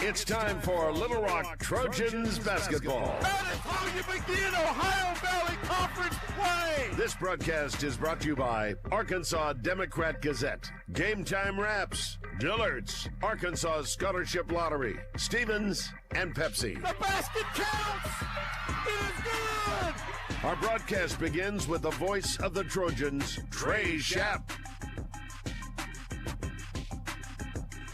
It's time for Little Rock Trojans basketball. That is how you begin Ohio Valley Conference play. This broadcast is brought to you by Arkansas Democrat Gazette, Game Time Wraps, Dillard's, Arkansas Scholarship Lottery, Stevens, and Pepsi. The basket counts. It is good. Our broadcast begins with the voice of the Trojans, Trey Schapp.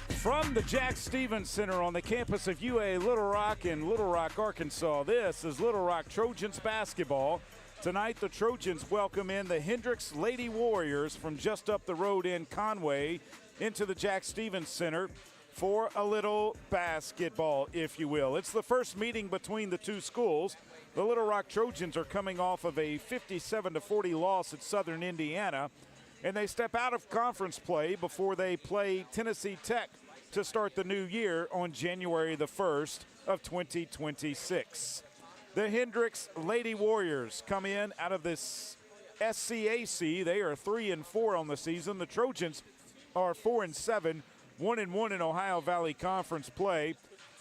From the Jack Stevens Center on the campus of UA Little Rock in Little Rock, Arkansas, this is Little Rock Trojans basketball. Tonight, the Trojans welcome in the Hendrix Lady Warriors from just up the road in Conway into the Jack Stevens Center for a little basketball, if you will. It's the first meeting between the two schools. The Little Rock Trojans are coming off of a 57-40 loss at Southern Indiana, and they step out of conference play before they play Tennessee Tech to start the new year on January the 1st of 2026. The Hendrix Lady Warriors come in out of this SCAC. They are 3-4 on the season. The Trojans are 4-7, 1-1 in Ohio Valley Conference play.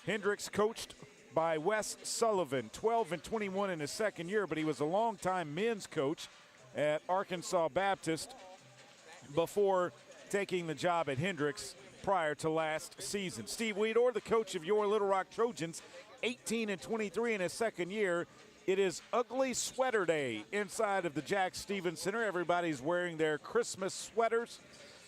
Hendrix coached by Wes Sullivan, 12-21 in his second year, but he was a longtime men's coach at Arkansas Baptist before taking the job at Hendrix prior to last season. Steve Weedor, the coach of your Little Rock Trojans, 18-23 in his second year. It is Ugly Sweater Day inside of the Jack Stevens Center. Everybody's wearing their Christmas sweaters.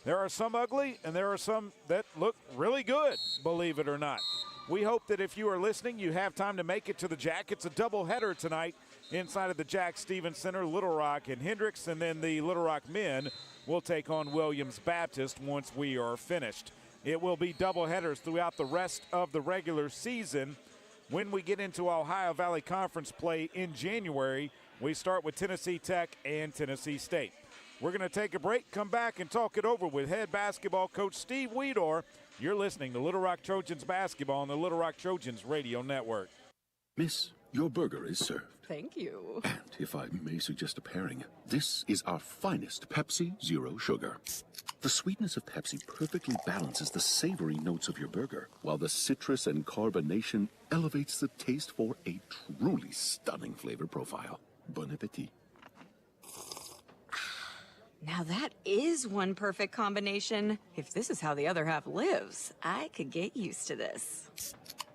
There are some ugly, and there are some that look really good, believe it or not. We hope that if you are listening, you have time to make it to the Jack. It's a doubleheader tonight inside of the Jack Stevens Center, Little Rock and Hendrix, and then the Little Rock men will take on Williams Baptist once we are finished. It will be doubleheaders throughout the rest of the regular season. When we get into Ohio Valley Conference play in January, we start with Tennessee Tech and Tennessee State. We're going to take a break, come back, and talk it over with head basketball coach Steve Weedor. You're listening to Little Rock Trojans basketball on the Little Rock Trojans radio network. Miss, your burger is served. Thank you. And if I may suggest a pairing, this is our finest Pepsi Zero Sugar. The sweetness of Pepsi perfectly balances the savory notes of your burger, while the citrus and carbonation elevates the taste for a truly stunning flavor profile. Bon appetit. Now that is one perfect combination. If this is how the other half lives, I could get used to this.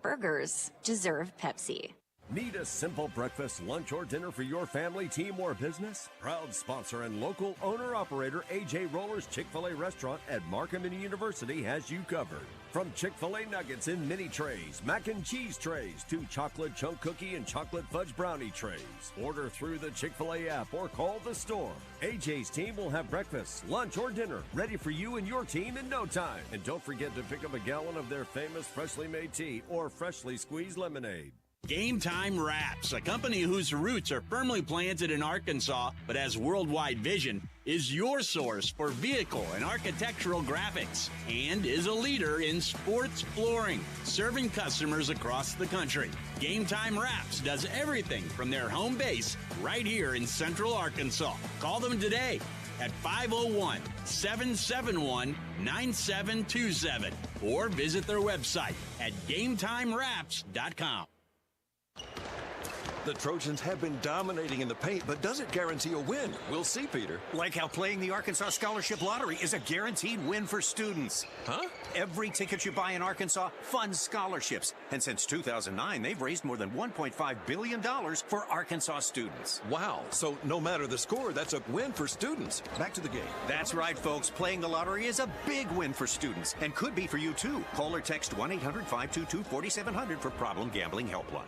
Burgers deserve Pepsi. Need a simple breakfast, lunch, or dinner for your family, team, or business? Proud sponsor and local owner-operator A.J. Roller's Chick-fil-A restaurant at Markham University has you covered. From Chick-fil-A nuggets in mini trays, mac and cheese trays, to chocolate chunk cookie and chocolate fudge brownie trays. Order through the Chick-fil-A app or call the store. AJ's team will have breakfast, lunch, or dinner ready for you and your team in no time. And don't forget to pick up a gallon of their famous freshly made tea or freshly squeezed lemonade. Game Time Wraps, a company whose roots are firmly planted in Arkansas but has worldwide vision, is your source for vehicle and architectural graphics and is a leader in sports flooring, serving customers across the country. Game Time Wraps does everything from their home base right here in Central Arkansas. Call them today at 501-771-9727 or visit their website at GameTimeWraps.com. The Trojans have been dominating in the paint, but does it guarantee a win? We'll see, Peter. Like how playing the Arkansas Scholarship Lottery is a guaranteed win for students. Huh? Every ticket you buy in Arkansas funds scholarships. And since 2009, they've raised more than $1.5 billion for Arkansas students. Wow. So no matter the score, that's a win for students. Back to the game. That's right, folks. Playing the lottery is a big win for students and could be for you, too. Call or text 1-800-522-4700 for Problem Gambling Helpline.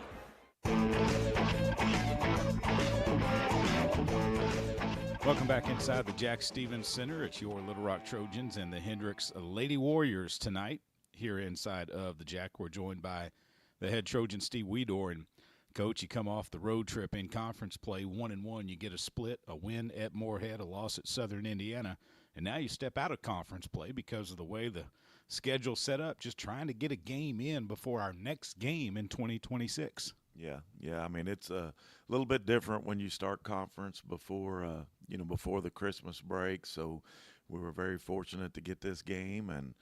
Welcome back inside the Jack Stevens Center. It's your Little Rock Trojans and the Hendrix Lady Warriors tonight here inside of the Jack. We're joined by the head Trojan, Steve Weedor. And, Coach, you come off the road trip in conference play, 1-1. You get a split, a win at Moorhead, a loss at Southern Indiana. And now you step out of conference play because of the way the schedule's set up, just trying to get a game in before our next game in 2026. Yeah. I mean, it's a little bit different when you start conference before before the Christmas break. So we were very fortunate to get this game and,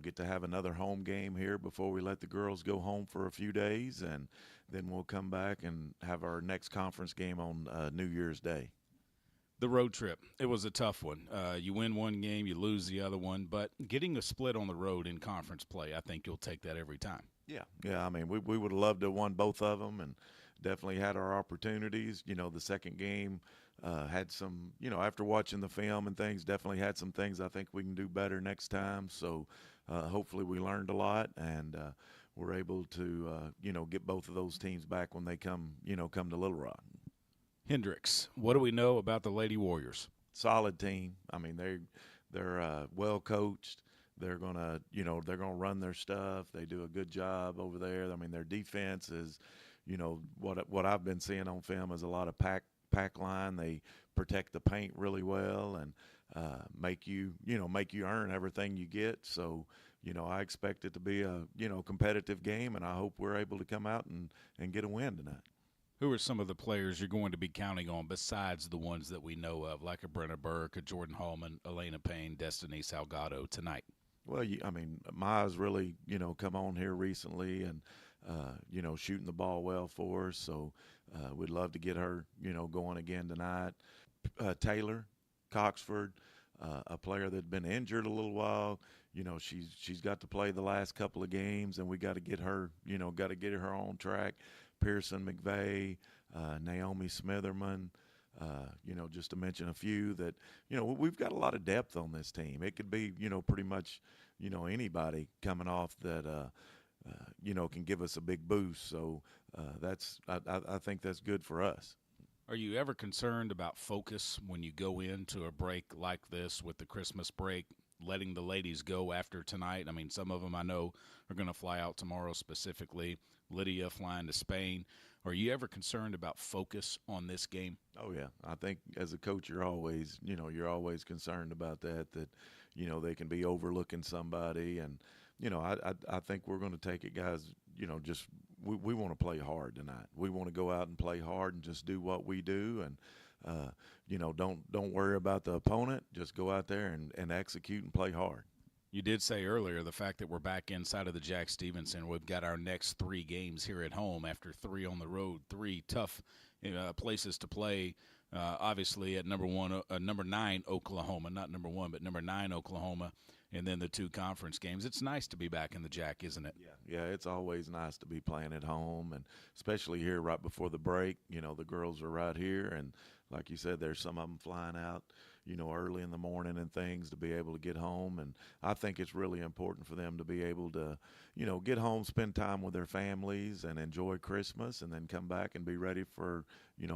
get to have another home game here before we let the girls go home for a few days. And then we'll come back and have our next conference game on New Year's Day. The road trip, it was a tough one. You win one game, you lose the other one. But getting a split on the road in conference play, I think you'll take that every time. Yeah. I mean, we would have loved to have won both of them and definitely had our opportunities. The second game had some, after watching the film and things, definitely had some things I think we can do better next time. So hopefully we learned a lot and we're able to, get both of those teams back when they come to Little Rock. Hendrix, what do we know about the Lady Warriors? Solid team. I mean, they're well coached. They're gonna run their stuff. They do a good job over there. I mean, their defense is, what I've been seeing on film is a lot of pack line. They protect the paint really well and make you earn everything you get. So, I expect it to be a competitive game, and I hope we're able to come out and get a win tonight. Who are some of the players you're going to be counting on besides the ones that we know of, like a Brenna Burke, a Jordan Hallman, Elena Payne, Destiny Salgado tonight? Well, Maya's really, come on here recently and, shooting the ball well for us. So we'd love to get her, going again tonight. Taylor Coxford, a player that's been injured a little while. She's got to play the last couple of games, and we got to get her, on track. Pearson McVeigh, Naomi Smitherman, just to mention a few that, we've got a lot of depth on this team. It could be, pretty much, anybody coming off that, can give us a big boost. So I think that's good for us. Are you ever concerned about focus when you go into a break like this with the Christmas break, letting the ladies go after tonight? I mean, some of them I know are going to fly out tomorrow specifically. Lydia flying to Spain. Are you ever concerned about focus on this game? Oh, yeah. I think as a coach, you're always concerned about that, they can be overlooking somebody. And, I think we're going to take it, guys, we want to play hard tonight. We want to go out and play hard and just do what we do. And, don't worry about the opponent. Just go out there and execute and play hard. You did say earlier the fact that we're back inside of the Jack Stevens Center. We've got our next 3 games here at home after 3 on the road, 3 tough places to play. Obviously at number 9 Oklahoma, not number 1, but number 9 Oklahoma, and then the 2 conference games. It's nice to be back in the Jack, isn't it? Yeah, it's always nice to be playing at home, and especially here right before the break. The girls are right here, and like you said, there's some of them flying out, early in the morning and things to be able to get home. And I think it's really important for them to be able to, get home, spend time with their families and enjoy Christmas and then come back and be ready for,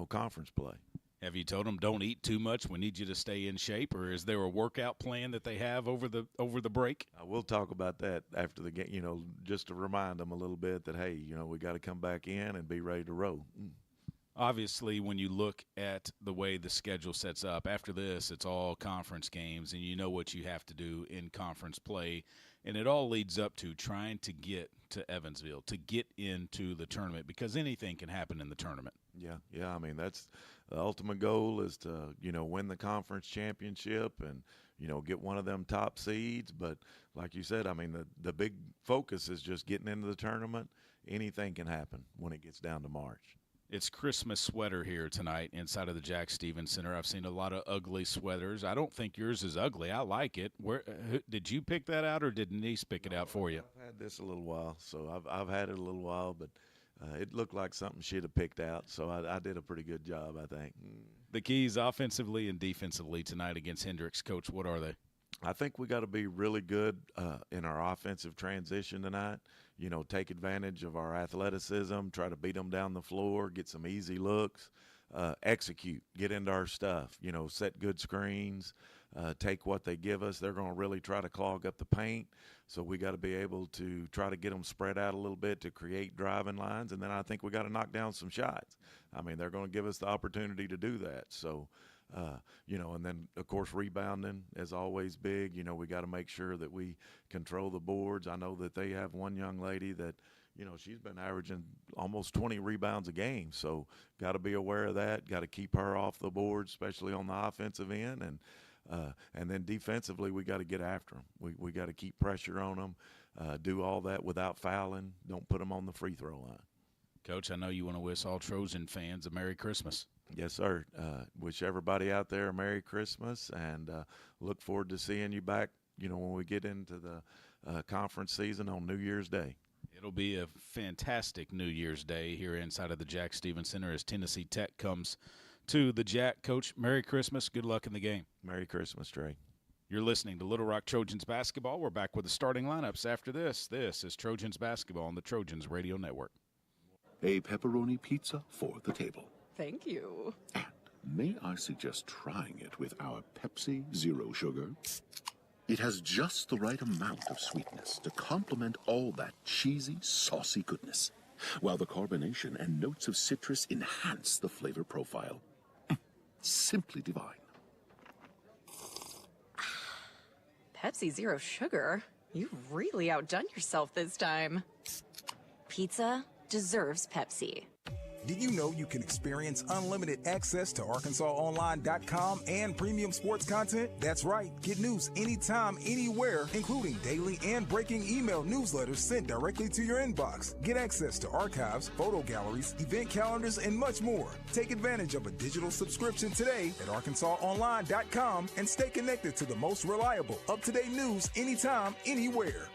conference play. Have you told them don't eat too much? We need you to stay in shape, or is there a workout plan that they have over the break? We'll talk about that after the game, just to remind them a little bit that, hey, we got to come back in and be ready to roll. Obviously, when you look at the way the schedule sets up, after this, it's all conference games, and you know what you have to do in conference play. And it all leads up to trying to get to Evansville, to get into the tournament, because anything can happen in the tournament. Yeah. I mean, that's the ultimate goal is to, win the conference championship and, get one of them top seeds. But like you said, I mean, the big focus is just getting into the tournament. Anything can happen when it gets down to March. It's Christmas sweater here tonight inside of the Jack Stevens Center. I've seen a lot of ugly sweaters. I don't think yours is ugly. I like it. Did you pick that out, or did Denise pick it out for you? I've had this a little while, so I've had it a little while, but it looked like something she'd have picked out, so I did a pretty good job, I think. The keys offensively and defensively tonight against Hendrix, Coach, what are they? I think we got to be really good in our offensive transition tonight. Take advantage of our athleticism, try to beat them down the floor, get some easy looks, execute, get into our stuff, set good screens, take what they give us. They're going to really try to clog up the paint, so we got to be able to try to get them spread out a little bit to create driving lines, and then I think we got to knock down some shots. I mean, they're going to give us the opportunity to do that, so and then, of course, rebounding is always big. We got to make sure that we control the boards. I know that they have one young lady that, she's been averaging almost 20 rebounds a game. So got to be aware of that. Got to keep her off the board, especially on the offensive end. And then defensively, we got to get after them. We got to keep pressure on them, do all that without fouling. Don't put them on the free throw line. Coach, I know you want to wish all Trojan fans a Merry Christmas. Yes, sir. Wish everybody out there a Merry Christmas, and look forward to seeing you back, when we get into the conference season on New Year's Day. It'll be a fantastic New Year's Day here inside of the Jack Stevens Center as Tennessee Tech comes to the Jack. Coach, Merry Christmas. Good luck in the game. Merry Christmas, Trey. You're listening to Little Rock Trojans basketball. We're back with the starting lineups after this. This is Trojans basketball on the Trojans Radio Network. A pepperoni pizza for the table. Thank you. And may I suggest trying it with our Pepsi Zero Sugar? It has just the right amount of sweetness to complement all that cheesy, saucy goodness, while the carbonation and notes of citrus enhance the flavor profile. Simply divine. Pepsi Zero Sugar? You've really outdone yourself this time. Pizza deserves Pepsi. Did you know you can experience unlimited access to ArkansasOnline.com and premium sports content? That's right. Get news anytime, anywhere, including daily and breaking email newsletters sent directly to your inbox. Get access to archives, photo galleries, event calendars, and much more. Take advantage of a digital subscription today at ArkansasOnline.com and stay connected to the most reliable, up-to-date news anytime, anywhere.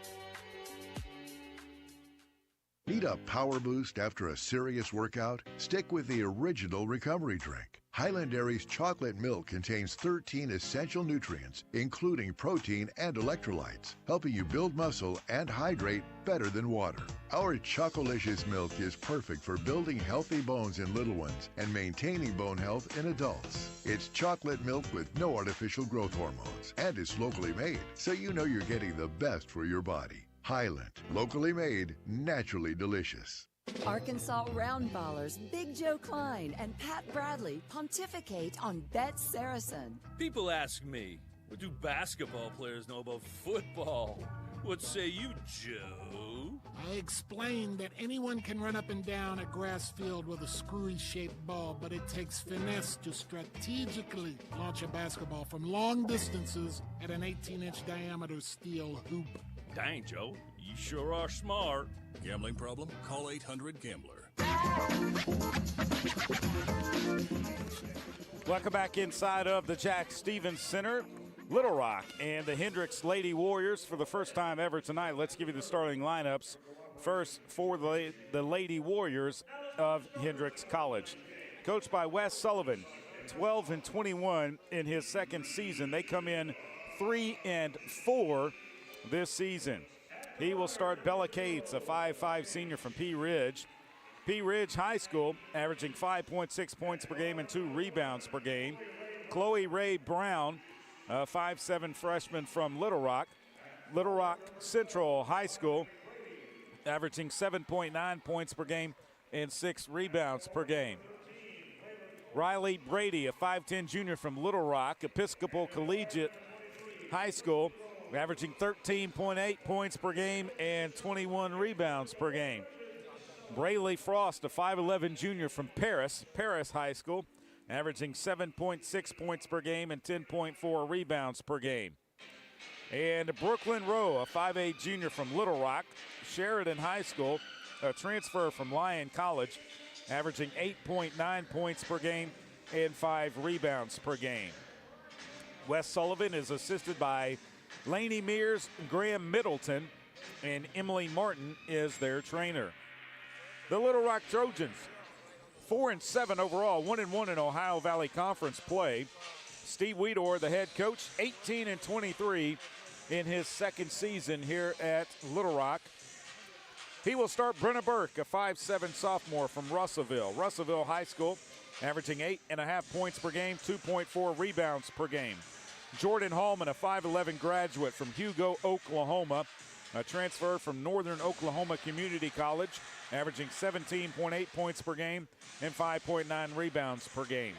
Need a power boost after a serious workout? Stick with the original recovery drink. Highland Dairy's chocolate milk contains 13 essential nutrients, including protein and electrolytes, helping you build muscle and hydrate better than water. Our Chocolicious milk is perfect for building healthy bones in little ones and maintaining bone health in adults. It's chocolate milk with no artificial growth hormones, and it's locally made, so you know you're getting the best for your body. Highland, locally made, naturally delicious. Arkansas round ballers Big Joe Klein and Pat Bradley pontificate on Bet Saracen. People ask me, what do basketball players know about football? What say you, Joe? I explained that anyone can run up and down a grass field with a screwy-shaped ball, but it takes finesse to strategically launch a basketball from long distances at an 18-inch diameter steel hoop. Dang, Joe, you sure are smart. Gambling problem? Call 800-GAMBLER. Welcome back inside of the Jack Stevens Center. Little Rock and the Hendrix Lady Warriors for the first time ever tonight. Let's give you the starting lineups. First for the Lady Warriors of Hendrix College. Coached by Wes Sullivan, 12-21 in his second season. They come in 3-4 this season. He will start Bella Cates, a 5'5" senior from Pea Ridge. Pea Ridge High School, averaging 5.6 points per game and 2 rebounds per game. Chloe Ray Brown, a 5'7" freshman from Little Rock. Little Rock Central High School, averaging 7.9 points per game and 6 rebounds per game. Riley Brady, a 5'10" junior from Little Rock Episcopal Collegiate High School, averaging 13.8 points per game and 21 rebounds per game. Brayley Frost, a 5'11" junior from Paris High School, averaging 7.6 points per game and 10.4 rebounds per game. And Brooklyn Rowe, a 5'8" junior from Little Rock, Sheridan High School, a transfer from Lyon College, averaging 8.9 points per game and 5 rebounds per game. Wes Sullivan is assisted by Laney Mears, Graham Middleton, and Emily Martin is their trainer. The Little Rock Trojans, 4-7 overall, 1-1 in Ohio Valley Conference play. Steve Weedor, the head coach, 18-23 in his second season here at Little Rock. He will start Brenna Burke, a 5'7" sophomore from Russellville High School, averaging 8.5 points per game, 2.4 rebounds per game. Jordan Hallman, a 5'11" graduate from Hugo, Oklahoma, a transfer from Northern Oklahoma Community College, averaging 17.8 points per game and 5.9 rebounds per game.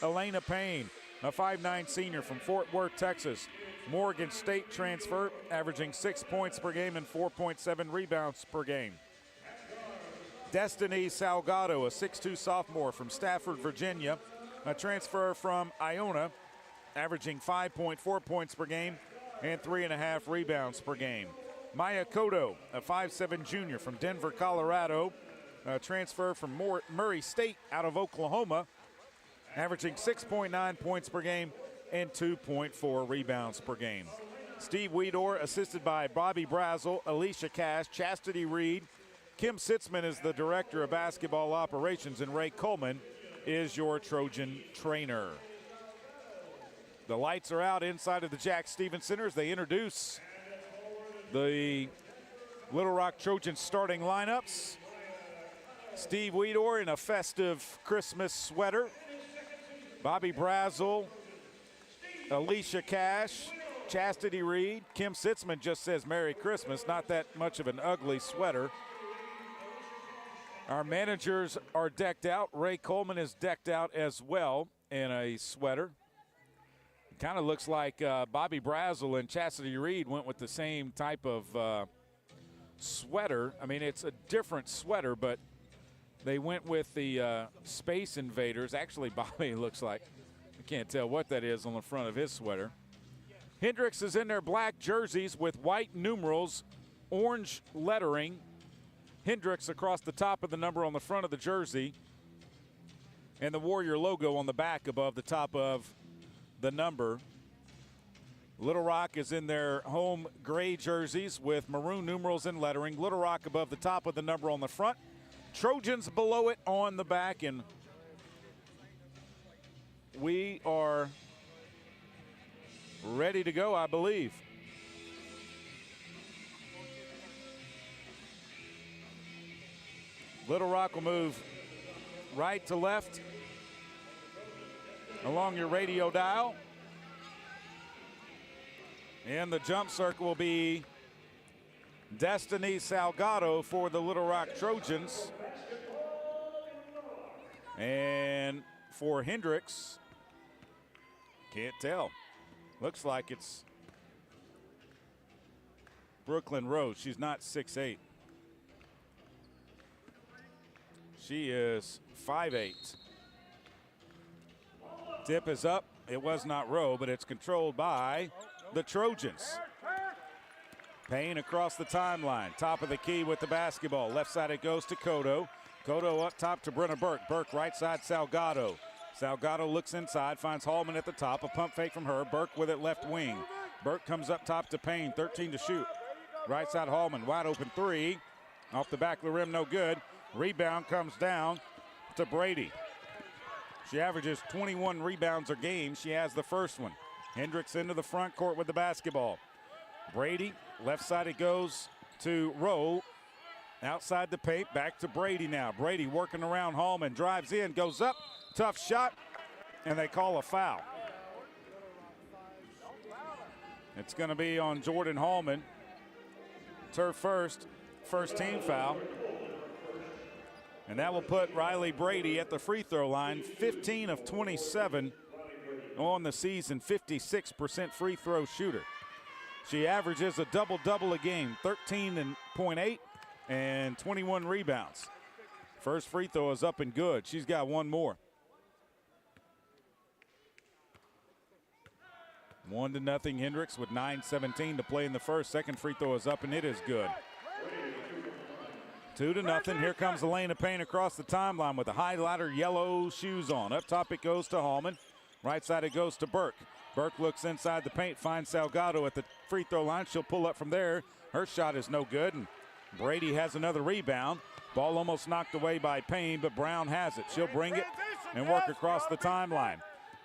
Elena Payne, a 5'9" senior from Fort Worth, Texas, Morgan State transfer, averaging 6 points per game and 4.7 rebounds per game. Destiny Salgado, a 6'2 sophomore from Stafford, Virginia, a transfer from Iona, averaging 5.4 points per game and 3.5 rebounds per game. Maya Cotto, a 5'7 junior from Denver, Colorado, a transfer from Murray State out of Oklahoma, averaging 6.9 points per game and 2.4 rebounds per game. Steve Weedor, assisted by Bobby Brazel, Alicia Cash, Chastity Reed. Kim Sitzman is the director of basketball operations, and Ray Coleman is your Trojan trainer. The lights are out inside of the Jack Stevens Center as they introduce the Little Rock Trojans starting lineups. Steve Weedor in a festive Christmas sweater. Bobby Brazel, Alicia Cash, Chastity Reed. Kim Sitzman just says Merry Christmas, not that much of an ugly sweater. Our managers are decked out. Ray Coleman is decked out as well in a sweater. Kind of looks like Bobby Brazel and Chastity Reed went with the same type of sweater. I mean, it's a different sweater, but they went with the Space Invaders. Actually, Bobby looks like, I can't tell what that is on the front of his sweater. Hendrix is in their black jerseys with white numerals, orange lettering. Hendrix across the top of the number on the front of the jersey, and the Warrior logo on the back above the top of the number. Little Rock is in their home gray jerseys with maroon numerals and lettering. Little Rock above the top of the number on the front. Trojans below it on the back, and we are ready to go, I believe. Little Rock will move right to left along your radio dial. And the jump circle will be Destiny Salgado for the Little Rock Trojans. And for Hendrix, can't tell. Looks like it's Brooklyn Rose. She's not 6'8". She is 5'8". Tip is up. It was not Rowe, but it's controlled by the Trojans. Payne across the timeline. Top of the key with the basketball. Left side it goes to Cotto. Cotto up top to Brenna Burke. Burke right side Salgado. Salgado looks inside, finds Hallman at the top. A pump fake from her. Burke with it left wing. Burke comes up top to Payne. 13 to shoot. Right side Hallman. Wide open three. Off the back of the rim, no good. Rebound comes down to Brady. She averages 21 rebounds a game. She has the first one. Hendrix into the front court with the basketball. Brady, left side it goes to Rowe. Outside the paint, back to Brady now. Brady working around Hallman, drives in, goes up, tough shot, and they call a foul. It's going to be on Jordan Hallman. It's her first team foul. And that will put Riley Brady at the free throw line. 15 of 27 on the season, 56% free throw shooter. She averages a double-double a game, 13.8 and 21 rebounds. First free throw is up and good. She's got one more. 1-0 Hendrix with 9:17 to play in the first. Second free throw is up and it is good. 2-0. Here comes Elena Payne across the timeline with the highlighter yellow shoes on. Up top it goes to Hallman. Right side it goes to Burke. Burke looks inside the paint, finds Salgado at the free throw line. She'll pull up from there. Her shot is no good, and Brady has another rebound. Ball almost knocked away by Payne, but Brown has it. She'll bring it and work across the timeline.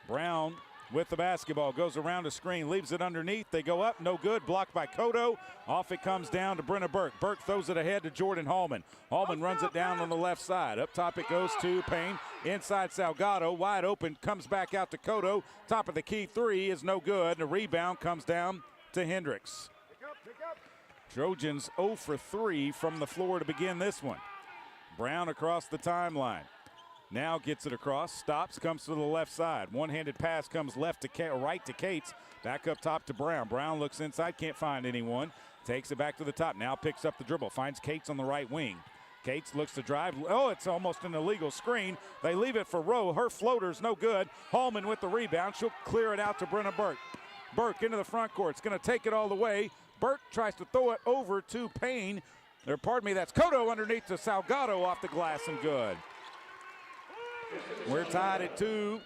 Brown with the basketball, goes around the screen, leaves it underneath. They go up, no good, blocked by Cotto. Off it comes down to Brenna Burke. Burke throws it ahead to Jordan Hallman. Hallman runs it down on the left side. Up top it goes to Payne. Inside Salgado, wide open, comes back out to Cotto. Top of the key three is no good. The rebound comes down to Hendrix. Trojans 0 for 3 from the floor to begin this one. Brown across the timeline. Now gets it across, stops, comes to the left side. One-handed pass comes right to Cates. Back up top to Brown. Brown looks inside, can't find anyone. Takes it back to the top, now picks up the dribble. Finds Cates on the right wing. Cates looks to drive. Oh, it's almost an illegal screen. They leave it for Rowe. Her floater's no good. Hallman with the rebound. She'll clear it out to Brenna Burke. Burke into the front court. It's going to take it all the way. Burke tries to throw it over to Payne. Or pardon me, that's Cotto underneath to Salgado off the glass and good. We're tied at 2,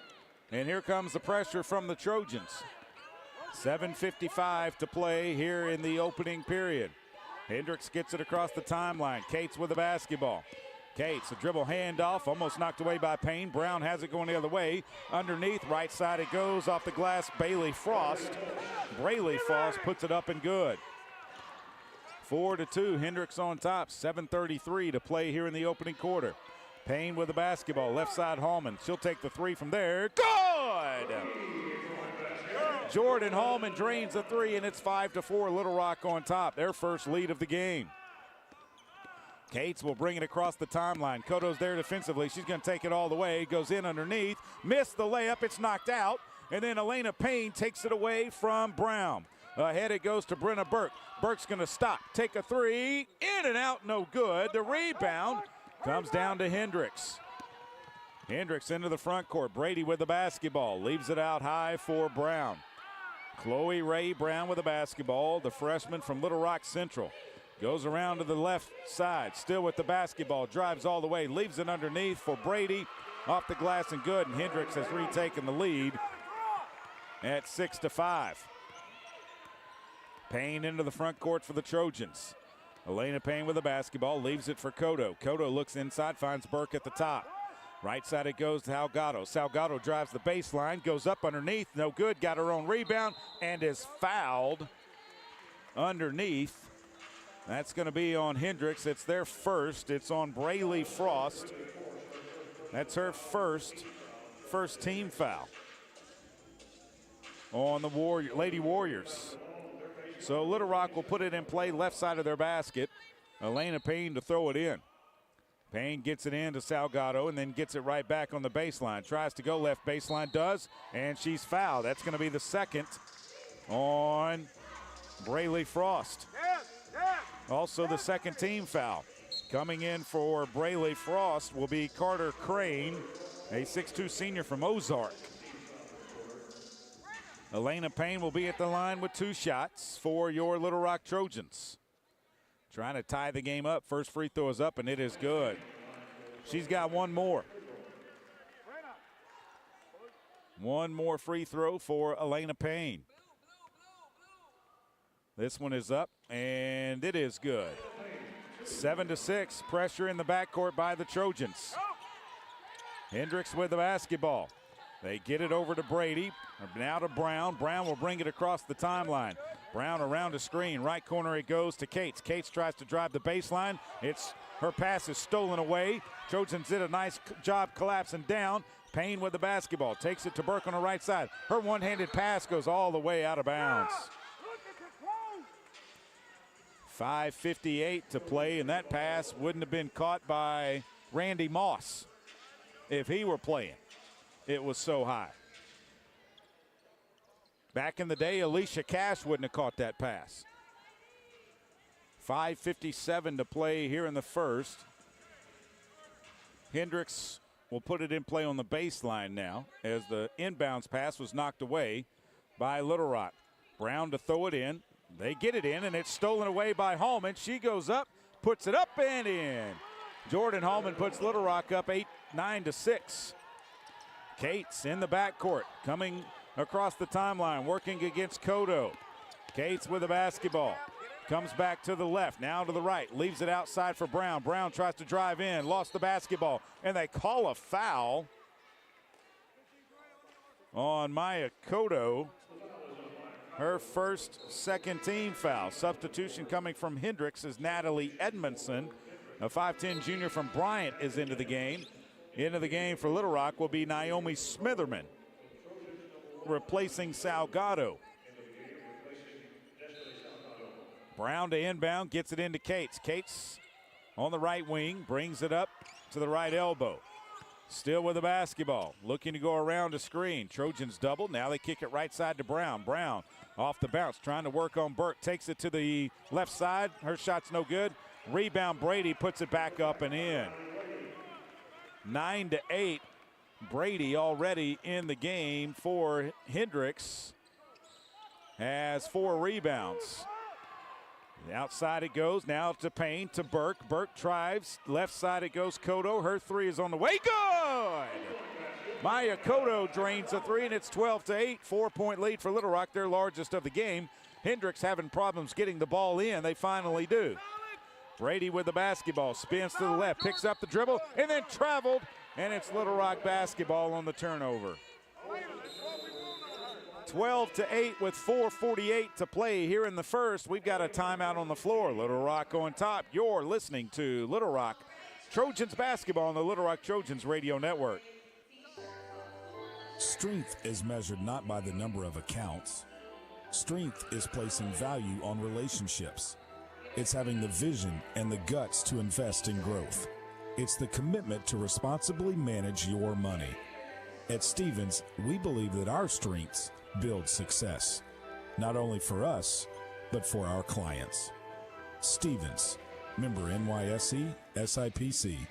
and here comes the pressure from the Trojans. 7:55 to play here in the opening period. Hendrix gets it across the timeline. Cates with the basketball. Cates, a dribble handoff, almost knocked away by Payne. Brown has it going the other way. Underneath, right side it goes, off the glass, Braley Frost puts it up and good. 4-2, Hendrix on top. 7:33 to play here in the opening quarter. Payne with the basketball, left side Hallman. She'll take the 3 from there. Good! Jordan Hallman drains the 3, and it's 5-4, Little Rock on top. Their first lead of the game. Cates will bring it across the timeline. Cotto's there defensively. She's going to take it all the way. Goes in underneath. Missed the layup. It's knocked out. And then Elena Payne takes it away from Brown. Ahead it goes to Brenna Burke. Burke's going to stop. Take a 3. In and out. No good. The rebound comes down to Hendrix. Hendrix into the front court. Brady with the basketball. Leaves it out high for Brown. Chloe Ray Brown with the basketball. The freshman from Little Rock Central. Goes around to the left side. Still with the basketball. Drives all the way. Leaves it underneath for Brady. Off the glass and good. And Hendrix has retaken the lead at 6-5. Payne into the front court for the Trojans. Elena Payne with the basketball. Leaves it for Cotto. Cotto looks inside. Finds Burke at the top. Right side it goes to Salgado. Salgado drives the baseline, goes up underneath, no good, got her own rebound, and is fouled underneath. That's going to be on Hendrix. It's their first. It's on Braley Frost. That's her first team foul on the Lady Warriors. So Little Rock will put it in play left side of their basket. Elena Payne to throw it in. Payne gets it in to Salgado and then gets it right back on the baseline. Tries to go left baseline, does, and she's fouled. That's going to be the second on Braley Frost. Also the second team foul. Coming in for Braley Frost will be Carter Crane, a 6'2 senior from Ozark. Elena Payne will be at the line with 2 shots for your Little Rock Trojans. Trying to tie the game up. First free throw is up, and it is good. She's got one more. One more free throw for Elena Payne. This one is up, and it is good. 7-6, pressure in the backcourt by the Trojans. Hendrix with the basketball. They get it over to Brady. Now to Brown. Brown will bring it across the timeline. Brown around the screen. Right corner it goes to Cates. Cates tries to drive the baseline. Her pass is stolen away. Trojans did a nice job collapsing down. Payne with the basketball. Takes it to Burke on the right side. Her one-handed pass goes all the way out of bounds. 5:58 to play, and that pass wouldn't have been caught by Randy Moss if he were playing. It was so high. Back in the day, Alicia Cash wouldn't have caught that pass. 5:57 to play here in the first. Hendrix will put it in play on the baseline now as the inbounds pass was knocked away by Little Rock. Brown to throw it in. They get it in, and it's stolen away by Hallman. She goes up, puts it up and in. Jordan Hallman puts Little Rock up 9-6. Cates in the backcourt, coming across the timeline, working against Cotto. Cates with the basketball. Comes back to the left, now to the right. Leaves it outside for Brown. Brown tries to drive in, lost the basketball, and they call a foul on Maya Cotto. Her second team foul. Substitution coming from Hendrix is Natalie Edmondson. A 5'10 junior from Bryant is into the game. Into the game for Little Rock will be Naomi Smitherman, replacing Salgado. Brown to inbound, gets it into Cates. Cates on the right wing, brings it up to the right elbow. Still with the basketball, looking to go around a screen. Trojans double, now they kick it right side to Brown. Brown off the bounce, trying to work on Burke. Takes it to the left side, her shot's no good. Rebound, Brady puts it back up and in. 9-8. Brady already in the game for Hendrix. Has 4 rebounds. Outside it goes, now to Payne, to Burke. Burke drives, left side it goes, Cotto. Her 3 is on the way, good! Maya Cotto drains a 3, and it's 12-8. 4-point lead for Little Rock, their largest of the game. Hendrix having problems getting the ball in. They finally do. Brady with the basketball, spins to the left, picks up the dribble, and then traveled, and it's Little Rock basketball on the turnover. 12-8 with 4:48 to play here in the first. We've got a timeout on the floor. Little Rock on top. You're listening to Little Rock Trojans basketball on the Little Rock Trojans radio network. Strength is measured not by the number of accounts. Strength is placing value on relationships. It's having the vision and the guts to invest in growth. It's the commitment to responsibly manage your money. At Stevens, we believe that our strengths build success, not only for us, but for our clients. Stevens, member NYSE, SIPC.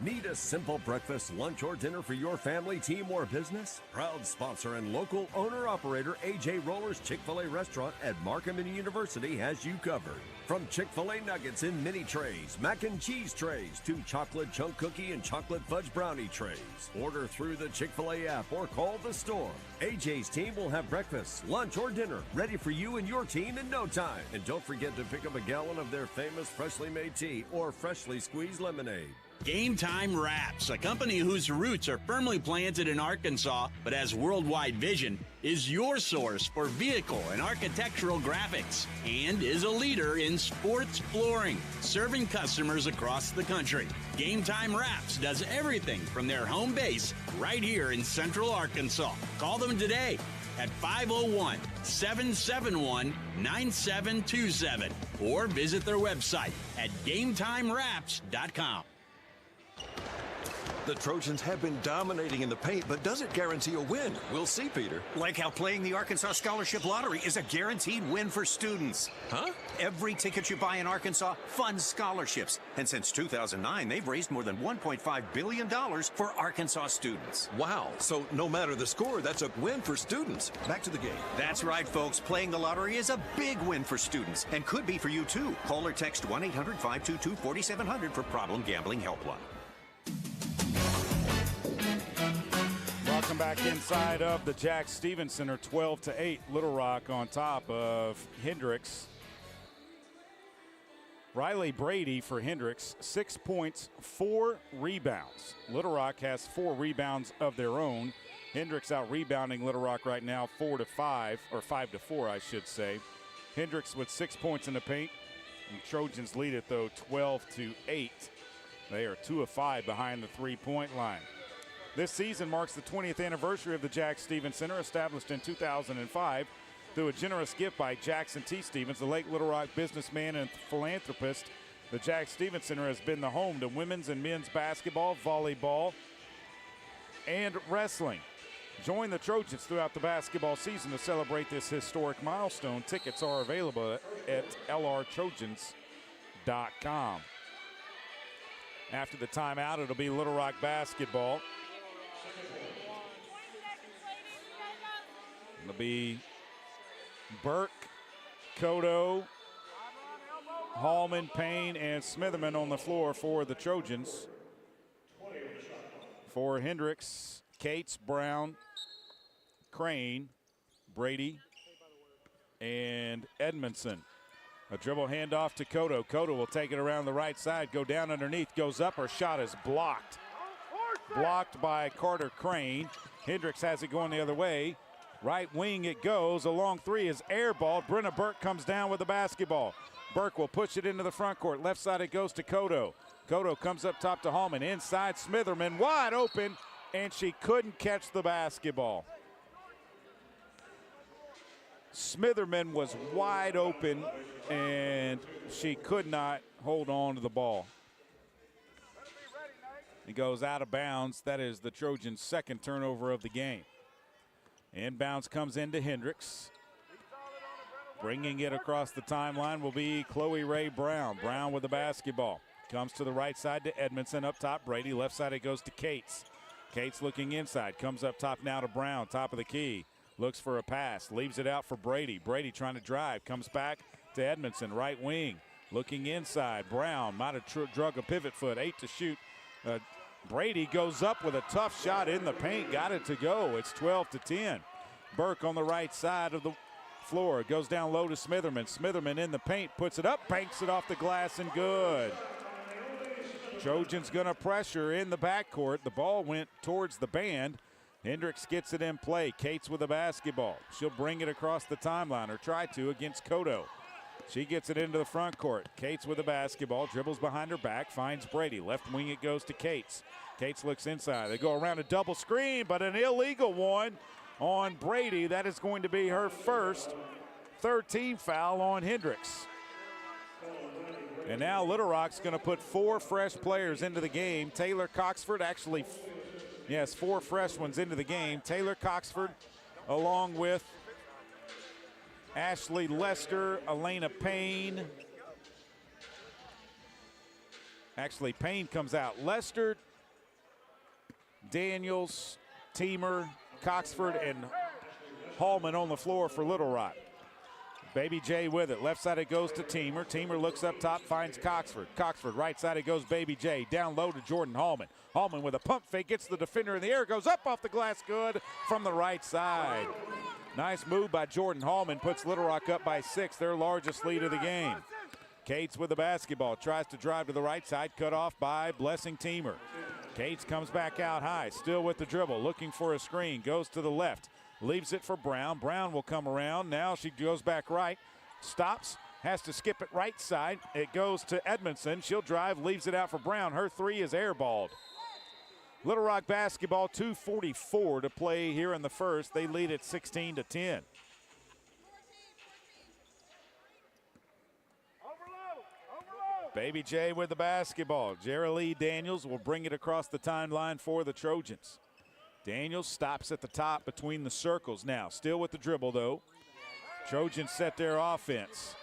Need a simple breakfast, lunch, or dinner for your family, team, or business? Proud sponsor and local owner-operator AJ Roller's Chick-fil-A restaurant at Markham University has you covered. From Chick-fil-A nuggets in mini trays, mac and cheese trays, to chocolate chunk cookie and chocolate fudge brownie trays. Order through the Chick-fil-A app or call the store. AJ's team will have breakfast, lunch, or dinner ready for you and your team in no time. And don't forget to pick up a gallon of their famous freshly made tea or freshly squeezed lemonade. Game Time Wraps, a company whose roots are firmly planted in Arkansas but has worldwide vision, is your source for vehicle and architectural graphics and is a leader in sports flooring, serving customers across the country. Game Time Wraps does everything from their home base right here in Central Arkansas. Call them today at 501-771-9727 or visit their website at GameTimeWraps.com. The Trojans have been dominating in the paint, but does it guarantee a win? We'll see, Peter. Like how playing the Arkansas Scholarship Lottery is a guaranteed win for students. Huh? Every ticket you buy in Arkansas funds scholarships. And since 2009, they've raised more than $1.5 billion for Arkansas students. Wow. So no matter the score, that's a win for students. Back to the game. That's right, folks. Playing the lottery is a big win for students and could be for you, too. Call or text 1-800-522-4700 for Problem Gambling Helpline. Welcome back inside of the Jack Stevens Center. 12-8, Little Rock on top of Hendrix. Riley Brady for Hendrix, 6 points, 4 rebounds. Little Rock has 4 rebounds of their own. Hendrix out rebounding Little Rock right now 4-5, or 5-4, I should say. Hendrix with 6 points in the paint. And Trojans lead it though 12-8. They are 2 of 5 behind the 3-point line. This season marks the 20th anniversary of the Jack Stevens Center, established in 2005 through a generous gift by Jackson T. Stevens, the late Little Rock businessman and philanthropist. The Jack Stevens Center has been the home to women's and men's basketball, volleyball, and wrestling. Join the Trojans throughout the basketball season to celebrate this historic milestone. Tickets are available at lrtrojans.com. After the timeout, it'll be Little Rock basketball. It'll be Burke, Cotto, Hallman, Payne, and Smitherman on the floor for the Trojans. For Hendrix, Cates, Brown, Crane, Brady, and Edmondson. A dribble handoff to Cotto. Cotto will take it around the right side, go down underneath, goes up. Her shot is blocked. Blocked by Carter Crane. Hendrix has it going the other way. Right wing it goes. A long 3 is airballed. Brenna Burke comes down with the basketball. Burke will push it into the front court. Left side it goes to Cotto. Cotto comes up top to Hallman. Inside Smitherman wide open, and she couldn't catch the basketball. Smitherman was wide open, and she could not hold on to the ball. It goes out of bounds. That is the Trojans' second turnover of the game. Inbounds comes into Hendrix. Bringing it across the timeline will be Chloe Ray Brown. Brown with the basketball. Comes to the right side to Edmondson. Up top, Brady. Left side, it goes to Cates. Cates looking inside. Comes up top now to Brown. Top of the key. Looks for a pass. Leaves it out for Brady. Brady trying to drive. Comes back to Edmondson. Right wing. Looking inside. Brown might have drug a pivot foot. 8 to shoot. Brady goes up with a tough shot in the paint. Got it to go. It's 12 to 10. Burke on the right side of the floor. Goes down low to Smitherman. Smitherman in the paint. Puts it up. Banks it off the glass and good. Trojans going to pressure in the backcourt. The ball went towards the band. Hendrix gets it in play. Cates with the basketball. She'll bring it across the timeline, or try to, against Kodo. She gets it into the front court. Cates with the basketball. Dribbles behind her back. Finds Brady. Left wing it goes to Cates. Cates looks inside. They go around a double screen, but an illegal one on Brady. That is going to be her first third-team foul on Hendrix. And now Little Rock's going to put 4 fresh players into the game. Taylor Coxford actually, yes, 4 fresh ones into the game. Taylor Coxford along with Ashley Lester, Elena Payne. Actually, Payne comes out. Lester, Daniels, Teamer, Coxford, and Hallman on the floor for Little Rock. Baby J with it. Left side it goes to Teamer. Teamer looks up top, finds Coxford. Coxford, right side it goes Baby J. Down low to Jordan Hallman. Hallman with a pump fake, gets the defender in the air, goes up off the glass, good from the right side. Nice move by Jordan Hallman, puts Little Rock up by 6, their largest lead of the game. Cates with the basketball, tries to drive to the right side, cut off by Blessing Teamer. Cates comes back out high, still with the dribble, looking for a screen, goes to the left. Leaves it for Brown. Brown will come around. Now she goes back right. Stops. Has to skip it right side. It goes to Edmondson. She'll drive. Leaves it out for Brown. Her 3 is airballed. Little Rock basketball, 2:44 to play here in the first. They lead at 16 to 10. Baby J with the basketball. Jerry Lee Daniels will bring it across the timeline for the Trojans. Daniels stops at the top between the circles now. Still with the dribble, though. Trojans set their offense.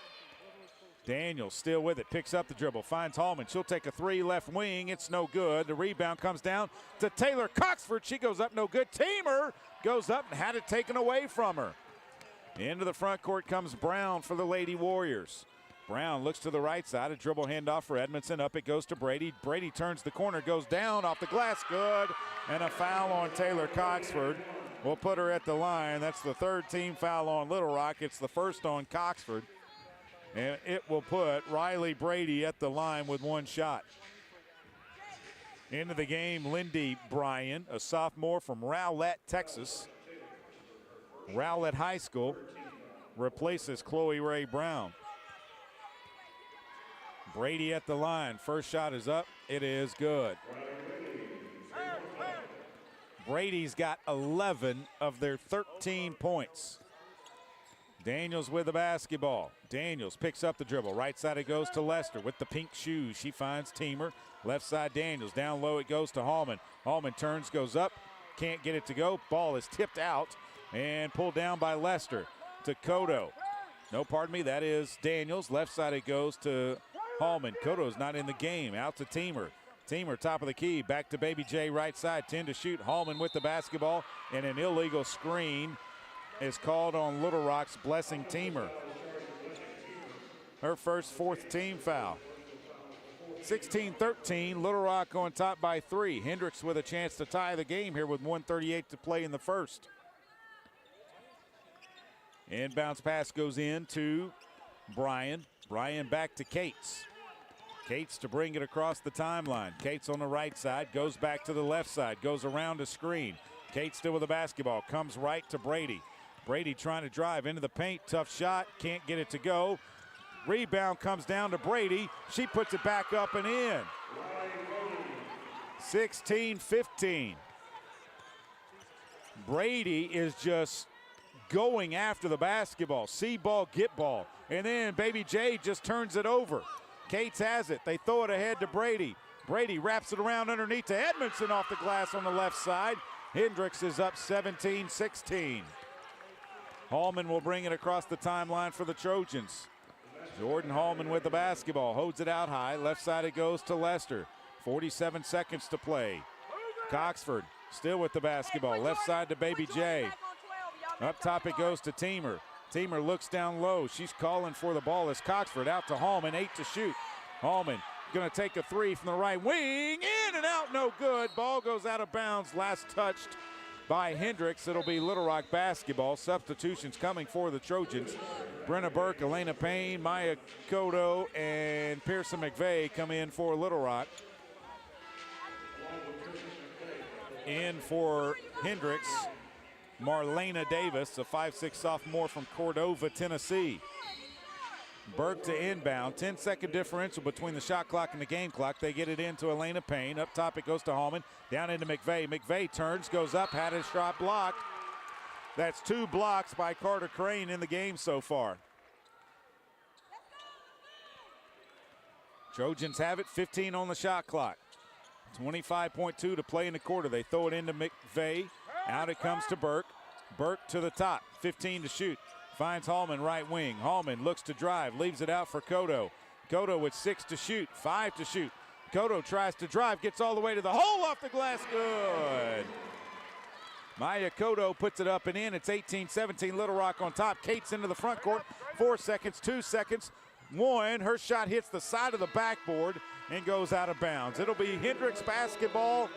Daniels still with it. Picks up the dribble. Finds Hallman. She'll take a 3 left wing. It's no good. The rebound comes down to Taylor Coxford. She goes up no good. Teamer goes up and had it taken away from her. Into the front court comes Brown for the Lady Warriors. Brown looks to the right side. A dribble handoff for Edmondson. Up it goes to Brady. Brady turns the corner, goes down off the glass. Good. And a foul on Taylor Coxford. We'll put her at the line. That's the 3rd team foul on Little Rock. It's the first on Coxford. And it will put Riley Brady at the line with 1 shot. Into the game, Lindy Bryan, a sophomore from Rowlett, Texas. Rowlett High School replaces Chloe Ray Brown. Brady at the line. First shot is up. It is good. Brady's got 11 of their 13 points. Daniels with the basketball. Daniels picks up the dribble. Right side it goes to Lester with the pink shoes. She finds Teamer. Left side Daniels. Down low it goes to Hallman. Hallman turns, goes up. Can't get it to go. Ball is tipped out and pulled down by Lester to Kodo. No, pardon me. That is Daniels. Left side it goes to Hallman. Kodo's not in the game. Out to Teamer. Teamer, top of the key. Back to Baby J, right side. 10 to shoot. Hallman with the basketball. And an illegal screen is called on Little Rock's Blessing Teamer. Her first 4th team foul. 16-13. Little Rock going top by 3. Hendrix with a chance to tie the game here with 1:38 to play in the first. Inbounds pass goes in to Bryan. Bryan back to Cates. Cates to bring it across the timeline. Cates on the right side, goes back to the left side, goes around a screen. Cates still with the basketball, comes right to Brady. Brady trying to drive into the paint, tough shot, can't get it to go. Rebound comes down to Brady. She puts it back up and in. 16-15. Brady is just going after the basketball. See ball, get ball. And then Baby J just turns it over. Cates has it. They throw it ahead to Brady. Brady wraps it around underneath to Edmondson off the glass on the left side. Hendrix is up 17-16. Hallman will bring it across the timeline for the Trojans. Jordan Hallman with the basketball, holds it out high. Left side it goes to Lester. 47 seconds to play. Coxford still with the basketball. Left side to Baby J. Up top it goes to Teamer. Teamer looks down low. She's calling for the ball as Coxford out to Hallman. 8 to shoot. Hallman going to take a three from the right wing. In and out, no good. Ball goes out of bounds. Last touched by Hendrix. It'll be Little Rock basketball. Substitutions coming for the Trojans. Brenna Burke, Elena Payne, Maya Cotto, and Pearson McVeigh come in for Little Rock. In for Hendrix, Marlena Davis, a 5'6" sophomore from Cordova, Tennessee. Burke to inbound. 10-second differential between the shot clock and the game clock. They get it into Elena Payne. Up top it goes to Hallman. Down into McVeigh. McVeigh turns, goes up, had his shot blocked. That's 2 blocks by Carter Crane in the game so far. Trojans have it, 15 on the shot clock. 25.2 to play in the quarter. They throw it into McVeigh. Out it comes to Burke. Burke to the top, 15 to shoot. Finds Hallman right wing. Hallman looks to drive, leaves it out for Cotto. Cotto with 6 to shoot, 5 to shoot. Cotto tries to drive, gets all the way to the hole, off the glass, good. Maya Cotto puts it up and in. It's 18-17, Little Rock on top. Cates into the front court, 4 seconds, 2 seconds, 1. Her shot hits the side of the backboard and goes out of bounds. It'll be Hendrix basketball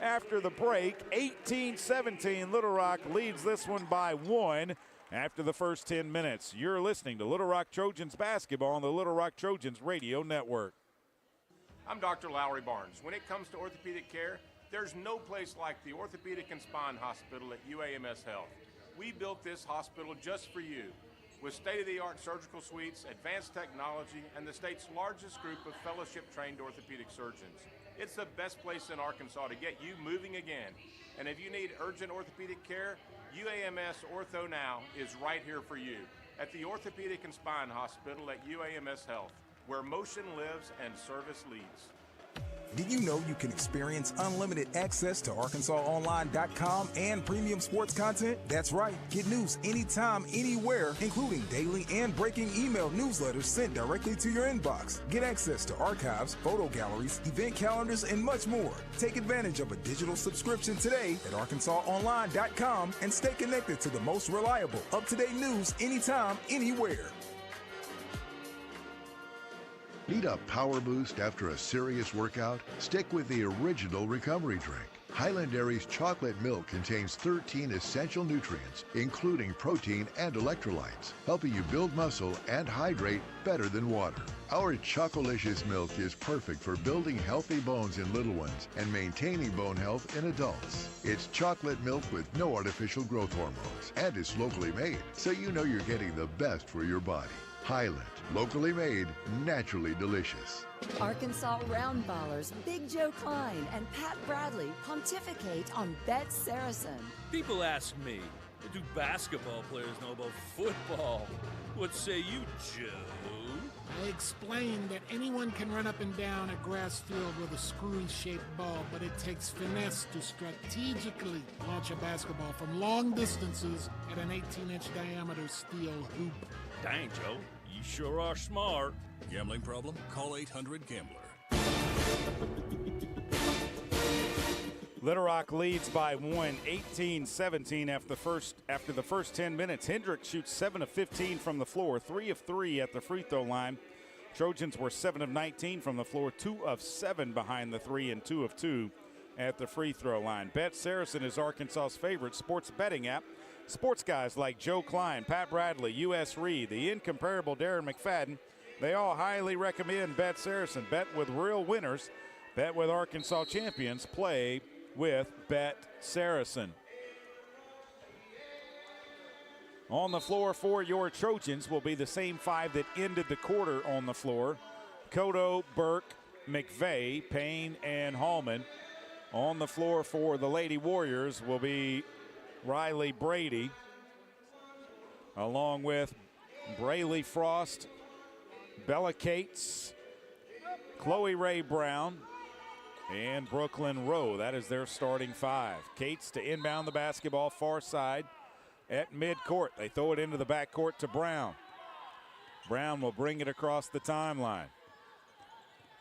after the break. 18-17, Little Rock leads this one by 1 after the first 10 minutes. You're listening to Little Rock Trojans basketball on the Little Rock Trojans radio network. I'm Dr. Lowry Barnes. When it comes to orthopedic care, there's no place like the Orthopedic and Spine Hospital at UAMS Health. We built this hospital just for you, with state-of-the-art surgical suites, advanced technology, and the state's largest group of fellowship-trained orthopedic surgeons. It's the best place in Arkansas to get you moving again. And if you need urgent orthopedic care, UAMS Ortho Now is right here for you at the Orthopedic and Spine Hospital at UAMS Health, where motion lives and service leads. Did you know you can experience unlimited access to ArkansasOnline.com and premium sports content? That's right. Get news anytime, anywhere, including daily and breaking email newsletters sent directly to your inbox. Get access to archives, photo galleries, event calendars, and much more. Take advantage of a digital subscription today at ArkansasOnline.com and stay connected to the most reliable, up-to-date news anytime, anywhere. Need a power boost after a serious workout? Stick with the original recovery drink. Highland Dairy's chocolate milk contains 13 essential nutrients, including protein and electrolytes, helping you build muscle and hydrate better than water. Our Chocolicious milk is perfect for building healthy bones in little ones and maintaining bone health in adults. It's chocolate milk with no artificial growth hormones, and it's locally made, so you know you're getting the best for your body. Highland, locally made, naturally delicious. Arkansas Roundballers Big Joe Klein and Pat Bradley pontificate on Bet Saracen. People ask me, do basketball players know about football? What say you, Joe? I explained that anyone can run up and down a grass field with a screwy-shaped ball, but it takes finesse to strategically launch a basketball from long distances at an 18-inch diameter steel hoop. Dang, Joe, you sure are smart. Gambling problem? Call 800-GAMBLER. Little Rock leads by 1, 18-17 after the first 10 minutes. Hendrix shoots 7 of 15 from the floor, 3 of 3 at the free throw line. Trojans were 7 of 19 from the floor, 2 of 7 behind the 3, and 2 of 2 at the free throw line. Bet Saracen is Arkansas's favorite sports betting app. Sports guys like Joe Klein, Pat Bradley, U.S. Reed, the incomparable Darren McFadden, they all highly recommend Bet Saracen. Bet with real winners. Bet with Arkansas champions. Play with Bet Saracen. On the floor for your Trojans will be the same 5 that ended the quarter on the floor. Cotto, Burke, McVeigh, Payne, and Hallman. On the floor for the Lady Warriors will be Riley Brady, along with Braylee Frost, Bella Cates, Chloe Ray Brown, and Brooklyn Rowe. That is their starting 5. Cates to inbound the basketball far side. at midcourt. They throw it into the backcourt to Brown. Brown will bring it across the timeline.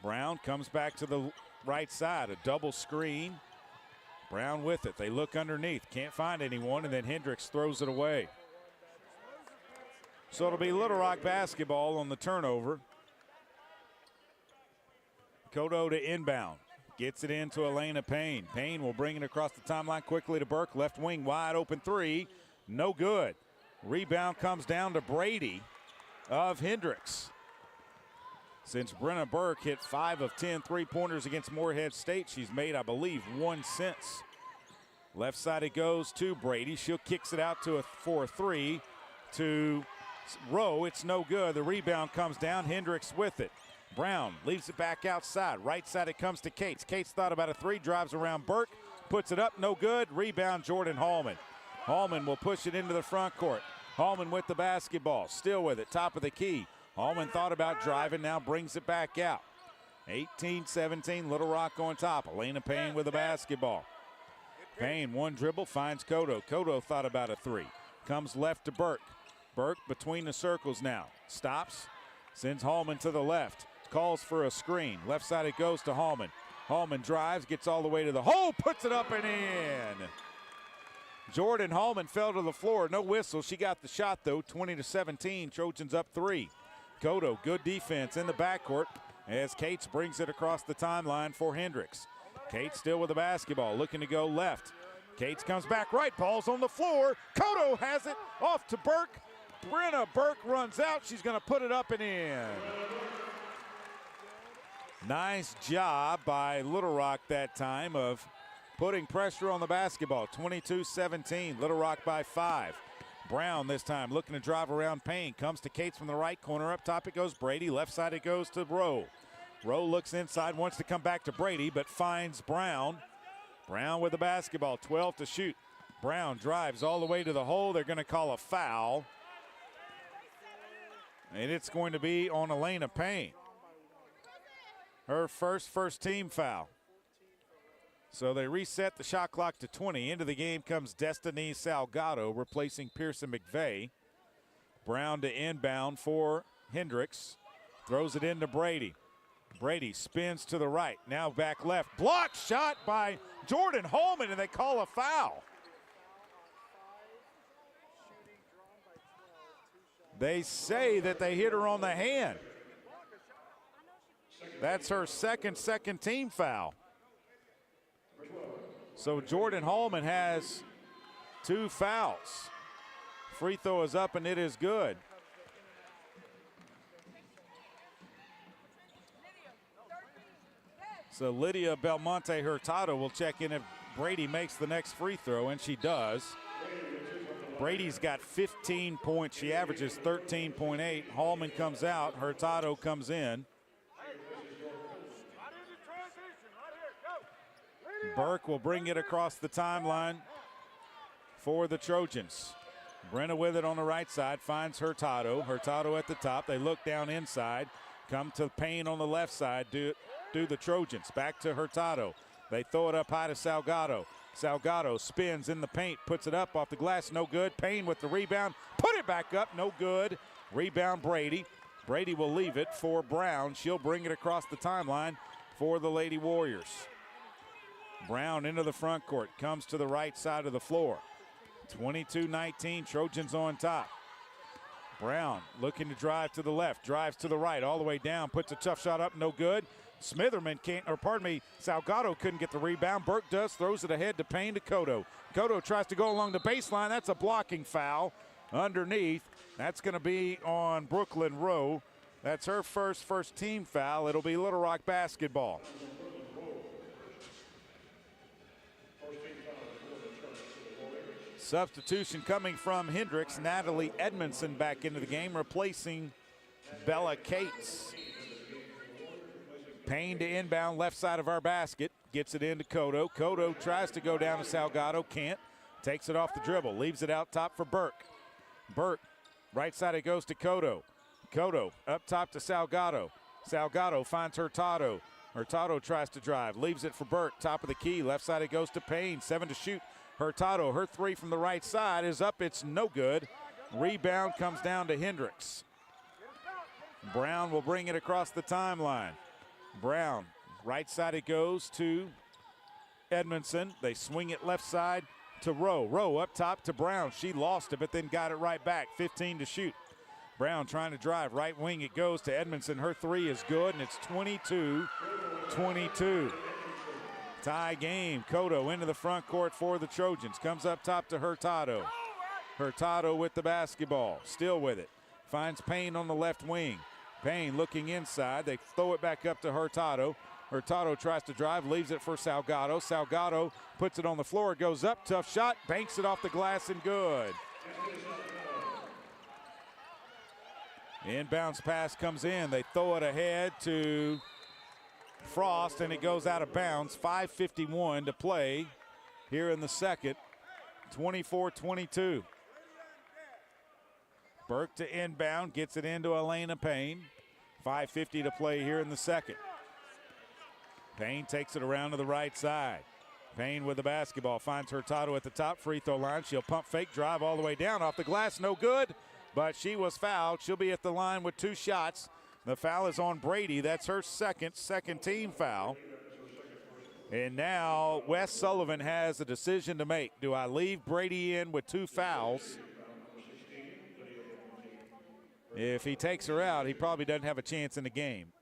Brown comes back to the right side, a double screen. Brown with it. They look underneath, can't find anyone, and then Hendrix throws it away. So it'll be Little Rock basketball on the turnover. Cotto to inbound. Gets it into Elena Payne. Payne will bring it across the timeline quickly to Burke. Left wing, wide open three. No good. Rebound comes down to Brady of Hendrix. Since Brenna Burke hit 5 of 10 three-pointers against Morehead State, she's made, I believe, 1 since. Left side it goes to Brady. She'll kicks it out for a three to Rowe. It's no good. The rebound comes down. Hendrix with it. Brown leaves it back outside. Right side it comes to Cates. Cates thought about a three, drives around Burke, puts it up, no good. Rebound Jordan Hallman. Hallman will push it into the front court. Hallman with the basketball, still with it, top of the key. Hallman thought about driving, now brings it back out. 18-17, Little Rock on top. Elena Payne with the basketball. Payne, one dribble, finds Cotto. Cotto thought about a three. Comes left to Burke. Burke between the circles now. Stops, sends Hallman to the left. Calls for a screen. Left side it goes to Hallman. Hallman drives, gets all the way to the hole, puts it up and in. Jordan Hallman fell to the floor, no whistle. She got the shot though, 20-17. Trojans up 3. Cotto, good defense in the backcourt as Cates brings it across the timeline for Hendrix. Cates still with the basketball, looking to go left. Cates comes back right, ball's on the floor. Cotto has it off to Burke. Brenna Burke runs out. She's going to put it up and in. Nice job by Little Rock that time of putting pressure on the basketball. 22-17, Little Rock by 5. Brown this time looking to drive around Payne. Comes to Cates from the right corner. Up top it goes Brady. Left side it goes to Rowe. Rowe looks inside, wants to come back to Brady, but finds Brown. Brown with the basketball, 12 to shoot. Brown drives all the way to the hole. They're going to call a foul. And it's going to be on Elena Payne. Her first team foul. So they reset the shot clock to 20. Into the game comes Destiny Salgado, replacing Pearson McVeigh. Brown to inbound for Hendrix. Throws it into Brady. Brady spins to the right. Now back left. Blocked shot by Jordan Hallman, and they call a foul. They say that they hit her on the hand. That's her second team foul. So Jordan Hallman has 2 fouls. Free throw is up and it is good. So Lydia Belmonte Hurtado will check in if Brady makes the next free throw, and she does. Brady's got 15 points. She averages 13.8. Hallman comes out. Hurtado comes in. Burke will bring it across the timeline for the Trojans. Brenna with it on the right side, finds Hurtado. Hurtado at the top. They look down inside. Come to Payne on the left side. Do the Trojans. Back to Hurtado. They throw it up high to Salgado. Salgado spins in the paint, puts it up off the glass, no good. Payne with the rebound, put it back up, no good. Rebound Brady. Brady will leave it for Brown. She'll bring it across the timeline for the Lady Warriors. Brown into the front court, comes to the right side of the floor. 22-19, Trojans on top. Brown looking to drive to the left, drives to the right, all the way down, puts a tough shot up, no good. Salgado couldn't get the rebound. Burke does, throws it ahead to Payne to Cotto. Cotto tries to go along the baseline. That's a blocking foul underneath. That's going to be on Brooklyn Rowe. That's her first team foul. It'll be Little Rock basketball. Substitution coming from Hendrix. Natalie Edmondson back into the game, replacing Bella Cates. Payne to inbound, left side of our basket. Gets it into Cotto. Cotto tries to go down to Salgado, can't. Takes it off the dribble, leaves it out top for Burke. Burke, right side it goes to Cotto. Cotto up top to Salgado. Salgado finds Hurtado. Hurtado tries to drive, leaves it for Burke, top of the key. Left side it goes to Payne, 7 to shoot. Hurtado, her three from the right side is up. It's no good. Rebound comes down to Hendrix. Brown will bring it across the timeline. Brown, right side it goes to Edmondson. They swing it left side to Rowe. Rowe up top to Brown. She lost it, but then got it right back. 15 to shoot. Brown trying to drive. Right wing it goes to Edmondson. Her three is good, and it's 22-22. Tie game. Cotto into the front court for the Trojans. Comes up top to Hurtado. Hurtado with the basketball. Still with it. Finds Payne on the left wing. Payne looking inside. They throw it back up to Hurtado. Hurtado tries to drive, leaves it for Salgado. Salgado puts it on the floor, goes up, tough shot, banks it off the glass and good. Inbounds pass comes in. They throw it ahead to Frost, and it goes out of bounds. 5:51 to play here in the second. 24-22. Burke to inbound, gets it into Elena Payne. 5:50 to play here in the second. Payne takes it around to the right side. Payne with the basketball, finds Hurtado at the top free throw line. She'll pump fake, drive all the way down off the glass, no good, but she was fouled. She'll be at the line with 2 shots. The foul is on Brady. That's her second team foul. And now Wes Sullivan has a decision to make. Do I leave Brady in with 2 fouls? If he takes her out, he probably doesn't have a chance in the game.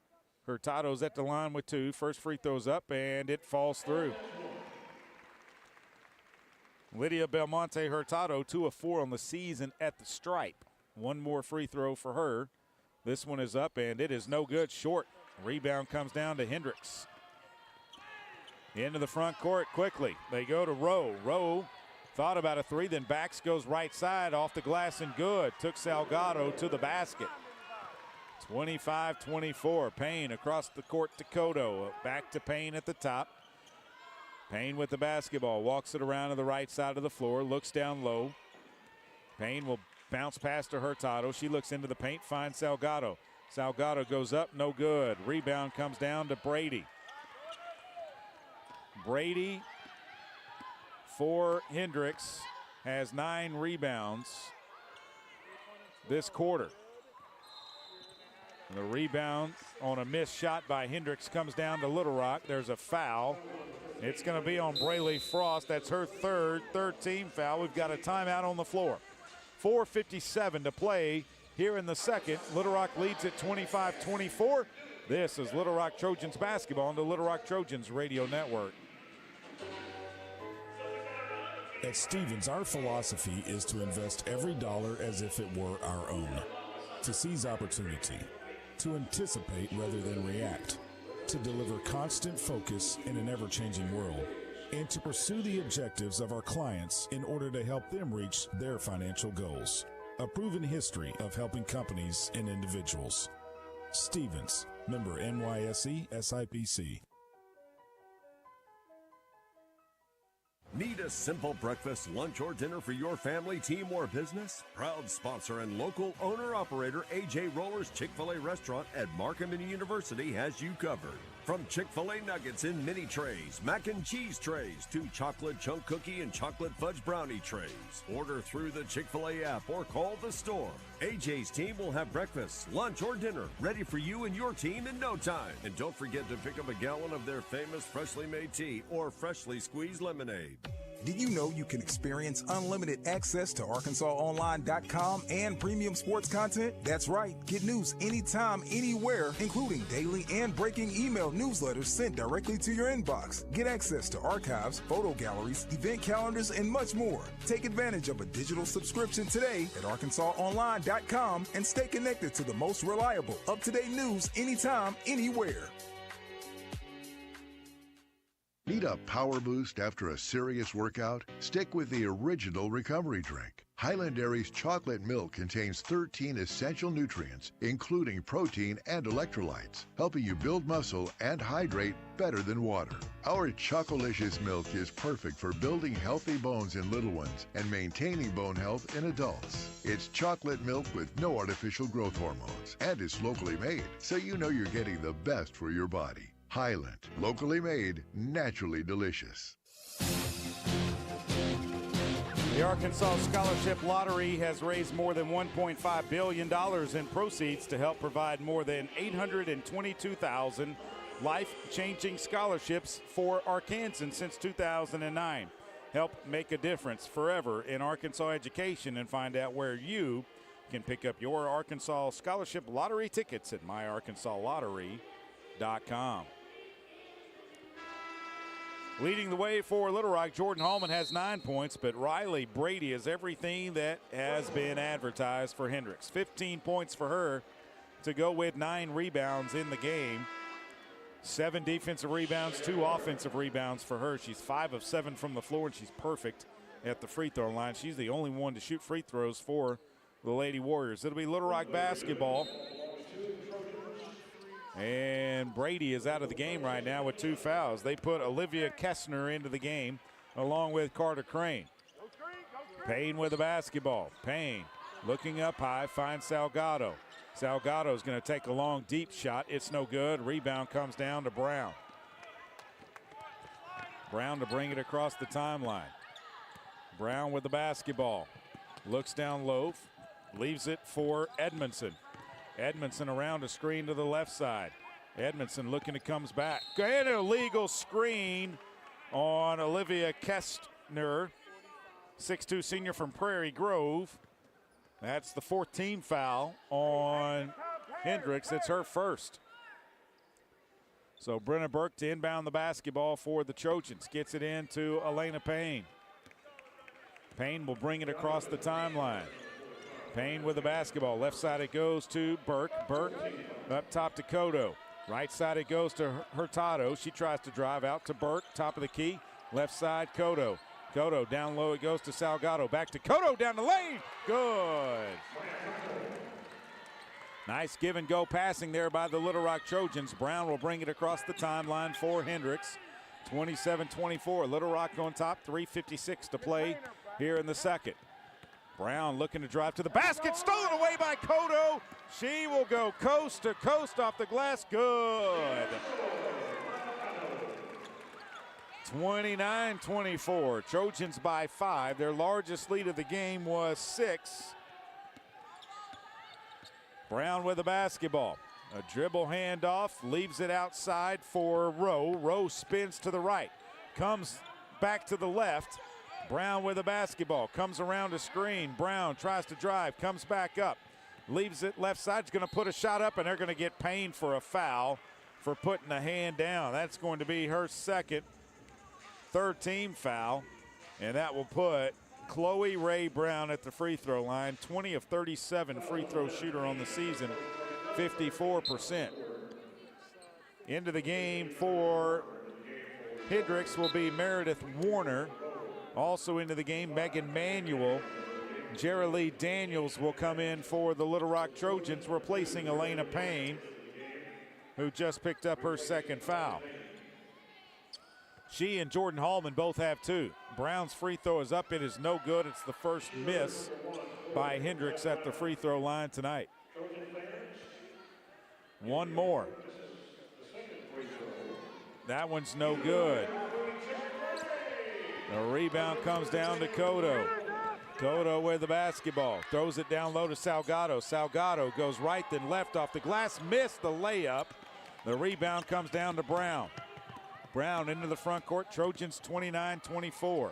Hurtado's at the line with 2. First free throw's up, and it falls through. Lydia Belmonte Hurtado, 2 of 4 on the season at the stripe. 1 more free throw for her. This one is up, and it is no good. Short. Rebound comes down to Hendrix. Into the front court quickly. They go to Rowe. Rowe thought about a 3, then backs, goes right side, off the glass and good. Took Salgado to the basket. 25-24. Payne across the court to Cotto. Back to Payne at the top. Payne with the basketball. Walks it around to the right side of the floor. Looks down low. Payne will bounce past to Hurtado. She looks into the paint. Finds Salgado. Salgado goes up. No good. Rebound comes down to Brady. Brady for Hendrix has 9 rebounds this quarter. And the rebound on a missed shot by Hendrix comes down to Little Rock. There's a foul. It's going to be on Braley Frost. That's her third team foul. We've got a timeout on the floor. 4:57 to play here in the second. Little Rock leads at 25-24. This is Little Rock Trojans basketball on the Little Rock Trojans radio network. At Stevens, our philosophy is to invest every dollar as if it were our own, to seize opportunity, to anticipate rather than react, to deliver constant focus in an ever-changing world, and to pursue the objectives of our clients in order to help them reach their financial goals. A proven history of helping companies and individuals. Stevens, member NYSE SIPC. Need a simple breakfast, lunch, or dinner for your family, team, or business? Proud sponsor and local owner-operator AJ Roller's Chick-fil-A restaurant at Markham University has you covered. From Chick-fil-A nuggets in mini trays, mac and cheese trays, to chocolate chunk cookie and chocolate fudge brownie trays. Order through the Chick-fil-A app or call the store. AJ's team will have breakfast, lunch, or dinner ready for you and your team in no time. And don't forget to pick up a gallon of their famous freshly made tea or freshly squeezed lemonade. Did you know you can experience unlimited access to ArkansasOnline.com and premium sports content? That's right. Get news anytime, anywhere, including daily and breaking email newsletters sent directly to your inbox. Get access to archives, photo galleries, event calendars, and much more. Take advantage of a digital subscription today at ArkansasOnline.com and stay connected to the most reliable, up-to-date news anytime, anywhere. Need a power boost after a serious workout? Stick with the original recovery drink. Highland Dairy's chocolate milk contains 13 essential nutrients, including protein and electrolytes, helping you build muscle and hydrate better than water. Our Chocolicious milk is perfect for building healthy bones in little ones and maintaining bone health in adults. It's chocolate milk with no artificial growth hormones, and it's locally made, so you know you're getting the best for your body. Highland, locally made, naturally delicious. The Arkansas Scholarship Lottery has raised more than $1.5 billion in proceeds to help provide more than 822,000 life-changing scholarships for Arkansans since 2009. Help make a difference forever in Arkansas education, and find out where you can pick up your Arkansas Scholarship Lottery tickets at myarkansaslottery.com. Leading the way for Little Rock, Jordan Hallman has 9 points, but Riley Brady is everything that has been advertised for Hendrix. 15 points for her to go with 9 rebounds in the game. 7 defensive rebounds, 2 offensive rebounds for her. She's 5 of 7 from the floor, and she's perfect at the free throw line. She's the only one to shoot free throws for the Lady Warriors. It'll be Little Rock basketball. And Brady is out of the game right now with 2 fouls. They put Olivia Kessner into the game along with Carter Crane. Payne with the basketball. Payne looking up high, finds Salgado. Salgado's going to take a long, deep shot. It's no good. Rebound comes down to Brown. Brown to bring it across the timeline. Brown with the basketball. Looks down low, leaves it for Edmondson. Edmondson around a screen to the left side. Edmondson looking to comes back. And an illegal screen on Olivia Kestner, 6'2" senior from Prairie Grove. That's the 14th foul on Hendrix. It's her first. So Brenna Burke to inbound the basketball for the Trojans. Gets it into Elena Payne. Payne will bring it across the timeline. Payne with the basketball. Left side it goes to Burke. Burke up top to Cotto. Right side it goes to Hurtado. She tries to drive out to Burke. Top of the key. Left side Cotto. Cotto down low. It goes to Salgado. Back to Cotto down the lane. Good. Nice give and go passing there by the Little Rock Trojans. Brown will bring it across the timeline for Hendrix. 27-24. Little Rock on top. 3:56 to play here in the second. Brown looking to drive to the basket, stolen away by Cotto. She will go coast to coast off the glass. Good. 29-24. Trojans by 5. Their largest lead of the game was 6. Brown with the basketball. A dribble handoff, leaves it outside for Rowe. Rowe spins to the right, comes back to the left. Brown with the basketball, comes around a screen. Brown tries to drive, comes back up, leaves it left side. Is going to put a shot up, and they're going to get Payne for a foul for putting a hand down. That's going to be her second, third team foul, and that will put Chloe Ray Brown at the free throw line. 20 of 37 free throw shooter on the season, 54%. Into the game for Hendrix will be Meredith Warner. Also into the game, Megan Manuel. Jerilee Daniels will come in for the Little Rock Trojans, replacing Elena Payne, who just picked up her second foul. She and Jordan Hallman both have 2. Brown's free throw is up. It is no good. It's the first miss by Hendrix at the free throw line tonight. One more. That one's no good. The rebound comes down to Cotto. Cotto with the basketball. Throws it down low to Salgado. Salgado goes right then left off the glass. Missed the layup. The rebound comes down to Brown. Brown into the front court. Trojans 29-24.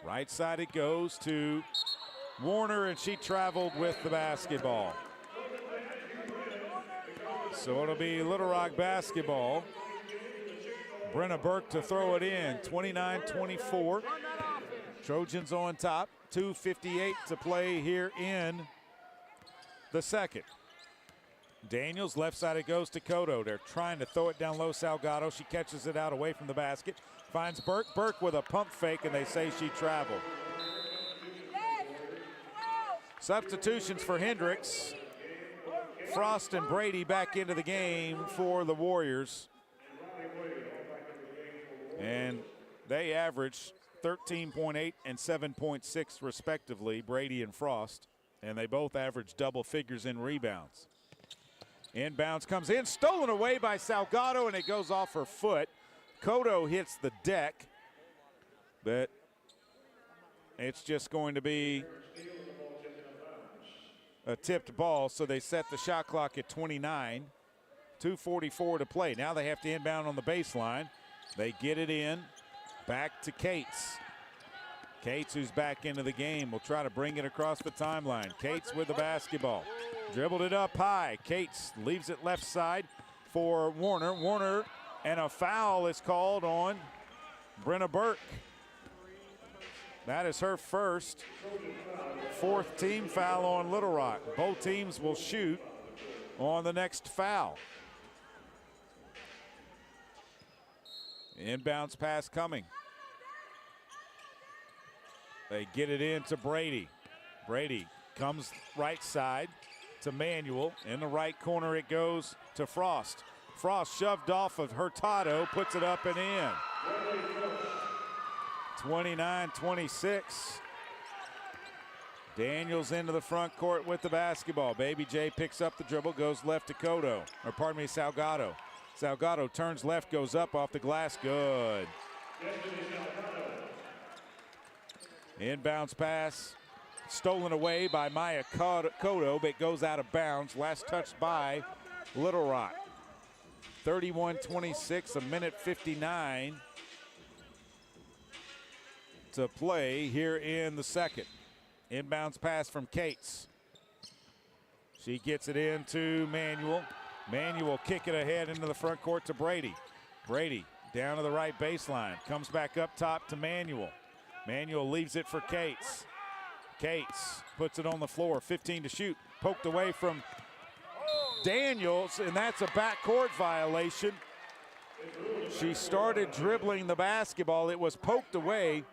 Right side it goes to Warner, and she traveled with the basketball. So it'll be Little Rock basketball. Brenna Burke to throw it in. 29-24. Trojans on top. 2:58 to play here in the second. Daniels, left side it goes to Cotto. They're trying to throw it down low. Salgado, she catches it out away from the basket. Finds Burke. Burke with a pump fake, and they say she traveled. Substitutions for Hendrix. Frost and Brady back into the game for the Warriors. And they averaged 13.8 and 7.6 respectively, Brady and Frost. And they both averaged double figures in rebounds. Inbounds comes in, stolen away by Salgado, and it goes off her foot. Cotto hits the deck, but it's just going to be a tipped ball, so they set the shot clock at 29. 2:44 to play. Now they have to inbound on the baseline. They get it in. Back to Cates. Cates, who's back into the game, will try to bring it across the timeline. Cates with the basketball. Dribbled it up high. Cates leaves it left side for Warner. Warner, and a foul is called on Brenna Burke. That is her first, fourth team foul on Little Rock. Both teams will shoot on the next foul. Inbounds pass coming. They get it in to Brady. Brady comes right side to Manuel. In the right corner it goes to Frost. Frost shoved off of Hurtado, puts it up and in. 29-26. Daniels into the front court with the basketball. Baby J picks up the dribble, goes left to Salgado. Salgado turns left, goes up off the glass, good. Inbounds pass, stolen away by Maya Cotto, but goes out of bounds. Last touched by Little Rock. 31-26, a minute 59 to play here in the second. Inbounds pass from Cates. She gets it into Manuel. Manuel kick it ahead into the front court to Brady. Brady down to the right baseline. Comes back up top to Manuel. Manuel leaves it for Cates. Cates puts it on the floor. 15 to shoot. Poked away from Daniels, and that's a backcourt violation. She started dribbling the basketball. It was poked away,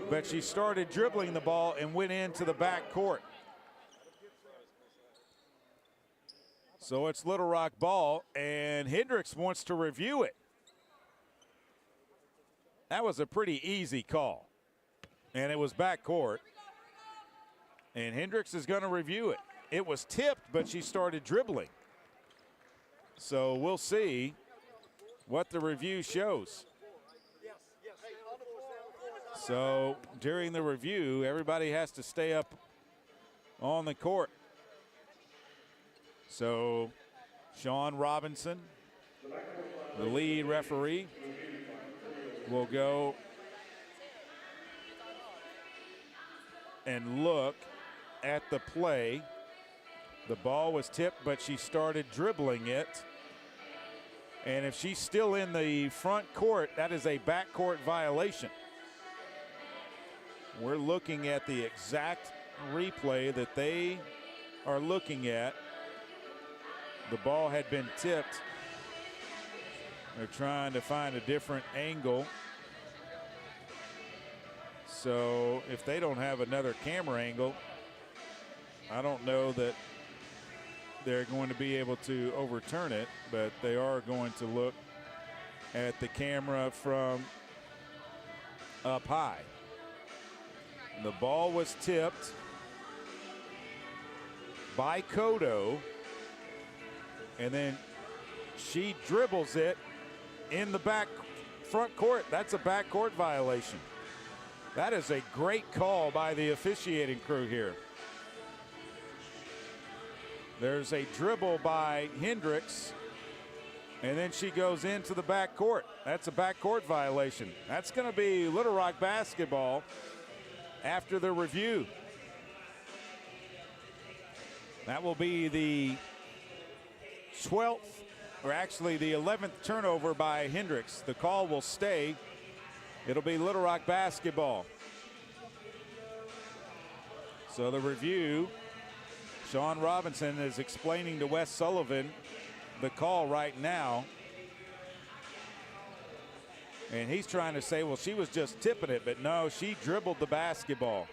but she started dribbling the ball and went into the backcourt. So it's Little Rock ball, and Hendrix wants to review it. That was a pretty easy call, and it was backcourt. And Hendrix is going to review it. It was tipped, but she started dribbling. So we'll see what the review shows. So during the review, everybody has to stay up on the court. So Sean Robinson, the lead referee, will go and look at the play. The ball was tipped, but she started dribbling it. And if she's still in the front court, that is a backcourt violation. We're looking at the exact replay that they are looking at. The ball had been tipped. They're trying to find a different angle. So if they don't have another camera angle, I don't know that they're going to be able to overturn it, but they are going to look at the camera from up high. The ball was tipped by Cotto, and then she dribbles it in the back front court. That's a backcourt violation. That is a great call by the officiating crew here. There's a dribble by Hendrix, and then she goes into the backcourt. That's a backcourt violation. That's going to be Little Rock basketball after the review. That will be the 12th, or actually the 11th turnover by Hendrix. The call will stay. It'll be Little Rock basketball. So the review, Sean Robinson is explaining to Wes Sullivan the call right now. And he's trying to say, well, she was just tipping it, but no, she dribbled the basketball.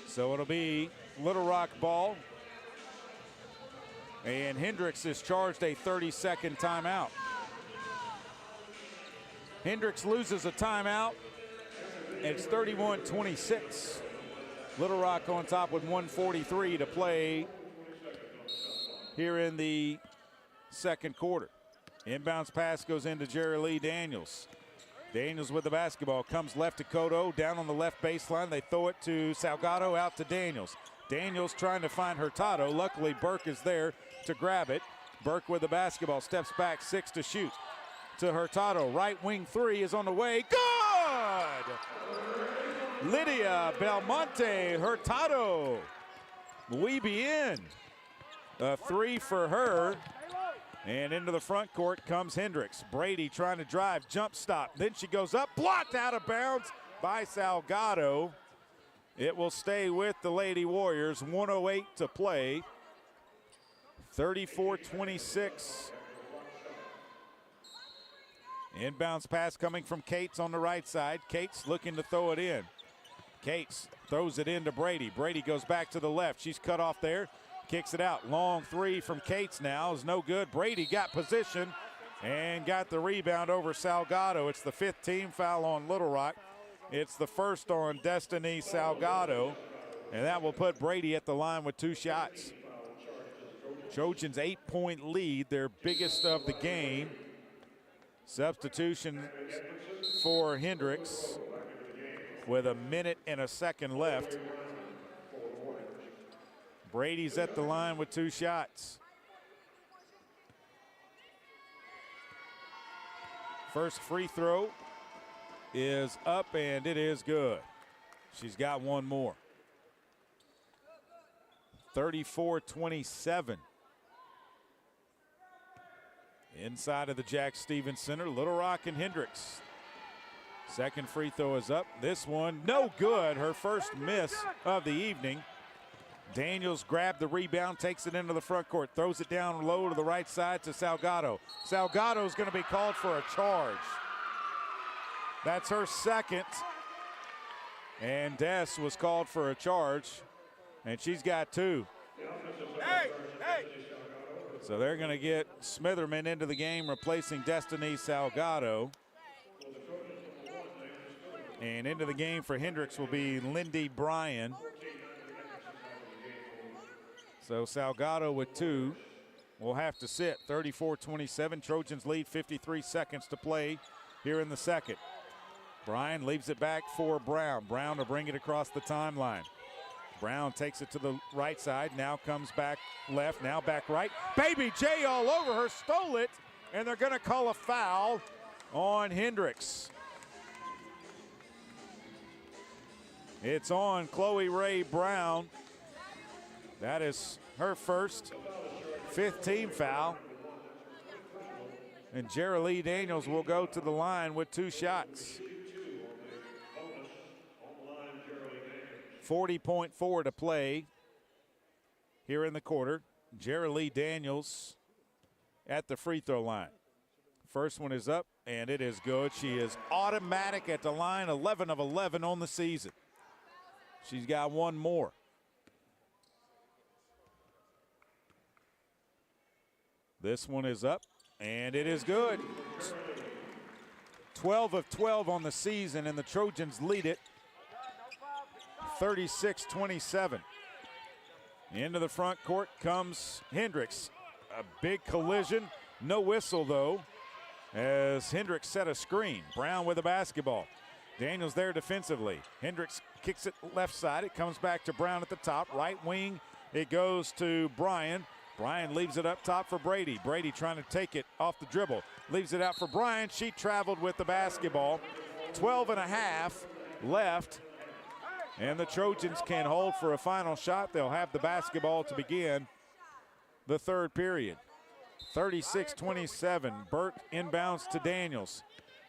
So it'll be Little Rock ball. And Hendrix is charged a 30-second timeout. Hendrix loses a timeout. It's 31-26. Little Rock on top with 1:43 to play here in the second quarter. Inbounds pass goes into Jerry Lee Daniels. Daniels with the basketball, comes left to Cotto, down on the left baseline. They throw it to Salgado, out to Daniels. Daniels trying to find Hurtado. Luckily, Burke is there to grab it. Burke with the basketball, steps back, 6 to shoot. To Hurtado, right wing 3 is on the way. Good! Lydia Belmonte Hurtado. We be in. A 3 for her. And into the front court comes Hendrix. Brady trying to drive, jump stop. Then she goes up, blocked out of bounds by Salgado. It will stay with the Lady Warriors. 1:08 to play. 34-26. Inbounds pass coming from Cates on the right side. Cates looking to throw it in. Cates throws it into Brady. Brady goes back to the left. She's cut off there. Kicks it out. Long 3 from Cates now is no good. Brady got position and got the rebound over Salgado. It's the 5th team foul on Little Rock. It's the first on Destiny Salgado. And that will put Brady at the line with 2 shots. Trojans 8-point lead, their biggest of the game. Substitution for Hendrix with 1 minute and a second left. Brady's at the line with 2 shots. First free throw is up and it is good. She's got 1 more. 34-27. Inside of the Jack Stevens Center, Little Rock and Hendrix. Second free throw is up. This one, no good. Her first miss of the evening. Daniels grabbed the rebound, takes it into the front court, throws it down low to the right side to Salgado. Salgado's going to be called for a charge. That's her second. And Des was called for a charge, and she's got 2. Hey! So they're going to get Smitherman into the game, replacing Destiny Salgado. And into the game for Hendrix will be Lindy Bryan. So Salgado with 2 will have to sit. 34-27. Trojans lead, 53 seconds to play here in the second. Bryan leaves it back for Brown. Brown to bring it across the timeline. Brown takes it to the right side, now comes back left, now back right. Baby J all over her, stole it, and they're going to call a foul on Hendrix. It's on Chloe Ray Brown. That is her first, 5th team foul. And Jerilee Daniels will go to the line with 2 shots. 40.4 to play here in the quarter. Jerilee Daniels at the free throw line. First one is up, and it is good. She is automatic at the line, 11 of 11 on the season. She's got 1 more. This one is up, and it is good. 12 of 12 on the season, and the Trojans lead it 36-27. Into the front court comes Hendrix. A big collision, no whistle though, as Hendrix set a screen. Brown with the basketball. Daniels there defensively. Hendrix kicks it left side. It comes back to Brown at the top. Right wing, it goes to Bryan. Bryan leaves it up top for Brady. Brady trying to take it off the dribble. Leaves it out for Bryan. She traveled with the basketball. 12 and a half left. And the Trojans can hold for a final shot. They'll have the basketball to begin the 3rd period. 36-27. Burt inbounds to Daniels.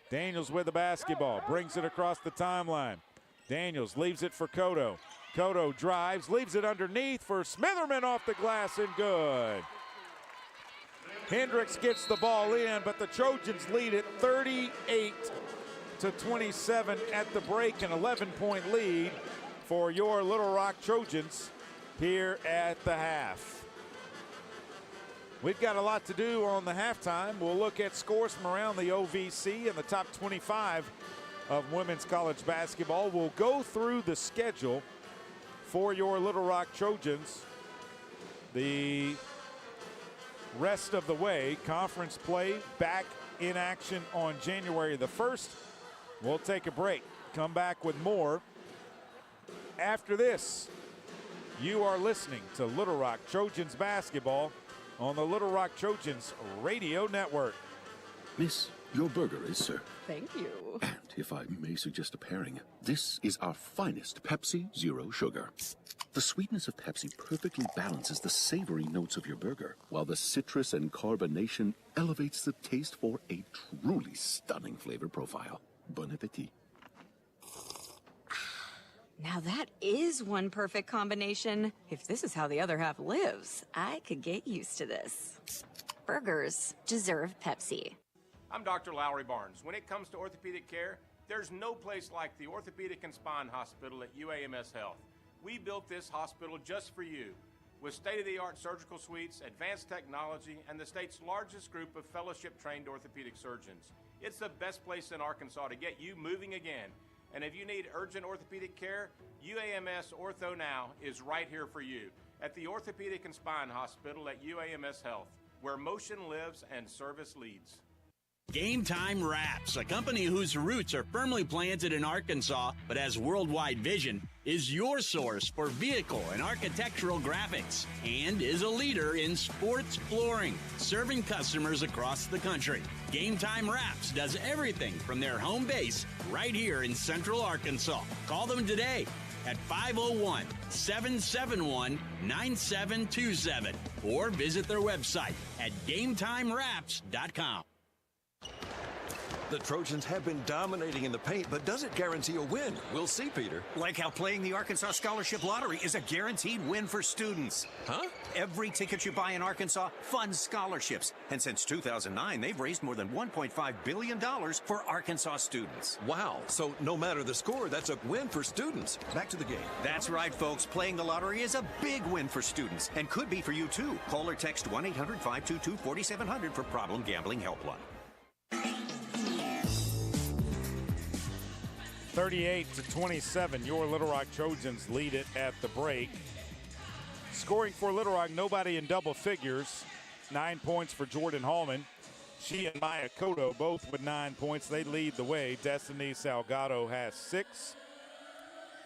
Daniels with the basketball. Brings it across the timeline. Daniels leaves it for Cotto. Cotto drives, leaves it underneath for Smitherman off the glass and good. Hendrix gets the ball in, but the Trojans lead it 38-27 at the break, an 11-point lead for your Little Rock Trojans here at the half. We've got a lot to do on the halftime. We'll look at scores from around the OVC and the top 25 of women's college basketball. We'll go through the schedule for your Little Rock Trojans the rest of the way. Conference play back in action on January the 1st. We'll take a break. Come back with more after this. You are listening to Little Rock Trojans basketball on the Little Rock Trojans Radio Network. Miss, your burger is served. Thank you. And if I may suggest a pairing, this is our finest Pepsi Zero Sugar. The sweetness of Pepsi perfectly balances the savory notes of your burger, while the citrus and carbonation elevates the taste for a truly stunning flavor profile. Bon appetit. Now that is one perfect combination. If this is how the other half lives, I could get used to this. Burgers deserve Pepsi. I'm Dr. Lowry Barnes. When it comes to orthopedic care, there's no place like the Orthopedic and Spine Hospital at UAMS Health. We built this hospital just for you, with state-of-the-art surgical suites, advanced technology, and the state's largest group of fellowship-trained orthopedic surgeons. It's the best place in Arkansas to get you moving again. And if you need urgent orthopedic care, UAMS Ortho Now is right here for you at the Orthopedic and Spine Hospital at UAMS Health, where motion lives and service leads. Game Time Wraps, a company whose roots are firmly planted in Arkansas but has worldwide vision, is your source for vehicle and architectural graphics and is a leader in sports flooring, serving customers across the country. Game Time Wraps does everything from their home base right here in Central Arkansas. Call them today at 501-771-9727 or visit their website at GameTimeWraps.com. The Trojans have been dominating in the paint, but does it guarantee a win? We'll see, Peter. Like how playing the Arkansas Scholarship Lottery is a guaranteed win for students. Huh? Every ticket you buy in Arkansas funds scholarships. And since 2009, they've raised more than $1.5 billion for Arkansas students. Wow. So no matter the score, that's a win for students. Back to the game. That's right, folks. Playing the lottery is a big win for students and could be for you, too. Call or text 1-800-522-4700 for Problem Gambling Helpline. 38-27, your Little Rock Trojans lead it at the break. Scoring for Little Rock, nobody in double figures. 9 points for Jordan Hallman. She and Maya Cotto both with 9 points. They lead the way. Destiny Salgado has 6.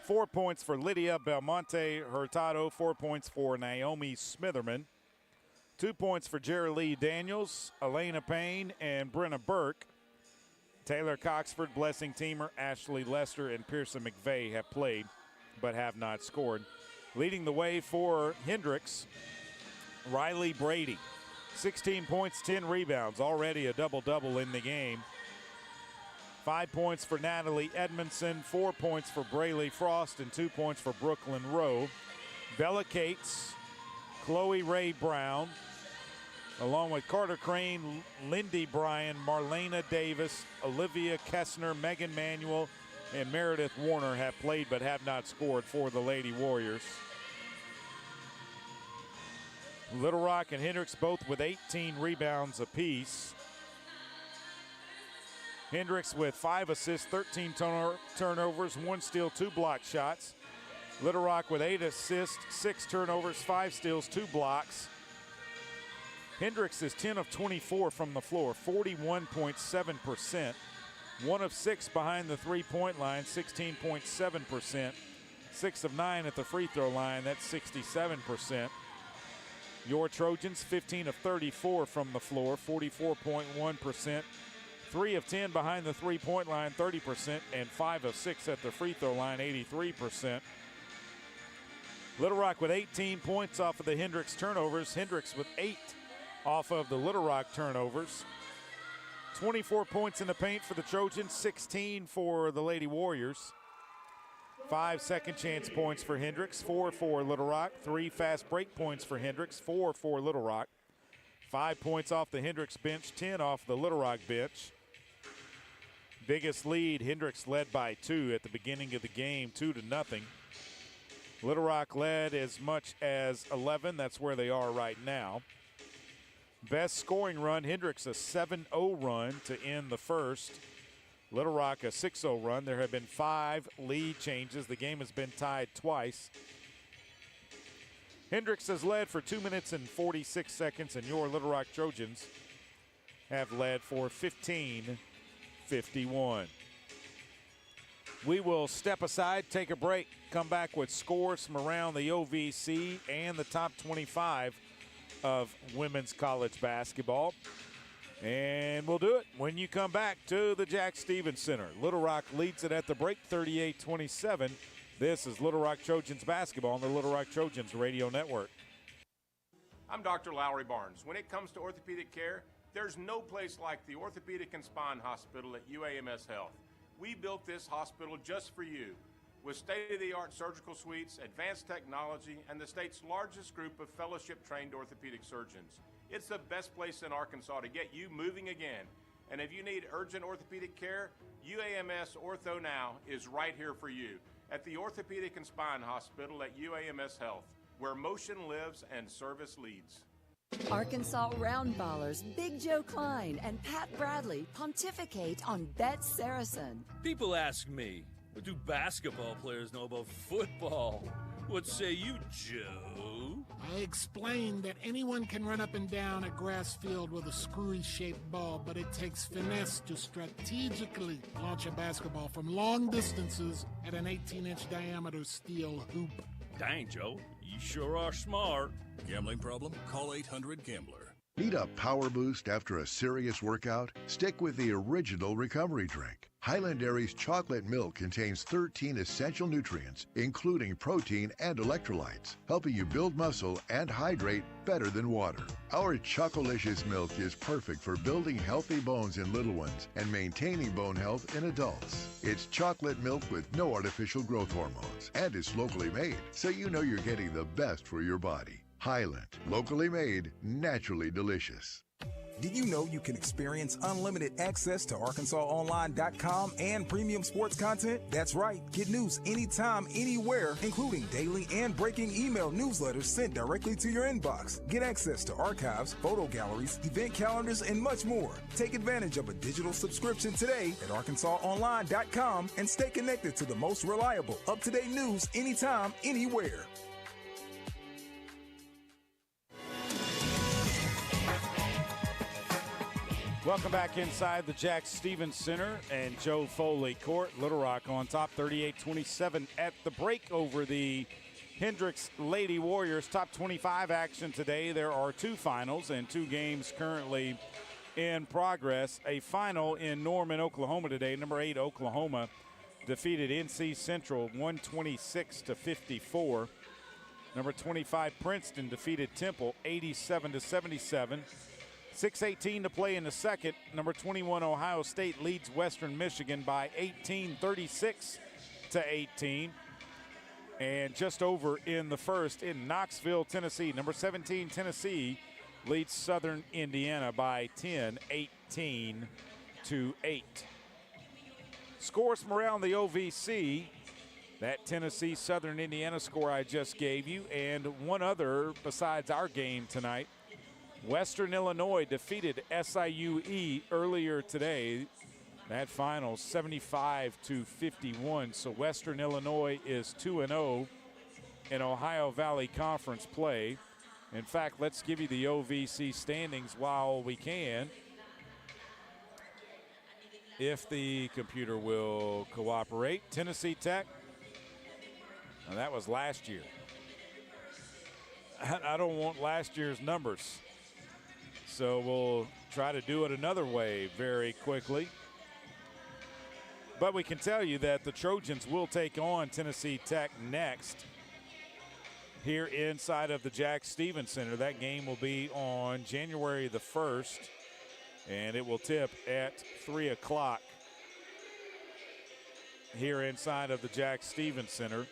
4 points for Lydia Belmonte Hurtado. 4 points for Naomi Smitherman. 2 points for Jerry Lee Daniels, Elena Payne, and Brenna Burke. Taylor Coxford, Blessing Teamer, Ashley Lester, and Pearson McVeigh have played but have not scored. Leading the way for Hendrix, Riley Brady. 16 points, 10 rebounds, already a double-double in the game. 5 points for Natalie Edmondson, 4 points for Braylee Frost, and 2 points for Brooklyn Rowe. Bella Cates, Chloe Ray Brown, along with Carter Crane, Lindy Bryan, Marlena Davis, Olivia Kessner, Megan Manuel, and Meredith Warner have played but have not scored for the Lady Warriors. Little Rock and Hendrix both with 18 rebounds apiece. Hendrix with 5 assists, 13 turnovers, 1 steal, 2 block shots. Little Rock with 8 assists, 6 turnovers, 5 steals, 2 blocks. Hendrix is 10 of 24 from the floor, 41.7%. 1 of 6 behind the three-point line, 16.7%. 6 of 9 at the free throw line, that's 67%. Your Trojans, 15 of 34 from the floor, 44.1%. 3 of 10 behind the three-point line, 30%, and 5 of 6 at the free throw line, 83%. Little Rock with 18 points off of the Hendrix turnovers. Hendrix with 8 off of the Little Rock turnovers. 24 points in the paint for the Trojans, 16 for the Lady Warriors. 5 second chance points for Hendrix, 4 for Little Rock. 3 fast break points for Hendrix, 4 for Little Rock. 5 points off the Hendrix bench, 10 off the Little Rock bench. Biggest lead, Hendrix led by 2 at the beginning of the game, 2-0. Little Rock led as much as 11. That's where they are right now. Best scoring run, Hendrix a 7-0 run to end the first. Little Rock a 6-0 run. There have been 5 lead changes. The game has been tied twice. Hendrix has led for 2 minutes and 46 seconds, and your Little Rock Trojans have led for 15:51. We will step aside, take a break, come back with scores from around the OVC and the top 25 of women's college basketball. And we'll do it when you come back to the Jack Stevens Center. Little Rock leads it at the break, 38-27. This is Little Rock Trojans basketball on the Little Rock Trojans radio network. I'm Dr. Lowry Barnes. When it comes to orthopedic care, there's no place like the Orthopedic and Spine Hospital at UAMS Health. We built this hospital just for you, with state-of-the-art surgical suites, advanced technology, and the state's largest group of fellowship-trained orthopedic surgeons. It's the best place in Arkansas to get you moving again. And if you need urgent orthopedic care, UAMS Ortho Now is right here for you at the Orthopedic and Spine Hospital at UAMS Health, where motion lives and service leads. Arkansas Roundballers Big Joe Klein and Pat Bradley pontificate on Bet Saracen. People ask me, what do basketball players know about football? What say you, Joe? I explained that anyone can run up and down a grass field with a screwy-shaped ball, but it takes finesse to strategically launch a basketball from long distances at an 18-inch diameter steel hoop. Dang, Joe, you sure are smart. Gambling problem? Call 800-GAMBLER. Need a power boost after a serious workout? Stick with the original recovery drink. Highland Dairy's chocolate milk contains 13 essential nutrients, including protein and electrolytes, helping you build muscle and hydrate better than water. Our Chocolicious milk is perfect for building healthy bones in little ones and maintaining bone health in adults. It's chocolate milk with no artificial growth hormones, and it's locally made, so you know you're getting the best for your body. Highland, locally made, naturally delicious. Did you know you can experience unlimited access to ArkansasOnline.com and premium sports content? That's right. Get news anytime, anywhere, including daily and breaking email newsletters sent directly to your inbox. Get access to archives, photo galleries, event calendars, and much more. Take advantage of a digital subscription today at ArkansasOnline.com and stay connected to the most reliable, up-to-date news anytime, anywhere. Welcome back inside the Jack Stevens Center and Joe Foley Court. Little Rock on top, 38-27 at the break over the Hendrix Lady Warriors. Top 25 action today. There are two finals and two games currently in progress. A final in Norman, Oklahoma today. Number 8 Oklahoma defeated NC Central 126-54. Number 25 Princeton defeated Temple 87-77. 6:18 to play in the second. Number 21 Ohio State leads Western Michigan by 18, 36-18. And just over in the first in Knoxville, Tennessee. Number 17 Tennessee leads Southern Indiana by 10, 18-8. Scores from around the OVC. That Tennessee Southern Indiana score I just gave you, and one other besides our game tonight. Western Illinois defeated SIUE earlier today. That final 75-51. So Western Illinois is 2-0 in Ohio Valley Conference play. In fact, let's give you the OVC standings while we can, if the computer will cooperate. Tennessee Tech, now that was last year. I don't want last year's numbers. So we'll try to do it another way very quickly. But we can tell you that the Trojans will take on Tennessee Tech next here inside of the Jack Stevens Center. That game will be on January the 1st, and it will tip at 3 o'clock here inside of the Jack Stevens Center.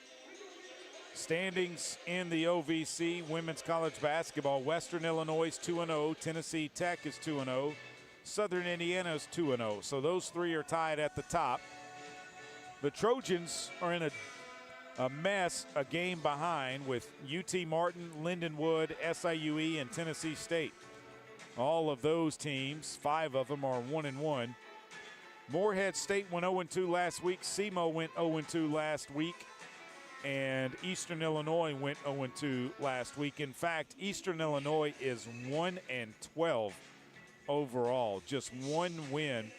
Standings in the OVC, women's college basketball. Western Illinois is 2-0. Tennessee Tech is 2-0. Southern Indiana is 2-0. So those three are tied at the top. The Trojans are in a mess, a game behind with UT Martin, Lindenwood, SIUE, and Tennessee State. All of those teams, 5 of them are 1-1. Morehead State went 0-2 last week. SEMO went 0-2 last week. And Eastern Illinois went 0-2 last week. In fact, Eastern Illinois is 1-12 overall. Just one win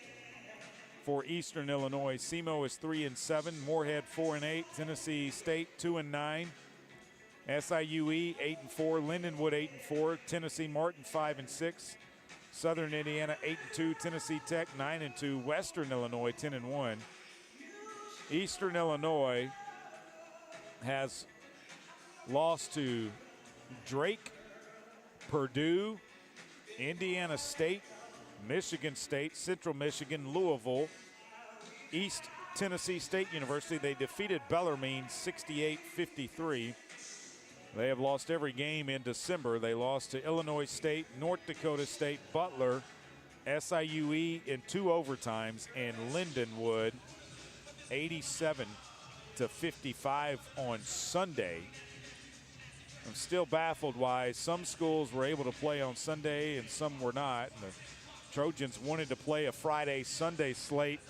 for Eastern Illinois. SEMO is 3-7, Moorhead 4-8, Tennessee State 2-9, SIUE 8-4, Lindenwood 8-4, Tennessee Martin 5-6, Southern Indiana 8-2, Tennessee Tech 9-2, Western Illinois 10-1. Eastern Illinois has lost to Drake, Purdue, Indiana State, Michigan State, Central Michigan, Louisville, East Tennessee State University. They defeated Bellarmine 68-53. They have lost every game in December. They lost to Illinois State, North Dakota State, Butler, SIUE in 2 overtimes, and Lindenwood 87-55 on Sunday. I'm still baffled why some schools were able to play on Sunday and some were not. And the Trojans wanted to play a Friday-Sunday slate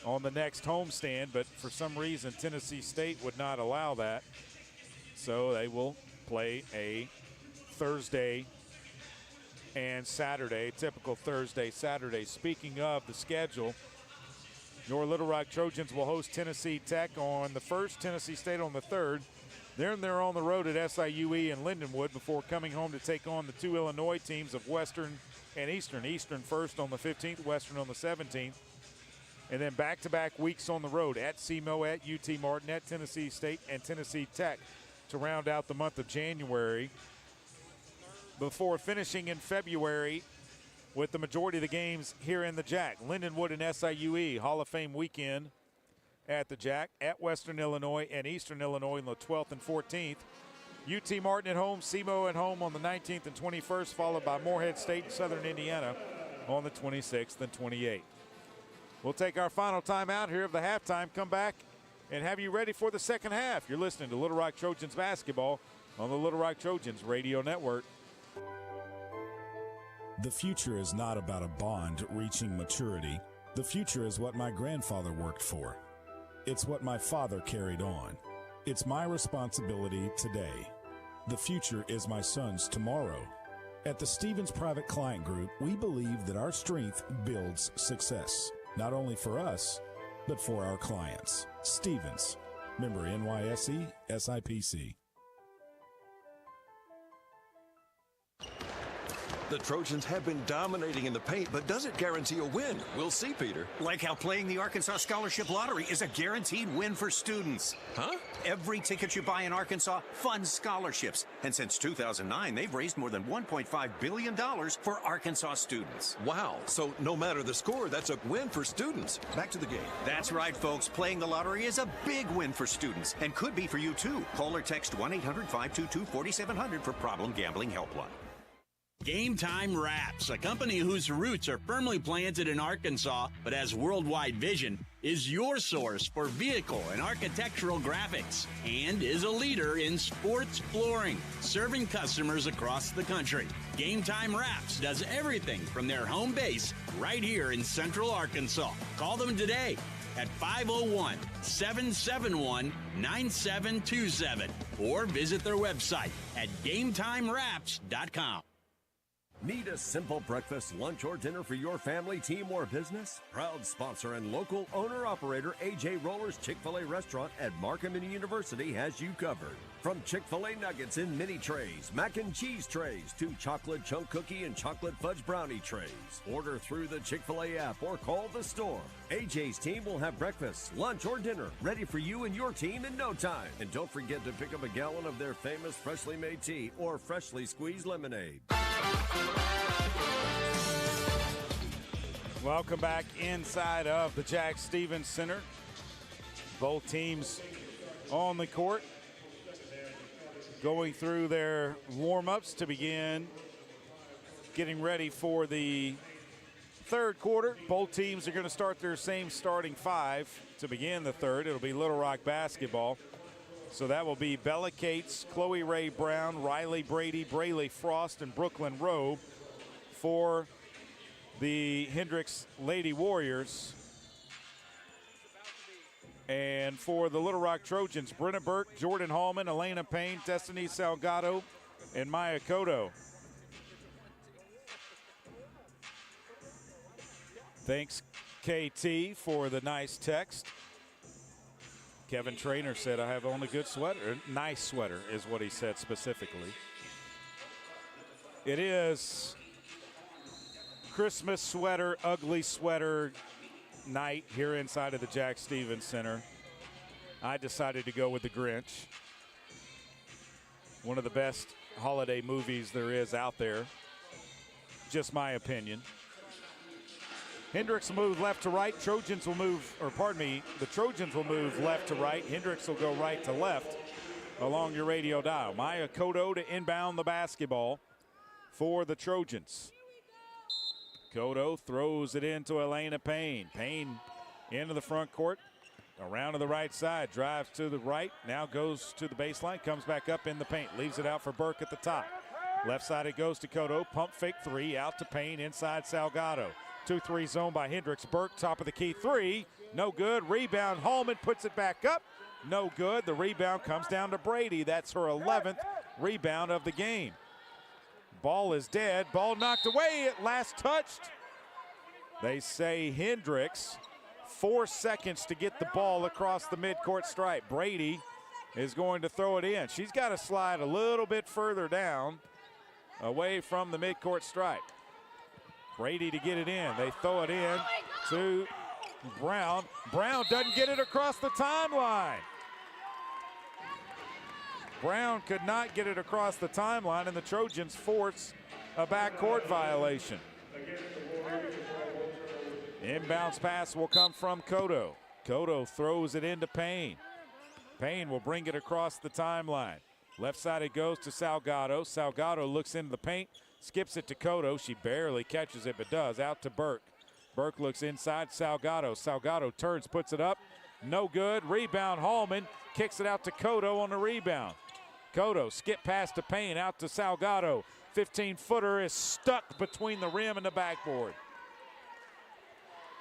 on the next homestand, but for some reason Tennessee State would not allow that. So they will play a Thursday and Saturday, typical Thursday-Saturday. Speaking of the schedule, your Little Rock Trojans will host Tennessee Tech on the 1st, Tennessee State on the 3rd. Then they're on the road at SIUE and Lindenwood before coming home to take on the 2 Illinois teams of Western and Eastern. Eastern first on the 15th, Western on the 17th. And then back-to-back weeks on the road at SEMO, at UT Martin, at Tennessee State, and Tennessee Tech to round out the month of January before finishing in February with the majority of the games here in the Jack. Lindenwood and SIUE, Hall of Fame weekend at the Jack, at Western Illinois and Eastern Illinois on the 12th and 14th. UT Martin at home, SEMO at home on the 19th and 21st, followed by Moorhead State and Southern Indiana on the 26th and 28th. We'll take our final time out here of the halftime, come back, and have you ready for the second half. You're listening to Little Rock Trojans basketball on the Little Rock Trojans Radio Network. The future is not about a bond reaching maturity. The future is what my grandfather worked for. It's what my father carried on. It's my responsibility today. The future is my son's tomorrow. At the Stevens Private Client Group, we believe that our strength builds success, not only for us, but for our clients. Stevens, member NYSE, SIPC. The Trojans have been dominating in the paint, but does it guarantee a win? We'll see, Peter. Like how playing the Arkansas Scholarship Lottery is a guaranteed win for students. Huh? Every ticket you buy in Arkansas funds scholarships. And since 2009, they've raised more than $1.5 billion for Arkansas students. Wow. So no matter the score, that's a win for students. Back to the game. That's right, folks. Playing the lottery is a big win for students and could be for you, too. Call or text 1-800-522-4700 for Problem Gambling Helpline. Game Time Wraps, a company whose roots are firmly planted in Arkansas but has worldwide vision, is your source for vehicle and architectural graphics and is a leader in sports flooring, serving customers across the country. Game Time Wraps does everything from their home base right here in Central Arkansas. Call them today at 501-771-9727 or visit their website at GameTimeWraps.com. Need a simple breakfast, lunch, or dinner for your family, team, or business? Proud sponsor and local owner-operator AJ Roller's Chick-fil-A restaurant at Markham University has you covered. From Chick-fil-A nuggets in mini trays, mac and cheese trays, to chocolate chunk cookie and chocolate fudge brownie trays. Order through the Chick-fil-A app or call the store. AJ's team will have breakfast, lunch, or dinner ready for you and your team in no time. And don't forget to pick up a gallon of their famous freshly made tea or freshly squeezed lemonade. Welcome back inside of the Jack Stevens Center. Both teams on the court going through their warm-ups to begin getting ready for the third quarter. Both teams are going to start their same starting five to begin the third. It'll be Little Rock basketball. So that will be Bella Cates, Chloe Ray Brown, Riley Brady, Brayley Frost, and Brooklyn Rowe for the Hendrix Lady Warriors. And for the Little Rock Trojans, Brenna Burke, Jordan Hallman, Elena Payne, Destiny Salgado, and Maya Cotto. Thanks KT for the nice text. Kevin Trainer said, I have on a good sweater. Nice sweater is what he said specifically. It is Christmas sweater, ugly sweater night here inside of the Jack Stevens Center. I decided to go with The Grinch. One of the best holiday movies there is out there. Just my opinion. Hendrix will move left to right. Trojans will move, or pardon me, the Trojans will move left to right. Hendrix will go right to left along your radio dial. Maya Cotto to inbound the basketball for the Trojans. Cotto throws it into Elena Payne. Payne into the front court, around to the right side, drives to the right, now goes to the baseline, comes back up in the paint, leaves it out for Burke at the top. Left side it goes to Cotto, pump fake three, out to Payne, inside Salgado. 2-3 zone by Hendrix. Burke, top of the key three, no good. Rebound, Hallman puts it back up, no good. The rebound comes down to Brady. That's her 11th rebound of the game. Ball is dead, ball knocked away at last touched. They say Hendrix, 4 seconds to get the ball across the midcourt stripe. Brady is going to throw it in. She's got to slide a little bit further down, away from the midcourt stripe. Brady to get it in. They throw it in to Brown. Brown doesn't get it across the timeline. Brown could not get it across the timeline, and the Trojans force a backcourt violation. Inbounds pass will come from Cotto. Cotto throws it into Payne. Payne will bring it across the timeline. Left side it goes to Salgado. Salgado looks into the paint, skips it to Cotto. She barely catches it, but does. Out to Burke. Burke looks inside Salgado. Salgado turns, puts it up. No good. Rebound, Hallman. Kicks it out to Cotto on the rebound. Cotto skip pass to Payne, out to Salgado. 15-footer is stuck between the rim and the backboard.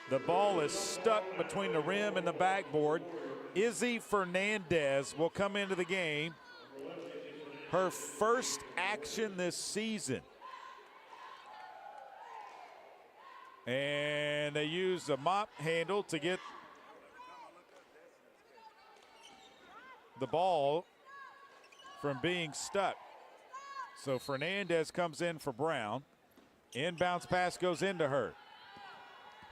The ball is stuck between the rim and the backboard. Izzy Fernandez will come into the game. Her first action this season. And they use a mop handle to get the ball from being stuck. So Fernandez comes in for Brown. Inbounds pass goes into her.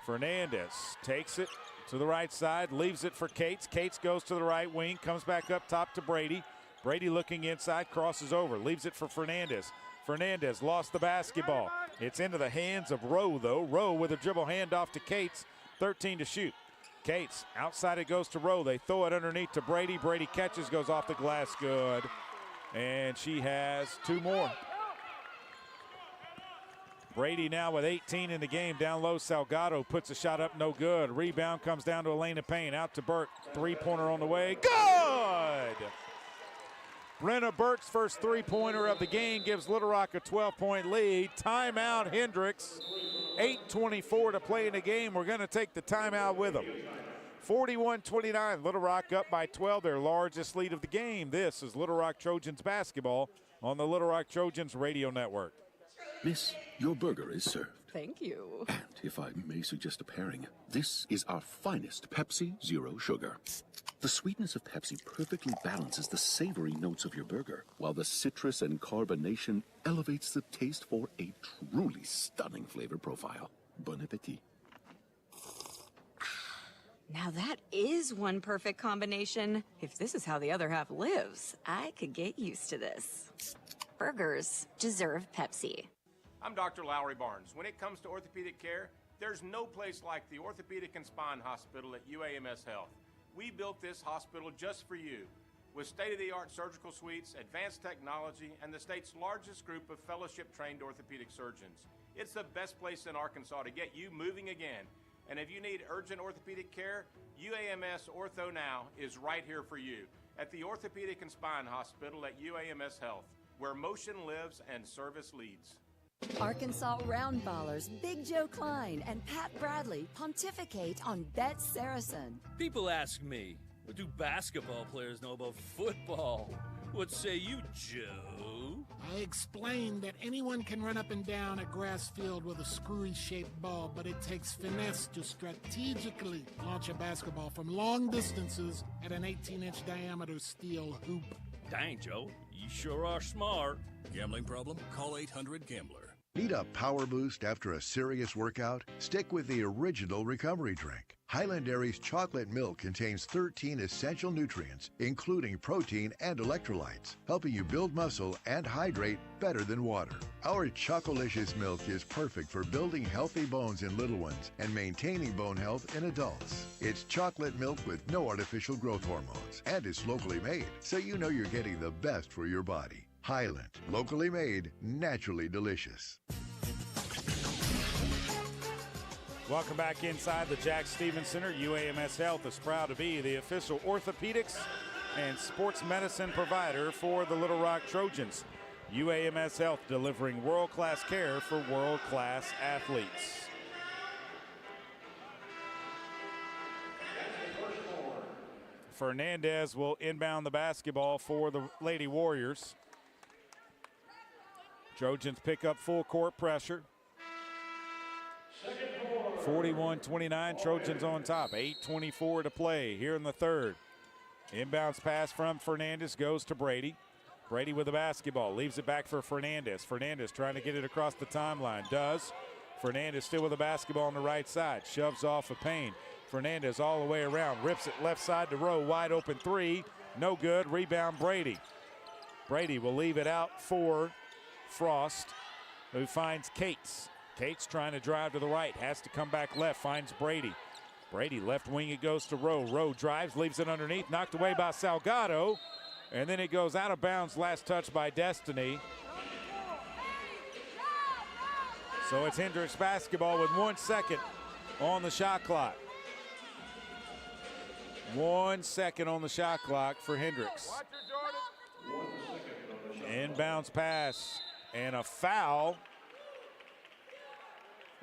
Fernandez takes it to the right side, leaves it for Cates. Cates goes to the right wing, comes back up top to Brady. Brady looking inside, crosses over, leaves it for Fernandez. Fernandez lost the basketball. It's into the hands of Rowe, though. Rowe with a dribble handoff to Cates, 13 to shoot. Cates, outside it goes to Rowe. They throw it underneath to Brady. Brady catches, goes off the glass, good. And she has two more. Brady now with 18 in the game. Down low, Salgado puts a shot up, no good. Rebound comes down to Elena Payne. Out to Burke. Three-pointer on the way. Good! Brenna Burke's first three-pointer of the game gives Little Rock a 12-point lead. Timeout, Hendrix. 8:24 to play in the game. We're going to take the timeout with them. 41-29, Little Rock up by 12, their largest lead of the game. This is Little Rock Trojans basketball on the Little Rock Trojans radio network. Miss, your burger is served. Thank you. And if I may suggest a pairing, this is our finest Pepsi Zero Sugar. The sweetness of Pepsi perfectly balances the savory notes of your burger, while the citrus and carbonation elevates the taste for a truly stunning flavor profile. Bon appetit. Now that is one perfect combination. If this is how the other half lives, I could get used to this. Burgers deserve Pepsi. I'm Dr. Lowry Barnes. When it comes to orthopedic care, there's no place like the Orthopedic and Spine Hospital at UAMS Health. We built this hospital just for you, with state-of-the-art surgical suites, advanced technology, and the state's largest group of fellowship-trained orthopedic surgeons. It's the best place in Arkansas to get you moving again. And if you need urgent orthopedic care, UAMS Ortho Now is right here for you at the Orthopedic and Spine Hospital at UAMS Health, where motion lives and service leads. Arkansas Roundballers Big Joe Klein and Pat Bradley pontificate on Bet Saracen. People ask me, What do basketball players know about football? What say you, Joe? I explained that anyone can run up and down a grass field with a screwy-shaped ball, but it takes finesse to strategically launch a basketball from long distances at an 18-inch diameter steel hoop. Dang, Joe, you sure are smart. Gambling problem? Call 800-GAMBLER. Need a power boost after a serious workout? Stick with the original recovery drink. Highland Dairy's chocolate milk contains 13 essential nutrients, including protein and electrolytes, helping you build muscle and hydrate better than water. Our Chocolicious milk is perfect for building healthy bones in little ones and maintaining bone health in adults. It's chocolate milk with no artificial growth hormones, and it's locally made, so you know you're getting the best for your body. Highland, locally made, naturally delicious. Welcome back inside the Jack Stevens Center. UAMS Health is proud to be the official orthopedics and sports medicine provider for the Little Rock Trojans. UAMS Health, delivering world-class care for world-class athletes. Fernandez will inbound the basketball for the Lady Warriors. Trojans pick up full court pressure. 41-29, Trojans on top. 8:24 to play here in the third. Inbounds pass from Fernandez goes to Brady. Brady with the basketball, leaves it back for Fernandez. Fernandez trying to get it across the timeline, does. Fernandez still with the basketball on the right side, shoves off of Payne. Fernandez all the way around, rips it left side to Rowe, wide open three, no good, rebound Brady. Brady will leave it out for Frost, who finds Cates. Cates trying to drive to the right, has to come back left, finds Brady. Brady left wing, it goes to Rowe. Rowe drives, leaves it underneath, knocked away by Salgado, and then it goes out of bounds, last touch by Destiny. So it's Hendrix basketball with 1 second on the shot clock. 1 second on the shot clock for Hendrix. Inbounds pass. And a foul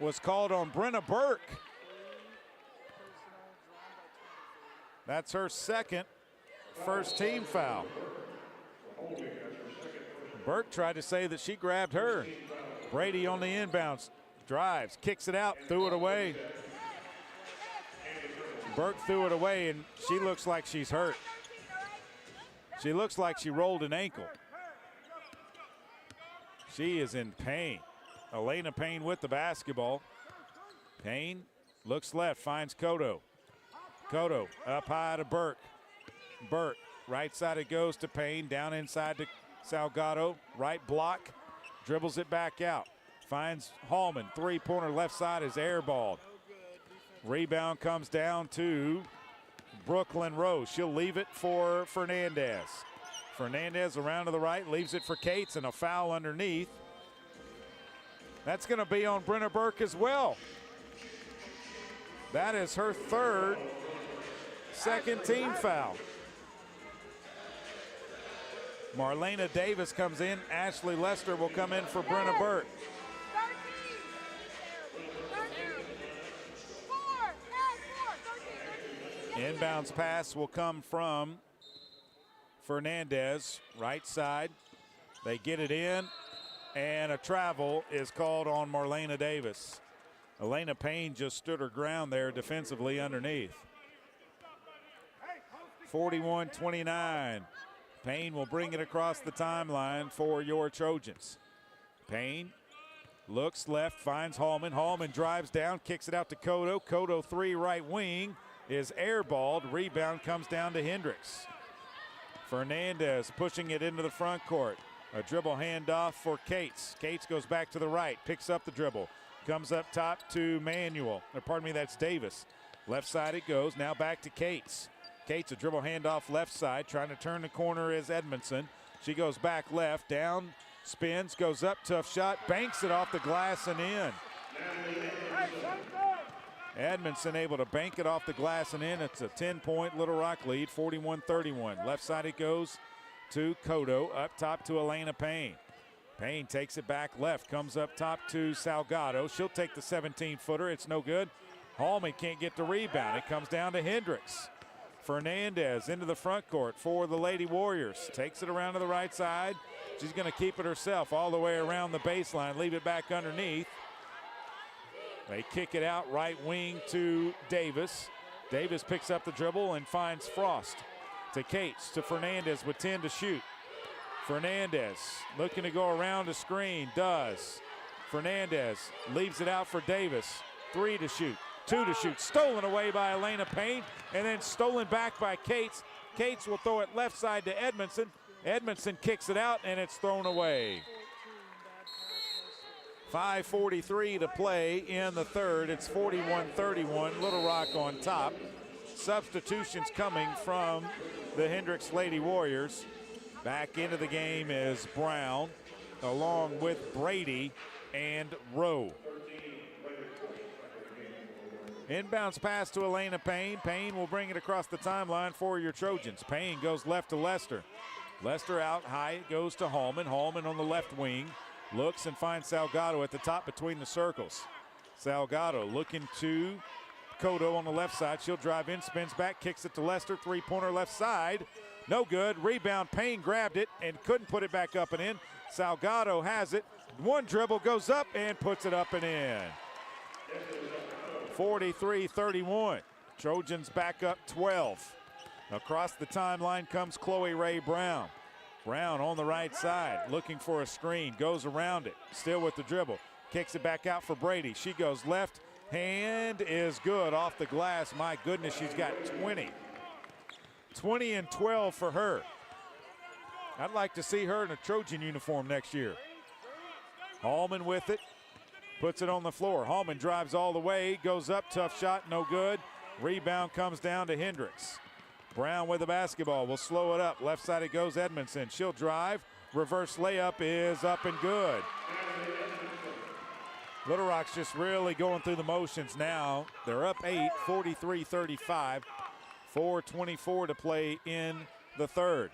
was called on Brenna Burke. That's her second first team foul. Burke tried to say that she grabbed her. Brady on the inbounds, drives, kicks it out, threw it away. Burke threw it away, and she looks like she's hurt. She looks like she rolled an ankle. She is in pain. Elena Payne with the basketball. Payne looks left, finds Cotto. Cotto up high to Burke. Burke, right side it goes to Payne, down inside to Salgado. Right block, dribbles it back out. Finds Hallman, three-pointer left side is airballed. Rebound comes down to Brooklyn Rose. She'll leave it for Fernandez. Fernandez around to the right, leaves it for Cates, and a foul underneath. That's going to be on Brenna Burke as well. That is her third second team foul. Marlena Davis comes in. Ashley Lester will come in for Brenna Burke. Inbounds pass will come from Fernandez, right side. They get it in, and a travel is called on Marlena Davis. Elena Payne just stood her ground there defensively underneath. 41-29. Payne will bring it across the timeline for your Trojans. Payne looks left, finds Hallman. Hallman drives down, kicks it out to Cotto. Cotto three right wing is airballed. Rebound comes down to Hendrix. Fernandez pushing it into the front court. A dribble handoff for Cates. Cates goes back to the right, picks up the dribble. Comes up top to Manuel. Or pardon me, that's Davis. Left side it goes, now back to Cates. Cates, a dribble handoff left side, trying to turn the corner is Edmondson. She goes back left, down, spins, goes up, tough shot, banks it off the glass and in. Edmondson able to bank it off the glass and in. It's a 10-point Little Rock lead, 41-31. Left side it goes to Cotto, up top to Elena Payne. Payne takes it back left, comes up top to Salgado. She'll take the 17-footer, it's no good. Hallman can't get the rebound. It comes down to Hendrix. Fernandez into the front court for the Lady Warriors. Takes it around to the right side. She's going to keep it herself all the way around the baseline, leave it back underneath. They kick it out right wing to Davis. Davis picks up the dribble and finds Frost. To Cates, to Fernandez with 10 to shoot. Fernandez looking to go around the screen, does. Fernandez leaves it out for Davis. 3 to shoot, 2 to shoot. Stolen away by Elena Payne, and then stolen back by Cates. Cates will throw it left side to Edmondson. Edmondson kicks it out, and it's thrown away. 5:43 to play in the third. It's 41-31, Little Rock on top. Substitutions coming from the Hendrix Lady Warriors. Back into the game is Brown, along with Brady and Rowe. Inbounds pass to Elena Payne. Payne will bring it across the timeline for your Trojans. Payne goes left to Lester. Lester out high, it goes to Hallman. Hallman on the left wing. Looks and finds Salgado at the top between the circles. Salgado looking to Cotto on the left side. She'll drive in, spins back, kicks it to Lester. Three-pointer left side. No good. Rebound. Payne grabbed it and couldn't put it back up and in. Salgado has it. One dribble, goes up and puts it up and in. 43-31. Trojans back up 12. Across the timeline comes Chloe Ray Brown. Brown on the right side, looking for a screen, goes around it, still with the dribble, kicks it back out for Brady. She goes left, hand is good off the glass. My goodness, she's got 20. 20 and 12 for her. I'd like to see her in a Trojan uniform next year. Hallman with it, puts it on the floor. Hallman drives all the way, goes up, tough shot, no good. Rebound comes down to Hendrix. Brown with the basketball, will slow it up. Left side it goes, Edmondson. She'll drive. Reverse layup is up and good. Little Rock's just really going through the motions now. They're up 8, 43-35. 4:24 to play in the third.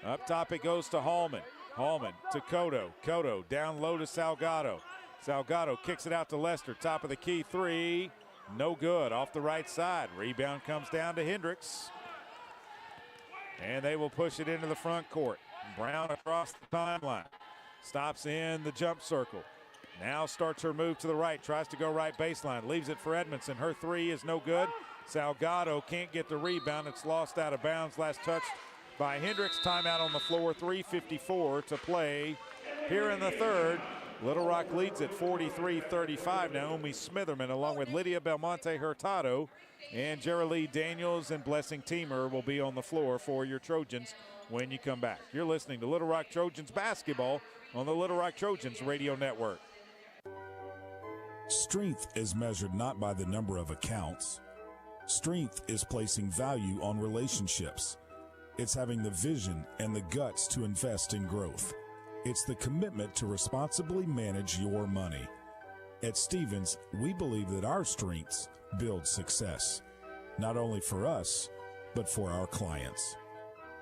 Up top it goes to Hallman. Hallman to Cotto. Cotto down low to Salgado. Salgado kicks it out to Lester. Top of the key three. No good. Off the right side. Rebound comes down to Hendrix. And they will push it into the front court. Brown across the timeline. Stops in the jump circle. Now starts her move to the right. Tries to go right baseline. Leaves it for Edmondson. Her three is no good. Salgado can't get the rebound. It's lost out of bounds. Last touched by Hendrix. Timeout on the floor. 3:54 to play here in the third. Little Rock leads at 43-35. Naomi Smitherman along with Lydia Belmonte Hurtado and Jerilee Daniels and Blessing Teamer will be on the floor for your Trojans when you come back. You're listening to Little Rock Trojans basketball on the Little Rock Trojans radio network. Strength is measured not by the number of accounts. Strength is placing value on relationships. It's having the vision and the guts to invest in growth. It's the commitment to responsibly manage your money. At Stevens, we believe that our strengths build success, not only for us, but for our clients.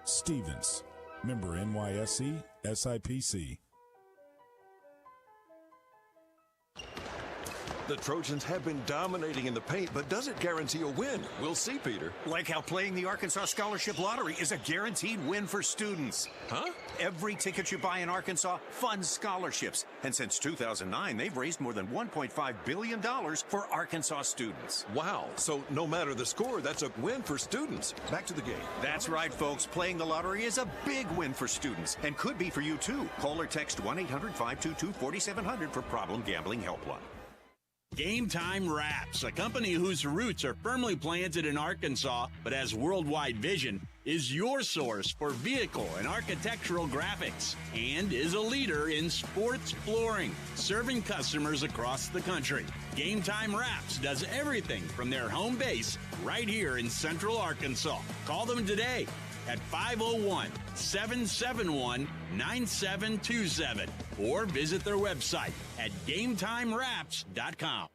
Stevens, member NYSE, SIPC. The Trojans have been dominating in the paint, but does it guarantee a win? We'll see, Peter. Like how playing the Arkansas Scholarship Lottery is a guaranteed win for students. Huh? Every ticket you buy in Arkansas funds scholarships. And since 2009, they've raised more than $1.5 billion for Arkansas students. Wow. So no matter the score, that's a win for students. Back to the game. That's right, folks. Playing the lottery is a big win for students and could be for you, too. Call or text 1-800-522-4700 for Problem Gambling Helpline. Game Time Wraps, a company whose roots are firmly planted in Arkansas but has worldwide vision, is your source for vehicle and architectural graphics and is a leader in sports flooring, serving customers across the country. Game Time Wraps does everything from their home base right here in Central Arkansas. Call them today at 501-771-9727 or visit their website at GameTimeWraps.com.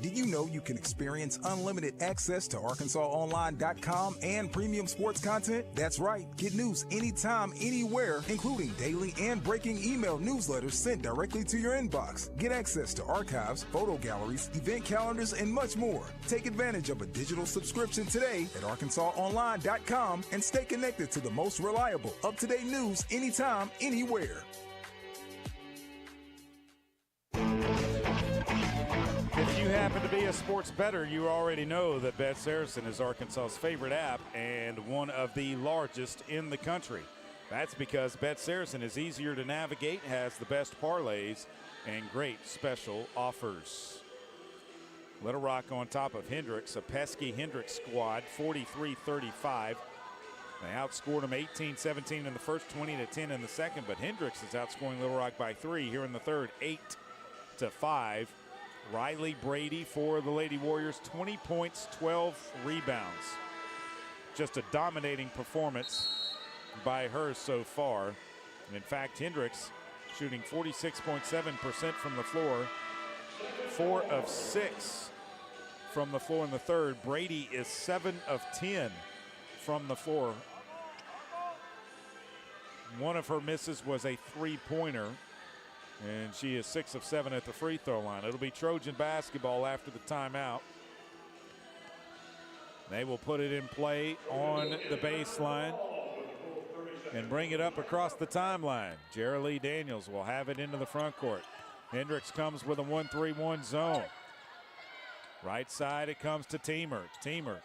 Did you know you can experience unlimited access to ArkansasOnline.com and premium sports content? That's right. Get news anytime, anywhere, including daily and breaking email newsletters sent directly to your inbox. Get access to archives, photo galleries, event calendars, and much more. Take advantage of a digital subscription today at ArkansasOnline.com and stay connected to the most reliable, up-to-date news anytime, anywhere. If you happen to be a sports bettor, you already know that Bet Saracen is Arkansas's favorite app and one of the largest in the country. That's because Bet Saracen is easier to navigate, has the best parlays, and great special offers. Little Rock on top of Hendrix, a pesky Hendrix squad, 43-35. They outscored them 18-17 in the first, 20-10 in the second, but Hendrix is outscoring Little Rock by 3 here in the third, 8-5. Riley Brady for the Lady Warriors, 20 points, 12 rebounds. Just a dominating performance by her so far. In fact, Hendrix shooting 46.7% from the floor, 4 of 6 from the floor in the third. Brady is 7 of 10 from the floor. One of her misses was a three-pointer, and she is 6 of 7 at the free throw line. It'll be Trojan basketball after the timeout. They will put it in play on the baseline and bring it up across the timeline. Jerilee Daniels will have it into the front court. Hendrix comes with a 1-3-1 zone. Right side it comes to Teamer. Teamer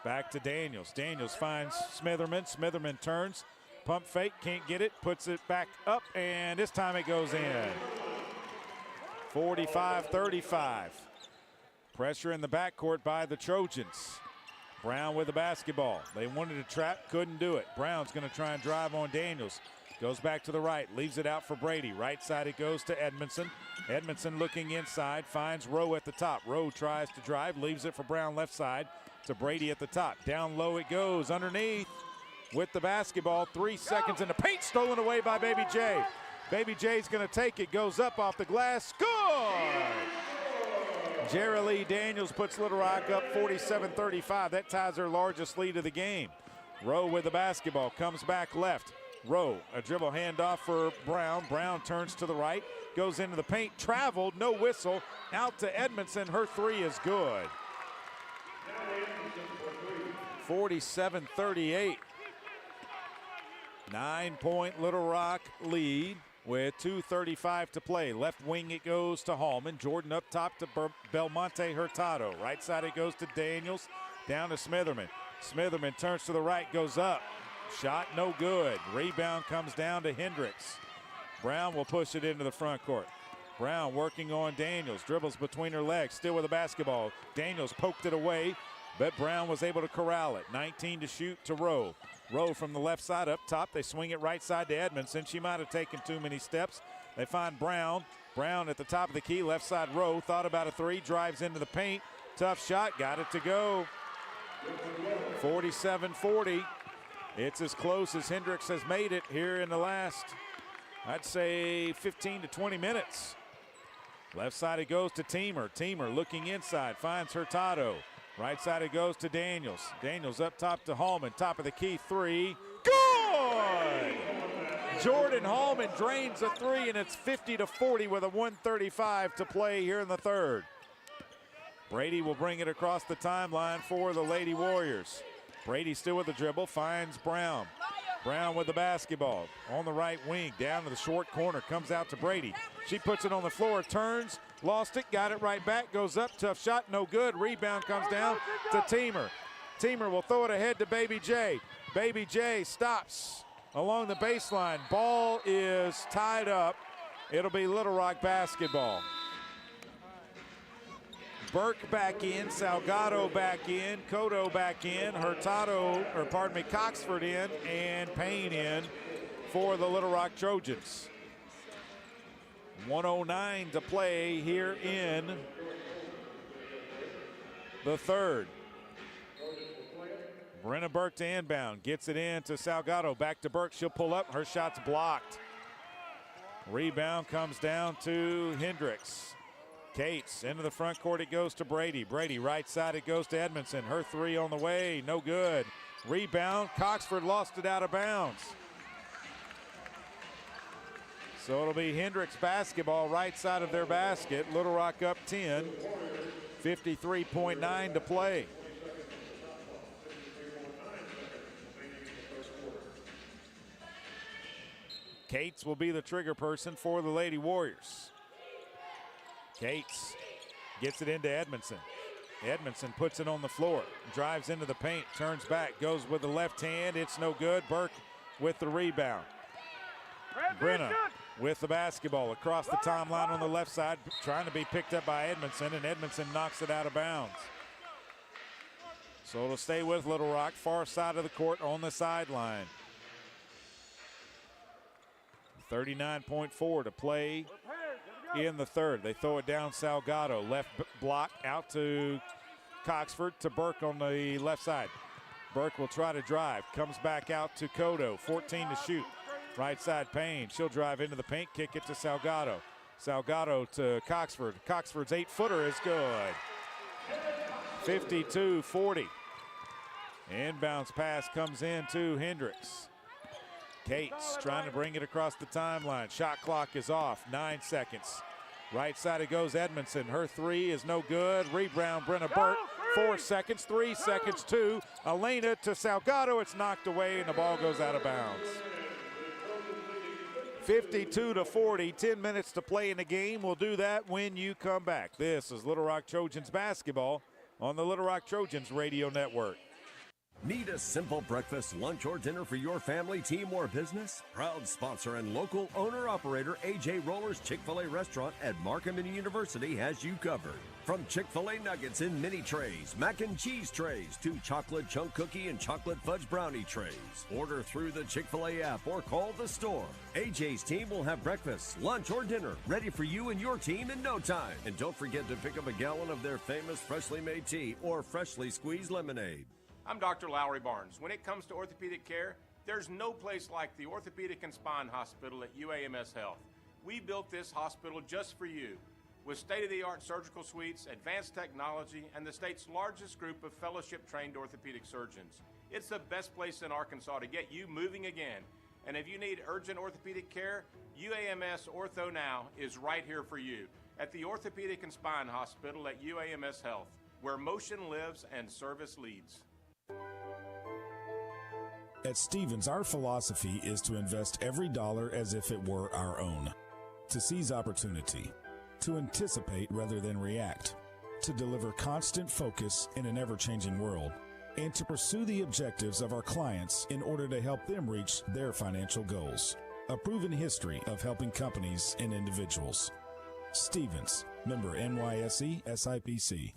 back to Daniels. Daniels finds Smitherman. Smitherman turns. Pump fake, can't get it, puts it back up, and this time it goes in. 45-35. Pressure in the backcourt by the Trojans. Brown with the basketball. They wanted to trap, couldn't do it. Brown's going to try and drive on Daniels. Goes back to the right, leaves it out for Brady. Right side it goes to Edmondson. Edmondson looking inside, finds Rowe at the top. Rowe tries to drive, leaves it for Brown left side to Brady at the top. Down low it goes, underneath. With the basketball, 3 seconds in the paint, stolen away by Baby J. Baby J's going to take it, goes up off the glass, score! Jerilee Daniels puts Little Rock up 47-35. That ties their largest lead of the game. Rowe with the basketball, comes back left. Rowe, a dribble handoff for Brown. Brown turns to the right, goes into the paint, traveled, no whistle, out to Edmondson. Her three is good. 47-38. 9-point Little Rock lead with 2:35 to play. Left wing it goes to Hallman. Jordan up top to Belmonte Hurtado. Right side it goes to Daniels. Down to Smitherman. Smitherman turns to the right, goes up. Shot no good. Rebound comes down to Hendrix. Brown will push it into the front court. Brown working on Daniels. Dribbles between her legs. Still with the basketball. Daniels poked it away, but Brown was able to corral it. 19 to shoot to Rowe. Rowe from the left side up top. They swing it right side to Edmondson. She might have taken too many steps. They find Brown. Brown at the top of the key. Left side Rowe. Thought about a three. Drives into the paint. Tough shot. Got it to go. 47-40. It's as close as Hendrix has made it here in the last, I'd say, 15 to 20 minutes. Left side it goes to Teamer. Teamer looking inside. Finds Hurtado. Right side it goes to Daniels. Daniels up top to Hallman. Top of the key, three. Good! Jordan Hallman drains a three, and it's 50-40 with a 1:35 to play here in the third. Brady will bring it across the timeline for the Lady Warriors. Brady still with the dribble, finds Brown. Brown with the basketball on the right wing, down to the short corner, comes out to Brady. She puts it on the floor, turns, lost it, got it right back, goes up, tough shot, no good. Rebound comes down to Teamer. Teamer will throw it ahead to Baby J. Baby J stops along the baseline. Ball is tied up. It'll be Little Rock basketball. Burke back in, Salgado back in, Cotto back in, Coxford in, and Payne in for the Little Rock Trojans. 1:09 to play here in the third. Brenna Burke to inbound, gets it in to Salgado, back to Burke, she'll pull up, her shot's blocked. Rebound comes down to Hendrix. Cates into the front court, it goes to Brady. Brady right side, it goes to Edmondson. Her three on the way, no good. Rebound, Coxford lost it out of bounds. So it'll be Hendrix basketball right side of their basket. Little Rock up 10, 53.9 to play. Cates will be the trigger person for the Lady Warriors. Cates gets it into Edmondson. Edmondson puts it on the floor, drives into the paint, turns back, goes with the left hand. It's no good. Burke with the rebound. Brenna with the basketball across the timeline on the left side, trying to be picked up by Edmondson, and Edmondson knocks it out of bounds. So it'll stay with Little Rock, far side of the court on the sideline. 39.4 to play in the third. They throw it down Salgado, left block out to Coxford, to Burke on the left side. Burke will try to drive, comes back out to Cotto, 14 to shoot. Right side Payne, she'll drive into the paint, kick it to Salgado. Salgado to Coxford. Coxford's 8-footer is good. 52-40. Inbounds pass comes in to Hendrix. Cates trying to bring it across the timeline. Shot clock is off, 9 seconds. Right side it goes Edmondson. Her three is no good. Rebound Brenna Burke. 4 seconds, 3 seconds, 2. Elena to Salgado. It's knocked away and the ball goes out of bounds. 52-40, 10 minutes to play in the game. We'll do that when you come back. This is Little Rock Trojans basketball on the Little Rock Trojans radio network. Need a simple breakfast, lunch, or dinner for your family, team, or business? Proud sponsor and local owner-operator A.J. Roller's Chick-fil-A restaurant at Markham University has you covered. From Chick-fil-A nuggets in mini trays, mac and cheese trays, to chocolate chunk cookie and chocolate fudge brownie trays. Order through the Chick-fil-A app or call the store. AJ's team will have breakfast, lunch, or dinner ready for you and your team in no time. And don't forget to pick up a gallon of their famous freshly made tea or freshly squeezed lemonade. I'm Dr. Lowry Barnes. When it comes to orthopedic care, there's no place like the Orthopedic and Spine Hospital at UAMS Health. We built this hospital just for you, with state-of-the-art surgical suites, advanced technology, and the state's largest group of fellowship-trained orthopedic surgeons. It's the best place in Arkansas to get you moving again. And if you need urgent orthopedic care, UAMS Ortho Now is right here for you at the Orthopedic and Spine Hospital at UAMS Health, where motion lives and service leads. At Stevens, our philosophy is to invest every dollar as if it were our own, to seize opportunity, to anticipate rather than react, to deliver constant focus in an ever-changing world, and to pursue the objectives of our clients in order to help them reach their financial goals. A proven history of helping companies and individuals. Stevens, member NYSE SIPC.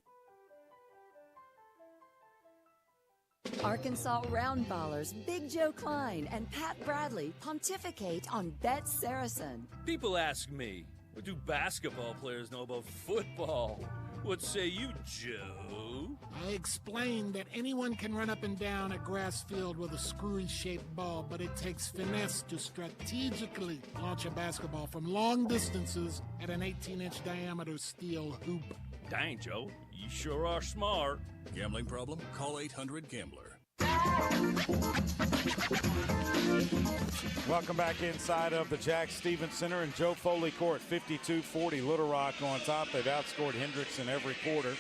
Arkansas Roundballers Big Joe Klein and Pat Bradley pontificate on Bet Saracen. People ask me, what do basketball players know about football? What say you, Joe? I explained that anyone can run up and down a grass field with a screwy-shaped ball, but it takes finesse to strategically launch a basketball from long distances at an 18-inch diameter steel hoop. Dang, Joe, you sure are smart. Gambling problem? Call 800-GAMBLER. Welcome back inside of the Jack Stevens Center and Joe Foley Court. 52-40, Little Rock on top. They've outscored Hendrix in every quarter.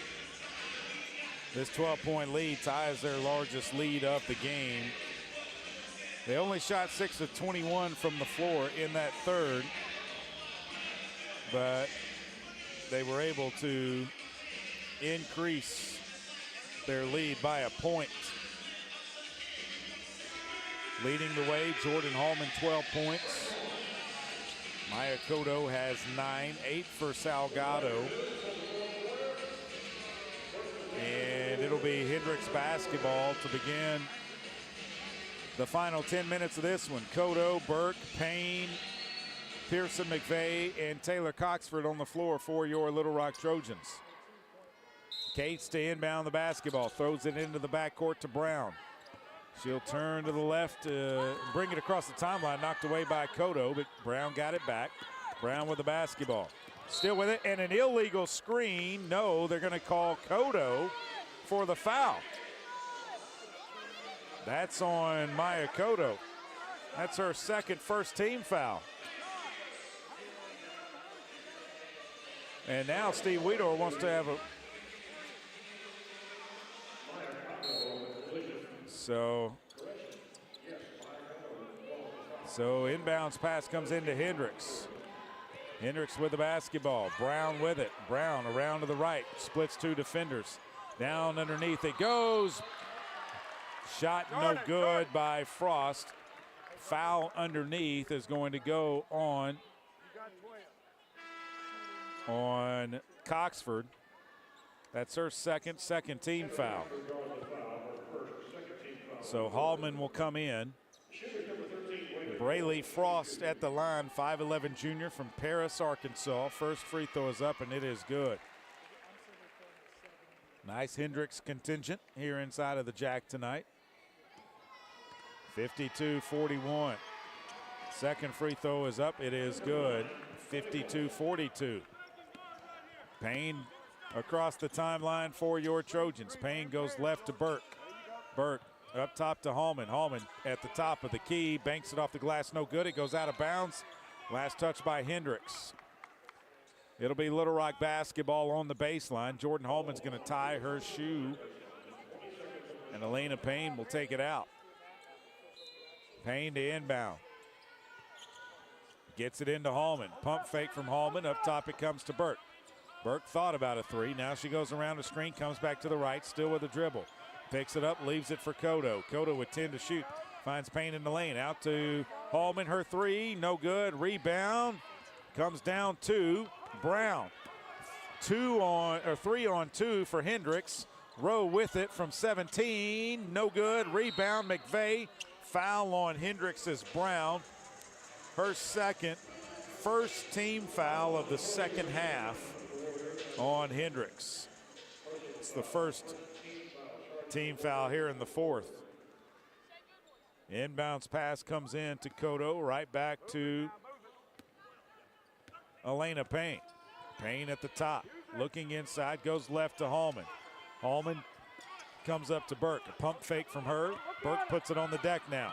This 12-point lead ties their largest lead of the game. They only shot 6 of 21 from the floor in that third, but they were able to increase their lead by a point. Leading the way, Jordan Hallman, 12 points. Maya Cotto has 9, 8 for Salgado. And it'll be Hendrix basketball to begin the final 10 minutes of this one. Cotto, Burke, Payne, Pearson McVeigh, and Taylor Coxford on the floor for your Little Rock Trojans. Cates to inbound the basketball, throws it into the backcourt to Brown. She'll turn to the left, bring it across the timeline, knocked away by Cotto, but Brown got it back. Brown with the basketball. Still with it, and an illegal screen. No, they're going to call Kodo for the foul. That's on Maya Kodo. That's her second first-team foul. And now Steve Weedor wants to have a... So inbounds pass comes into Hendrix. Hendrix with the basketball. Brown with it. Brown around to the right. Splits two defenders. Down underneath it goes. Shot no good by Frost. Foul underneath is going to go on Coxford. That's her second team foul. So Hallman will come in. Braylee Frost at the line, 5'11" junior from Paris, Arkansas. First free throw is up, and it is good. Nice Hendrix contingent here inside of the Jack tonight. 52-41. Second free throw is up. It is good. 52-42. Payne across the timeline for your Trojans. Payne goes left to Burke. Burke up top to Hallman. Hallman at the top of the key. Banks it off the glass. No good. It goes out of bounds. Last touch by Hendrix. It'll be Little Rock basketball on the baseline. Jordan Hallman's going to tie her shoe. And Elena Payne will take it out. Payne to inbound. Gets it into Hallman. Pump fake from Hallman. Up top it comes to Burke. Burke thought about a three. Now she goes around the screen, comes back to the right, still with a dribble. Picks it up, leaves it for Kodo. Kodo with 10 to shoot. Finds Payne in the lane. Out to Hallman. Her three, no good. Rebound. Comes down to Brown. 3 on 2 for Hendrix. Rowe with it from 17. No good. Rebound. McVeigh. Foul on Hendrix is Brown. Her first team foul of the second half on Hendrix. It's the first team foul here in the fourth. Inbounds pass comes in to Kodo, right back to Elena Payne. Payne at the top, looking inside, goes left to Hallman. Hallman comes up to Burke, a pump fake from her. Burke puts it on the deck now.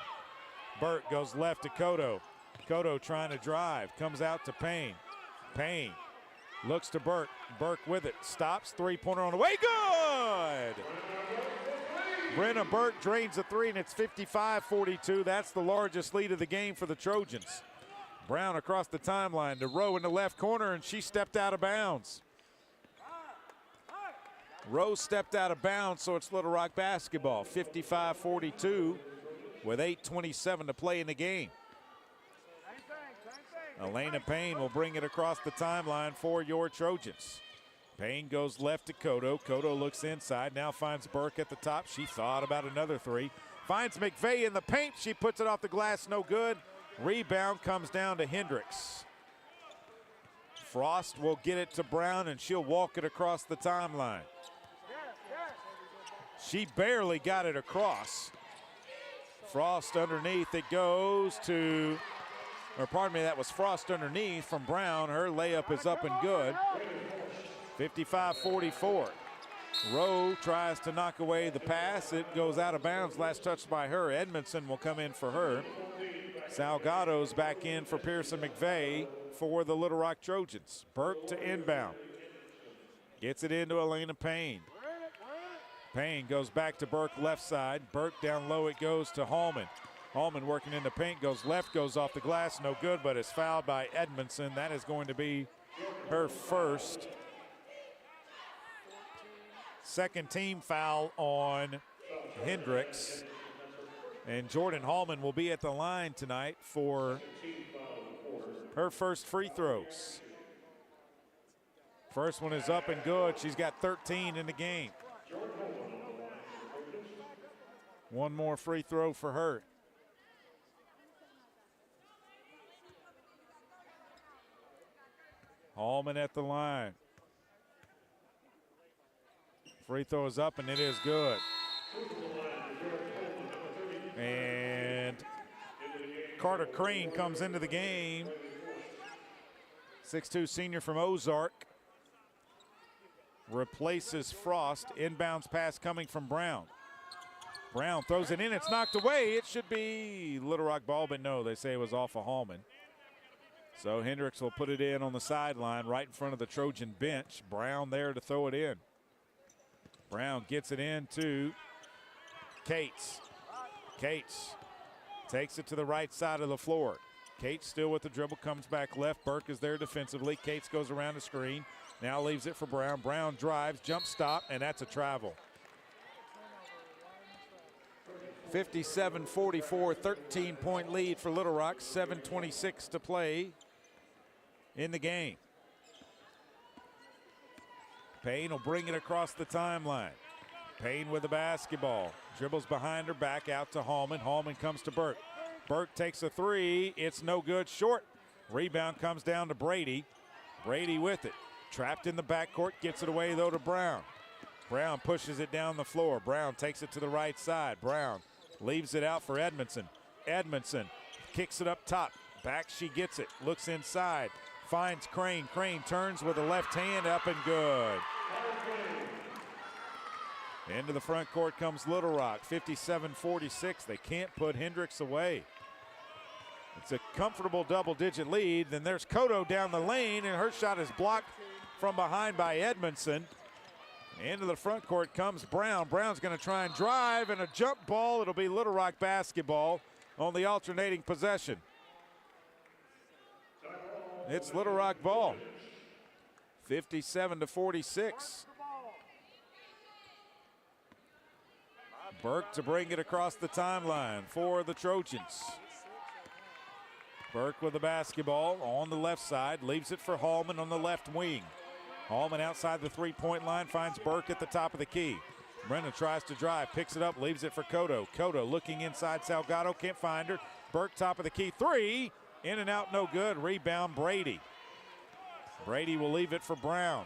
Burke goes left to Kodo. Kodo trying to drive, comes out to Payne. Payne looks to Burke. Burke with it, stops, three-pointer on the way, good! Brenna Burke drains a three, and it's 55-42. That's the largest lead of the game for the Trojans. Brown across the timeline to Rowe in the left corner, and she stepped out of bounds. Rowe stepped out of bounds, so it's Little Rock basketball. 55-42 with 8:27 to play in the game. Elena Payne will bring it across the timeline for your Trojans. Payne goes left to Kodo. Kodo looks inside, now finds Burke at the top. She thought about another three. Finds McVeigh in the paint. She puts it off the glass, no good. Rebound comes down to Hendrix. Frost will get it to Brown, and she'll walk it across the timeline. She barely got it across. Frost underneath, it goes to, or pardon me, that was Frost underneath from Brown. Her layup is up and good. 55-44. Rowe tries to knock away the pass. It goes out of bounds. Last touch by her. Edmondson will come in for her. Salgado's back in for Pearson McVeigh for the Little Rock Trojans. Burke to inbound. Gets it into Elena Payne. Payne goes back to Burke left side. Burke down low, it goes to Hallman. Hallman working in the paint, goes left, goes off the glass, no good, but is fouled by Edmondson. That is going to be her first. Second team foul on Hendrix. And Jordan Hallman will be at the line tonight for her first free throws. First one is up and good. She's got 13 in the game. One more free throw for her. Hallman at the line. Free throw is up and it is good. And Carter Crane comes into the game. 6'2" senior from Ozark replaces Frost. Inbounds pass coming from Brown. Brown throws it in. It's knocked away. It should be Little Rock ball, but no, they say it was off of Hallman. So Hendrix will put it in on the sideline right in front of the Trojan bench. Brown there to throw it in. Brown gets it into Cates. Cates takes it to the right side of the floor. Cates still with the dribble, comes back left. Burke is there defensively. Cates goes around the screen. Now leaves it for Brown. Brown drives, jump stop, and that's a travel. 57-44, 13-point lead for Little Rock. 7:26 to play in the game. Payne will bring it across the timeline. Payne with the basketball. Dribbles behind her, back out to Hallman. Hallman comes to Burke. Burke takes a three. It's no good, short. Rebound comes down to Brady. Brady with it. Trapped in the backcourt, gets it away though to Brown. Brown pushes it down the floor. Brown takes it to the right side. Brown leaves it out for Edmondson. Edmondson kicks it up top. Back she gets it. Looks inside. Finds Crane. Crane turns with a left hand, up and good. Into the front court comes Little Rock. 57-46. They can't put Hendrix away. It's a comfortable double-digit lead. Then there's Cotto down the lane, and her shot is blocked from behind by Edmondson. Into the front court comes Brown. Brown's going to try and drive, and a jump ball. It'll be Little Rock basketball on the alternating possession. It's Little Rock ball. 57-46. Burke to bring it across the timeline for the Trojans. Burke with the basketball on the left side, leaves it for Hallman on the left wing. Hallman outside the three-point line finds Burke at the top of the key. Brennan tries to drive, picks it up, leaves it for Cotto. Cotto looking inside Salgado, can't find her. Burke top of the key, three, in and out, no good. Rebound Brady. Brady will leave it for Brown.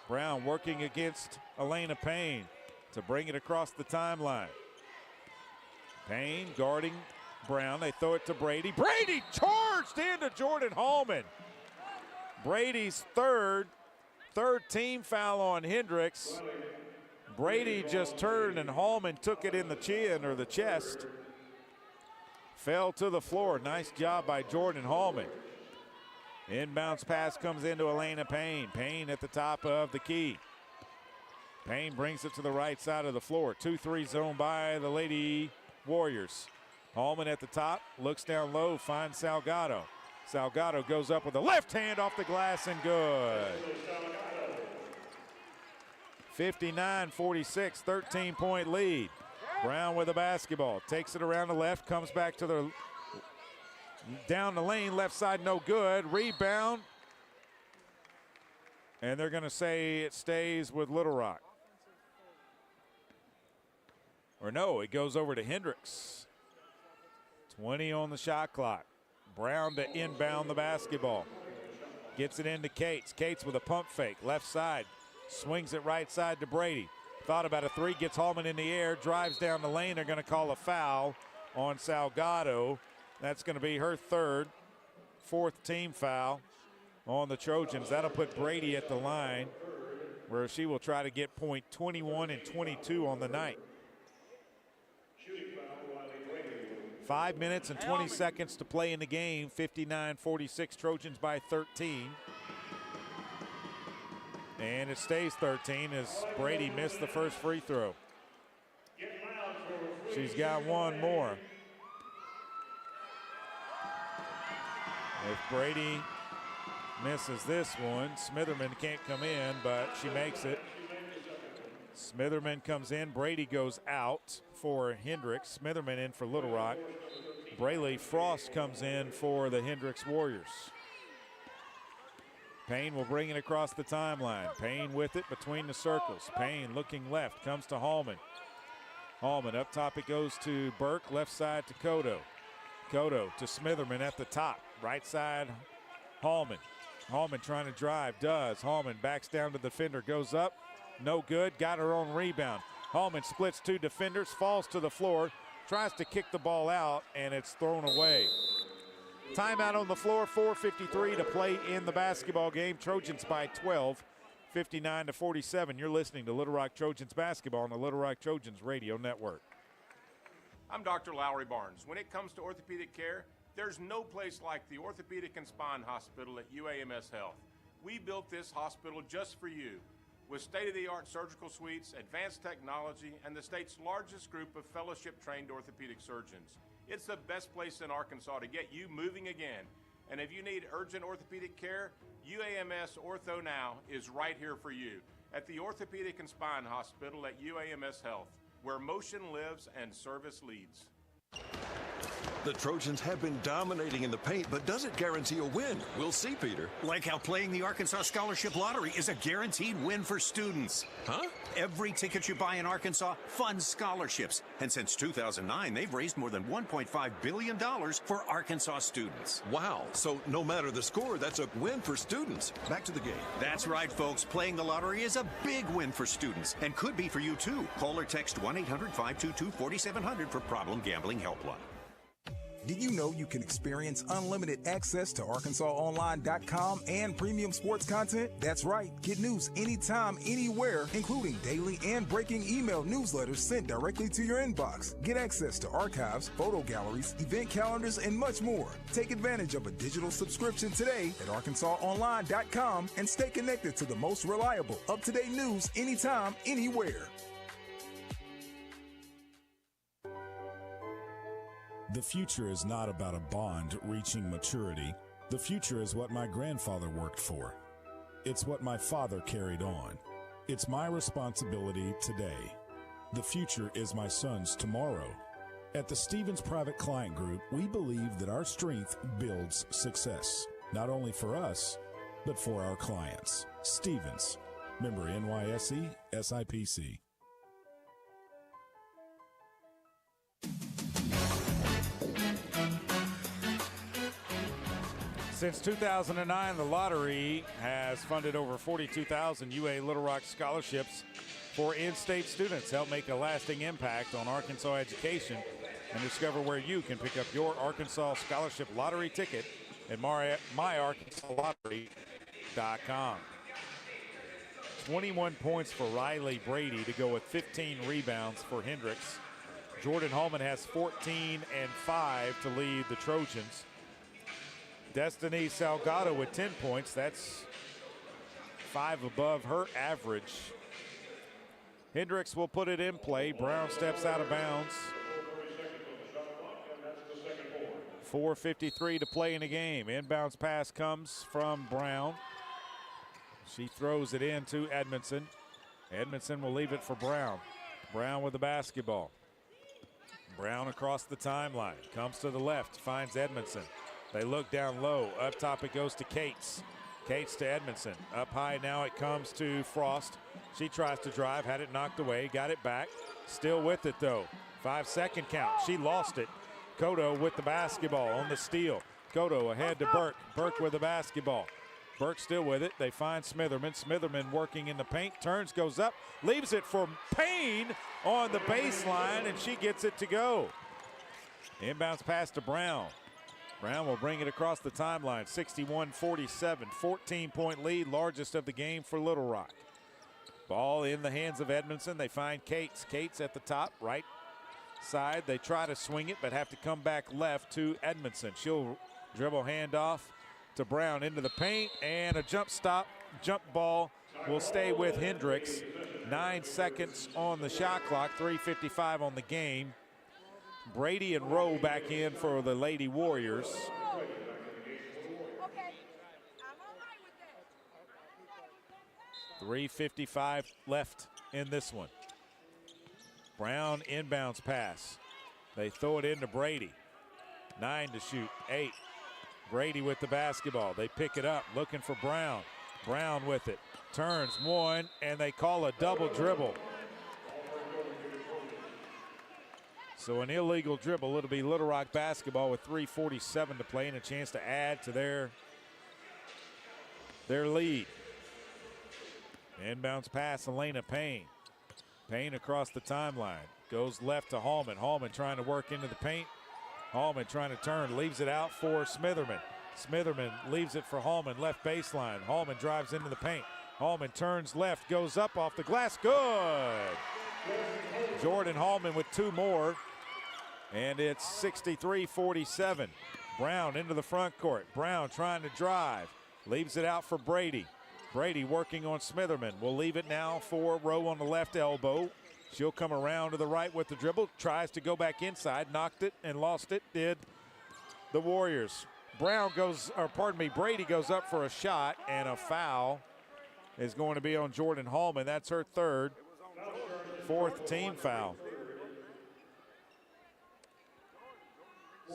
Brown working against Elena Payne to bring it across the timeline. Payne guarding Brown. They throw it to Brady. Brady charged into Jordan Hallman. Brady's third team foul on Hendrix. Brady just turned and Hallman took it in the chin or the chest. Fell to the floor. Nice job by Jordan Hallman. Inbounds pass comes into Elena Payne. Payne at the top of the key. Payne brings it to the right side of the floor. 2-3 zone by the Lady Warriors. Hallman at the top, looks down low, finds Salgado. Salgado goes up with a left hand off the glass and good. 59-46, 13-point lead. Brown with the basketball, takes it around the left, comes back to the down the lane, left side no good. Rebound. And they're going to say it stays with Little Rock. Or no, it goes over to Hendrix. 20 on the shot clock. Brown to inbound the basketball. Gets it into Cates. Cates with a pump fake. Left side. Swings it right side to Brady. Thought about a three. Gets Hallman in the air. Drives down the lane. They're going to call a foul on Salgado. That's going to be her fourth team foul on the Trojans. That'll put Brady at the line where she will try to get point 21 and 22 on the night. 5 minutes and 20 seconds to play in the game. 59-46, Trojans by 13. And it stays 13 as Brady missed the first free throw. She's got one more. If Brady misses this one, Smitherman can't come in, but she makes it. Smitherman comes in. Brady goes out for Hendrix. Smitherman in for Little Rock. Brayley Frost comes in for the Hendrix Warriors. Payne will bring it across the timeline. Payne with it between the circles. Payne looking left, comes to Hallman. Hallman up top, it goes to Burke, left side to Cotto. Cotto to Smitherman at the top. Right side, Hallman. Hallman trying to drive, does. Hallman backs down to the defender, goes up. No good, got her own rebound. Hallman splits two defenders, falls to the floor, tries to kick the ball out, and it's thrown away. Timeout on the floor, 4:53 to play in the basketball game. Trojans by 12, 59-47. You're listening to Little Rock Trojans basketball on the Little Rock Trojans radio network. I'm Dr. Lowry Barnes. When it comes to orthopedic care, there's no place like the Orthopedic and Spine Hospital at UAMS Health. We built this hospital just for you, with state-of-the-art surgical suites, advanced technology, and the state's largest group of fellowship-trained orthopedic surgeons. It's the best place in Arkansas to get you moving again. And if you need urgent orthopedic care, UAMS Ortho Now is right here for you at the Orthopedic and Spine Hospital at UAMS Health, where motion lives and service leads. The Trojans have been dominating in the paint, but does it guarantee a win? We'll see, Peter. Like how playing the Arkansas Scholarship Lottery is a guaranteed win for students. Huh? Every ticket you buy in Arkansas funds scholarships. And since 2009, they've raised more than $1.5 billion for Arkansas students. Wow. So no matter the score, that's a win for students. Back to the game. That's right, folks. Playing the lottery is a big win for students and could be for you, too. Call or text 1-800-522-4700 for Problem Gambling Helpline. Did you know you can experience unlimited access to ArkansasOnline.com and premium sports content? That's right. Get news anytime, anywhere, including daily and breaking email newsletters sent directly to your inbox. Get access to archives, photo galleries, event calendars, and much more. Take advantage of a digital subscription today at ArkansasOnline.com and stay connected to the most reliable, up-to-date news anytime, anywhere. The future is not about a bond reaching maturity. The future is what my grandfather worked for. It's what my father carried on. It's my responsibility today. The future is my son's tomorrow. At the Stevens Private Client Group, we believe that our strength builds success, not only for us, but for our clients. Stevens, member NYSE, SIPC. Since 2009, the lottery has funded over 42,000 UA Little Rock scholarships for in-state students. Help make a lasting impact on Arkansas education and discover where you can pick up your Arkansas Scholarship Lottery ticket at myarkansasLottery.com. 21 points for Riley Brady to go with 15 rebounds for Hendrix. Jordan Hallman has 14 and 5 to lead the Trojans. Destiny Salgado with 10 points. That's 5 above her average. Hendrix will put it in play. Brown steps out of bounds. 4:53 to play in the game. Inbounds pass comes from Brown. She throws it in to Edmondson. Edmondson will leave it for Brown. Brown with the basketball. Brown across the timeline. Comes to the left. Finds Edmondson. They look down low. Up top it goes to Cates. Cates to Edmondson. Up high now it comes to Frost. She tries to drive. Had it knocked away. Got it back. Still with it though. 5-second count. She lost it. Cotto with the basketball on the steal. Cotto ahead to Burke. Burke with the basketball. Burke still with it. They find Smitherman. Smitherman working in the paint. Turns, goes up. Leaves it for Payne on the baseline, and she gets it to go. Inbounds pass to Brown. Brown will bring it across the timeline. 61-47. 14-point lead. Largest of the game for Little Rock. Ball in the hands of Edmondson. They find Cates. Cates at the top. Right side. They try to swing it, but have to come back left to Edmondson. She'll dribble handoff to Brown into the paint, and a jump ball will stay with Hendrix. 9 seconds on the shot clock, 3:55 on the game. Brady and Rowe back in for the Lady Warriors. 3:55 left in this one. Brown inbounds pass. They throw it into Brady. 9 to shoot, 8. Brady with the basketball. They pick it up, looking for Brown. Brown with it. Turns one, and they call a double dribble. So an illegal dribble. It'll be Little Rock basketball with 3:47 to play and a chance to add to their lead. Inbounds pass, Elena Payne. Payne across the timeline. Goes left to Hallman. Hallman trying to work into the paint. Hallman trying to turn, leaves it out for Smitherman. Smitherman leaves it for Hallman, left baseline. Hallman drives into the paint. Hallman turns left, goes up off the glass, good! Jordan Hallman with 2 more, and it's 63-47. Brown into the front court. Brown trying to drive, leaves it out for Brady. Brady working on Smitherman. Will leave it now for Rowe on the left elbow. She'll come around to the right with the dribble, tries to go back inside, knocked it and lost it, did the Warriors. Brady goes up for a shot, and a foul is going to be on Jordan Hallman. That's her 3rd, 4th team foul.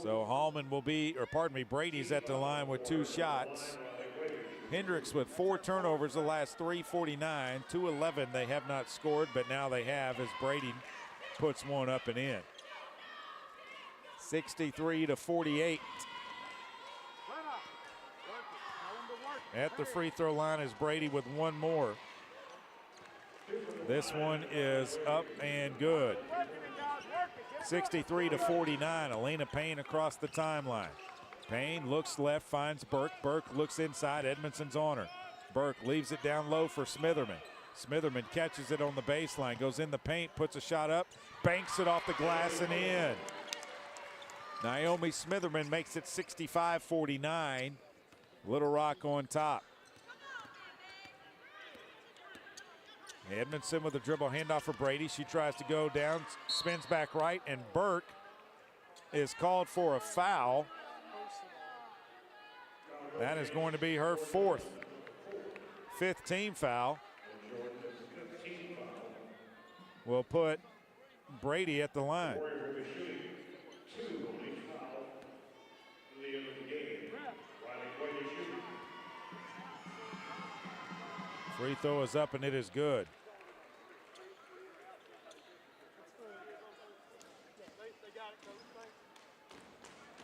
So Brady's at the line with 2 shots. Hendrix with 4 turnovers the last 3:49, 2:11 they have not scored, but now they have as Brady puts one up and in. 63-48. At the free throw line is Brady with 1 more. This one is up and good. 63-49. Elena Payne across the timeline. Payne looks left, finds Burke. Burke looks inside. Edmondson's on her. Burke leaves it down low for Smitherman. Smitherman catches it on the baseline, goes in the paint, puts a shot up, banks it off the glass and in. Naomi Smitherman makes it 65-49. Little Rock on top. Edmondson with a dribble handoff for Brady. She tries to go down, spins back right, and Burke is called for a foul. That is going to be her 5th team foul. We'll put Brady at the line. Free throw is up and it is good.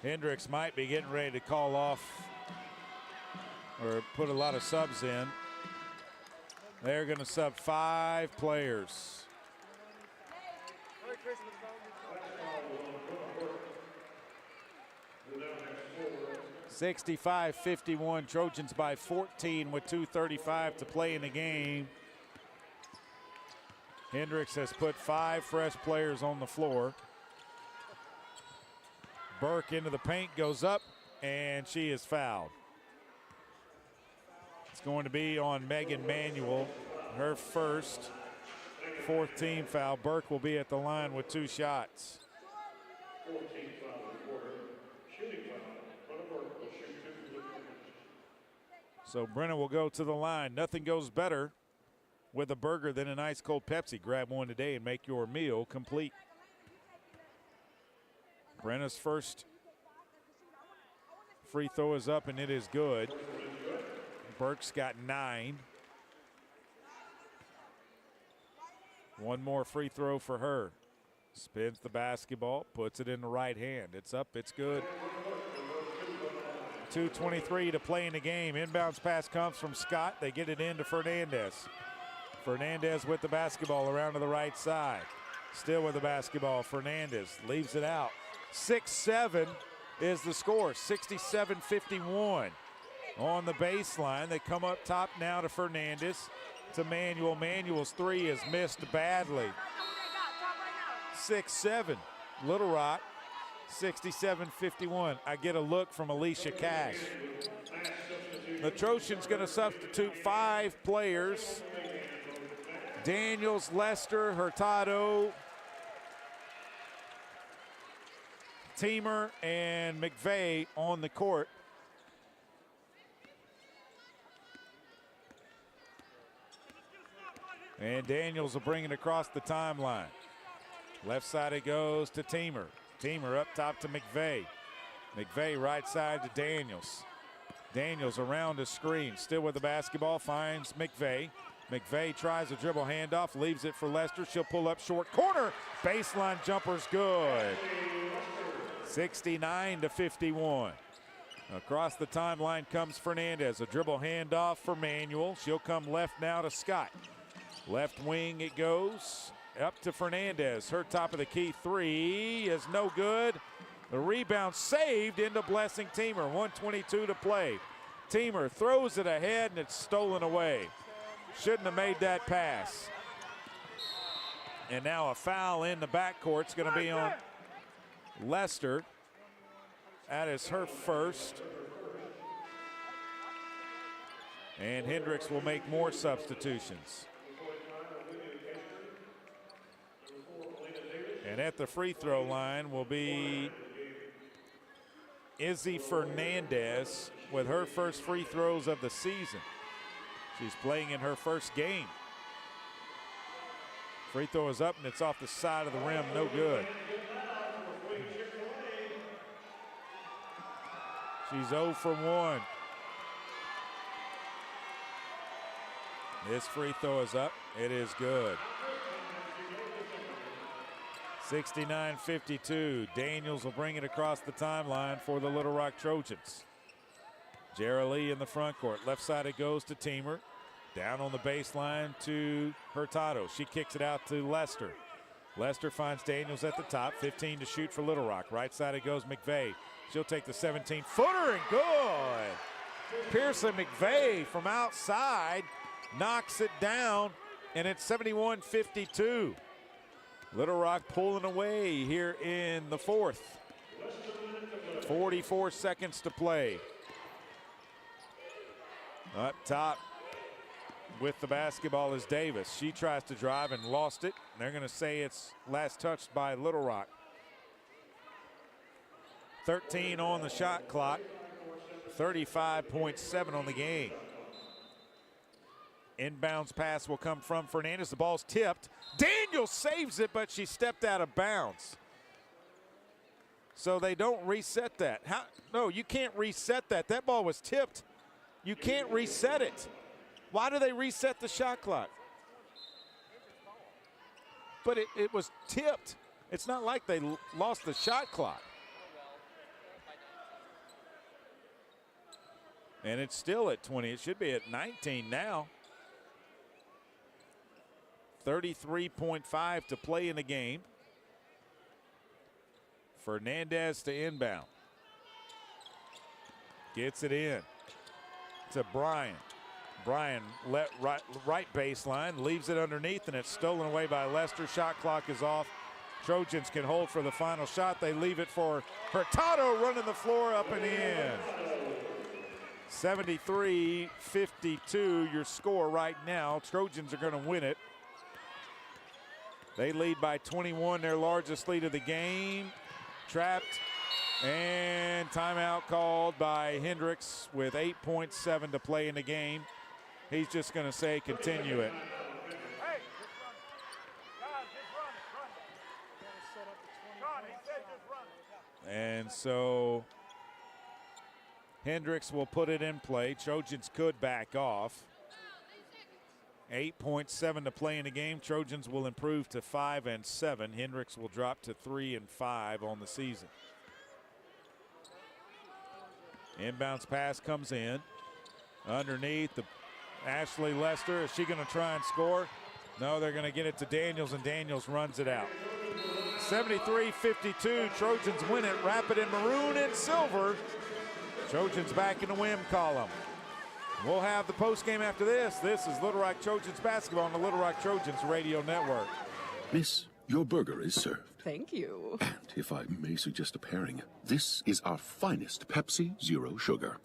Hendrix might be getting ready to call off or put a lot of subs in. They're going to sub 5 players. 65-51, Trojans by 14 with 2:35 to play in the game. Hendrix has put 5 fresh players on the floor. Burke into the paint, goes up, and she is fouled. It's going to be on Megan Manuel, her 4th team foul. Burke will be at the line with 2 shots. So Brenna will go to the line. Nothing goes better with a burger than an ice cold Pepsi. Grab one today and make your meal complete. Brenna's first free throw is up and it is good. Burke's got 9. One more free throw for her. Spins the basketball, puts it in the right hand. It's up, it's good. 2:23 to play in the game. Inbounds pass comes from Scott. They get it in to Fernandez. Fernandez with the basketball around to the right side. Still with the basketball. Fernandez leaves it out. 6-7 is the score. 67-51 on the baseline. They come up top now to Fernandez. To Manuel. Manuel's 3 is missed badly. 6-7. Little Rock. 67-51. I get a look from Alicia Cash. The Trojans going to substitute 5 players. Daniels, Lester, Hurtado, Teamer, and McVeigh on the court. And Daniels will bring it across the timeline. Left side it goes to Teamer. Teamer up top to McVeigh. McVeigh right side to Daniels. Daniels around the screen. Still with the basketball, finds McVeigh. McVeigh tries a dribble handoff, leaves it for Lester. She'll pull up short corner. Baseline jumper's good. 69-51. Across the timeline comes Fernandez. A dribble handoff for Manuel. She'll come left now to Scott. Left wing it goes. Up to Fernandez. Her top of the key 3 is no good. The rebound saved into Blessing Teamer. 1:22 to play. Teamer throws it ahead, and it's stolen away. Shouldn't have made that pass. And now a foul in the backcourt. It's going to be on Lester. That is her first. And Hendrix will make more substitutions. And at the free throw line will be Izzy Fernandez with her first free throws of the season. She's playing in her first game. Free throw is up and it's off the side of the rim, no good. She's 0 for 1. This free throw is up, it is good. 69-52. Daniels will bring it across the timeline for the Little Rock Trojans. Jara Lee in the front court. Left side it goes to Teamer. Down on the baseline to Hurtado. She kicks it out to Lester. Lester finds Daniels at the top. 15 to shoot for Little Rock. Right side it goes McVeigh. She'll take the 17-footer and good. Pearson McVeigh from outside knocks it down, and it's 71-52. Little Rock pulling away here in the fourth. 44 seconds to play. Up top with the basketball is Davis. She tries to drive and lost it. They're going to say it's last touched by Little Rock. 13 on the shot clock. 35.7 on the game. Inbounds pass will come from Fernandez. The ball's tipped. Daniels saves it, but she stepped out of bounds. So they don't reset that. No, you can't reset that. That ball was tipped. You can't reset it. Why do they reset the shot clock? But it was tipped. It's not like they lost the shot clock. And it's still at 20. It should be at 19 now. 33.5 to play in the game. Fernandez to inbound. Gets it in to Bryan. Bryan right baseline, leaves it underneath, and it's stolen away by Lester. Shot clock is off. Trojans can hold for the final shot. They leave it for Hurtado running the floor up and in. 73-52 your score right now. Trojans are going to win it. They lead by 21, their largest lead of the game. Trapped, and timeout called by Hendrix with 8.7 to play in the game. He's just going to say continue it. And so Hendrix will put it in play. Trojans could back off. 8.7 to play in the game. Trojans will improve to 5-7. Hendrix will drop to 3-5 on the season. Inbounds pass comes in. Underneath the Ashley Lester. Is she going to try and score? No, they're going to get it to Daniels, and Daniels runs it out. 73-52. Trojans win it. Wrap it in maroon and silver. Trojans back in the win column. We'll have the postgame after this. This is Little Rock Trojans basketball on the Little Rock Trojans Radio Network. Miss, your burger is served. Thank you. And if I may suggest a pairing, this is our finest Pepsi Zero Sugar.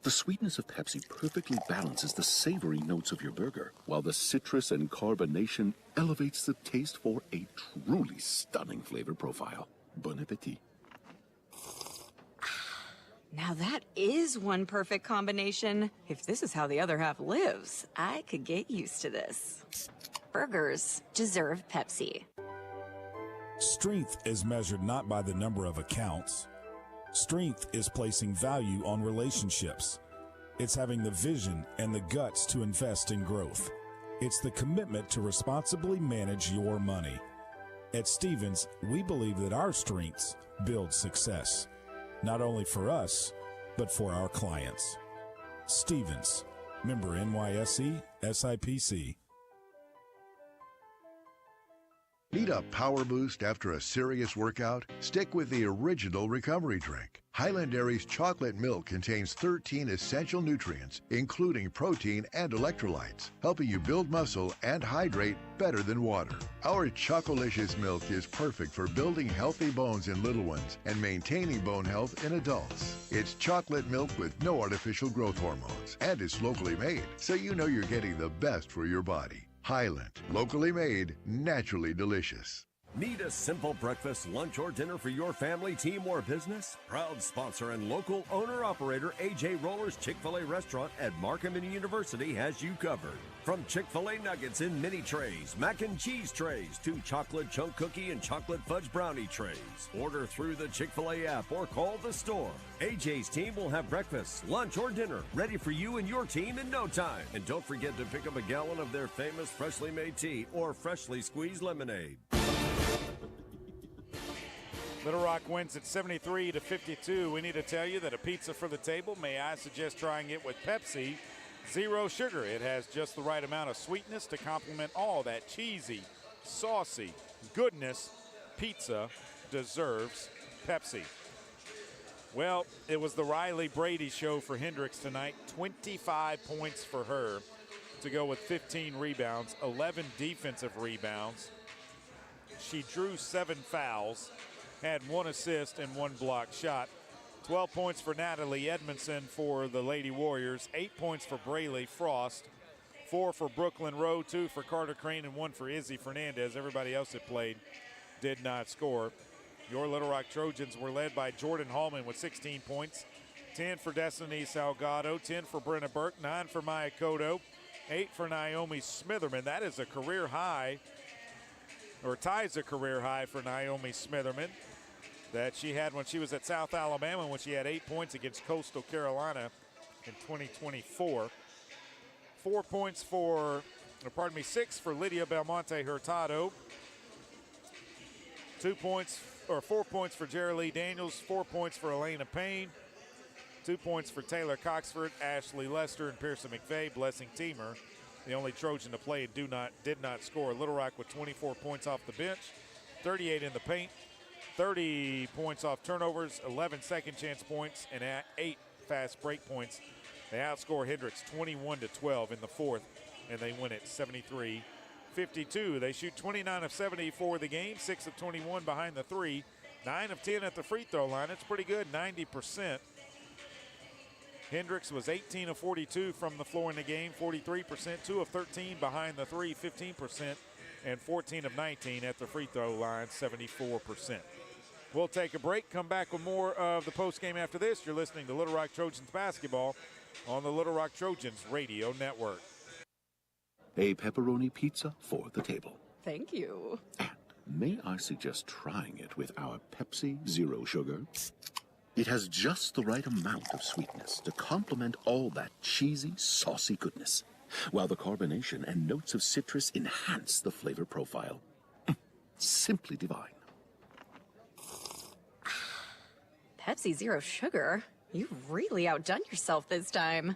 The sweetness of Pepsi perfectly balances the savory notes of your burger, while the citrus and carbonation elevates the taste for a truly stunning flavor profile. Bon appetit. Now that is one perfect combination. If this is how the other half lives, I could get used to this. Burgers deserve Pepsi. Strength is measured not by the number of accounts. Strength is placing value on relationships. It's having the vision and the guts to invest in growth. It's the commitment to responsibly manage your money. At Stevens, we believe that our strengths build success. Not only for us, but for our clients. Stevens, member NYSE, SIPC. Need a power boost after a serious workout? Stick with the original recovery drink. Highland Dairy's chocolate milk contains 13 essential nutrients, including protein and electrolytes, helping you build muscle and hydrate better than water. Our Chocolicious milk is perfect for building healthy bones in little ones and maintaining bone health in adults. It's chocolate milk with no artificial growth hormones, and it's locally made, so you know you're getting the best for your body. Highland, locally made, naturally delicious. Need a simple breakfast, lunch, or dinner for your family, team, or business? Proud sponsor and local owner-operator AJ Roller's Chick-fil-A restaurant at Markham University has you covered. From Chick-fil-A nuggets in mini trays, mac and cheese trays, to chocolate chunk cookie and chocolate fudge brownie trays. Order through the Chick-fil-A app or call the store. AJ's team will have breakfast, lunch, or dinner ready for you and your team in no time. And don't forget to pick up a gallon of their famous freshly made tea or freshly squeezed lemonade. Little Rock wins at 73-52. We need to tell you that a pizza for the table, may I suggest trying it with Pepsi Zero Sugar. It has just the right amount of sweetness to complement all that cheesy, saucy goodness. Pizza deserves Pepsi. Well, it was the Riley Brady show for Hendrix tonight. 25 points for her to go with 15 rebounds, 11 defensive rebounds. She drew 7 fouls, had 1 assist and 1 block shot. 12 points for Natalie Edmondson for the Lady Warriors, 8 points for Braylee Frost, 4 for Brooklyn Rowe, 2 for Carter Crane, and 1 for Izzy Fernandez. Everybody else that played did not score. Your Little Rock Trojans were led by Jordan Hallman with 16 points, 10 for Destiny Salgado, 10 for Brenna Burke, 9 for Maya Cotto, 8 for Naomi Smitherman. That is a career high, or ties a career high for Naomi Smitherman that she had when she was at South Alabama, when she had 8 points against Coastal Carolina in 2024. 4 points for, 6 for Lydia Belmonte Hurtado. 4 points for Jerry Lee Daniels, 4 points for Elena Payne, 2 points for Taylor Coxford, Ashley Lester, and Pearson McVeigh. Blessing Teamer, the only Trojan to play, did not score. Little Rock with 24 points off the bench, 38 in the paint, 30 points off turnovers, 11 second chance points, and 8 fast break points. They outscore Hendrix 21-12 in the fourth, and they win it 73-52. They shoot 29 of 70 for the game, 6 of 21 behind the three, 9 of 10 at the free throw line. It's pretty good, 90%. Hendrix was 18 of 42 from the floor in the game, 43%, 2 of 13 behind the three, 15%, and 14 of 19 at the free throw line, 74%. We'll take a break, come back with more of the postgame after this. You're listening to Little Rock Trojans basketball on the Little Rock Trojans Radio Network. A pepperoni pizza for the table. Thank you. And may I suggest trying it with our Pepsi Zero Sugar? It has just the right amount of sweetness to complement all that cheesy, saucy goodness, while the carbonation and notes of citrus enhance the flavor profile. Simply divine. Pepsi Zero Sugar? You've really outdone yourself this time.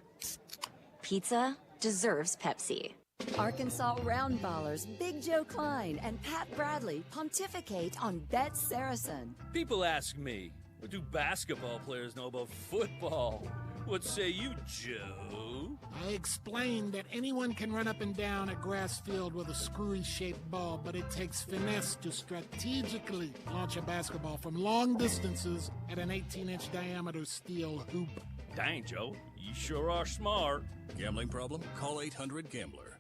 Pizza deserves Pepsi. Arkansas Round Ballers Big Joe Klein and Pat Bradley pontificate on Bet Saracen. People ask me, what do basketball players know about football? What say you, Joe? I explained that anyone can run up and down a grass field with a screwy-shaped ball, but it takes finesse to strategically launch a basketball from long distances at an 18-inch diameter steel hoop. Dang, Joe, you sure are smart. Gambling problem? Call 800-GAMBLER.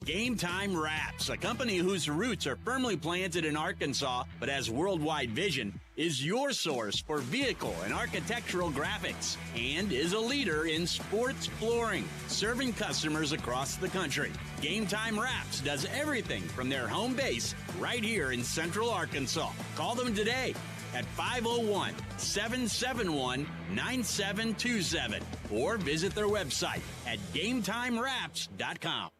Game Time Wraps, a company whose roots are firmly planted in Arkansas but has worldwide vision, is your source for vehicle and architectural graphics and is a leader in sports flooring, serving customers across the country. Game Time Wraps does everything from their home base right here in Central Arkansas. Call them today at 501-771-9727 or visit their website at GameTimeWraps.com.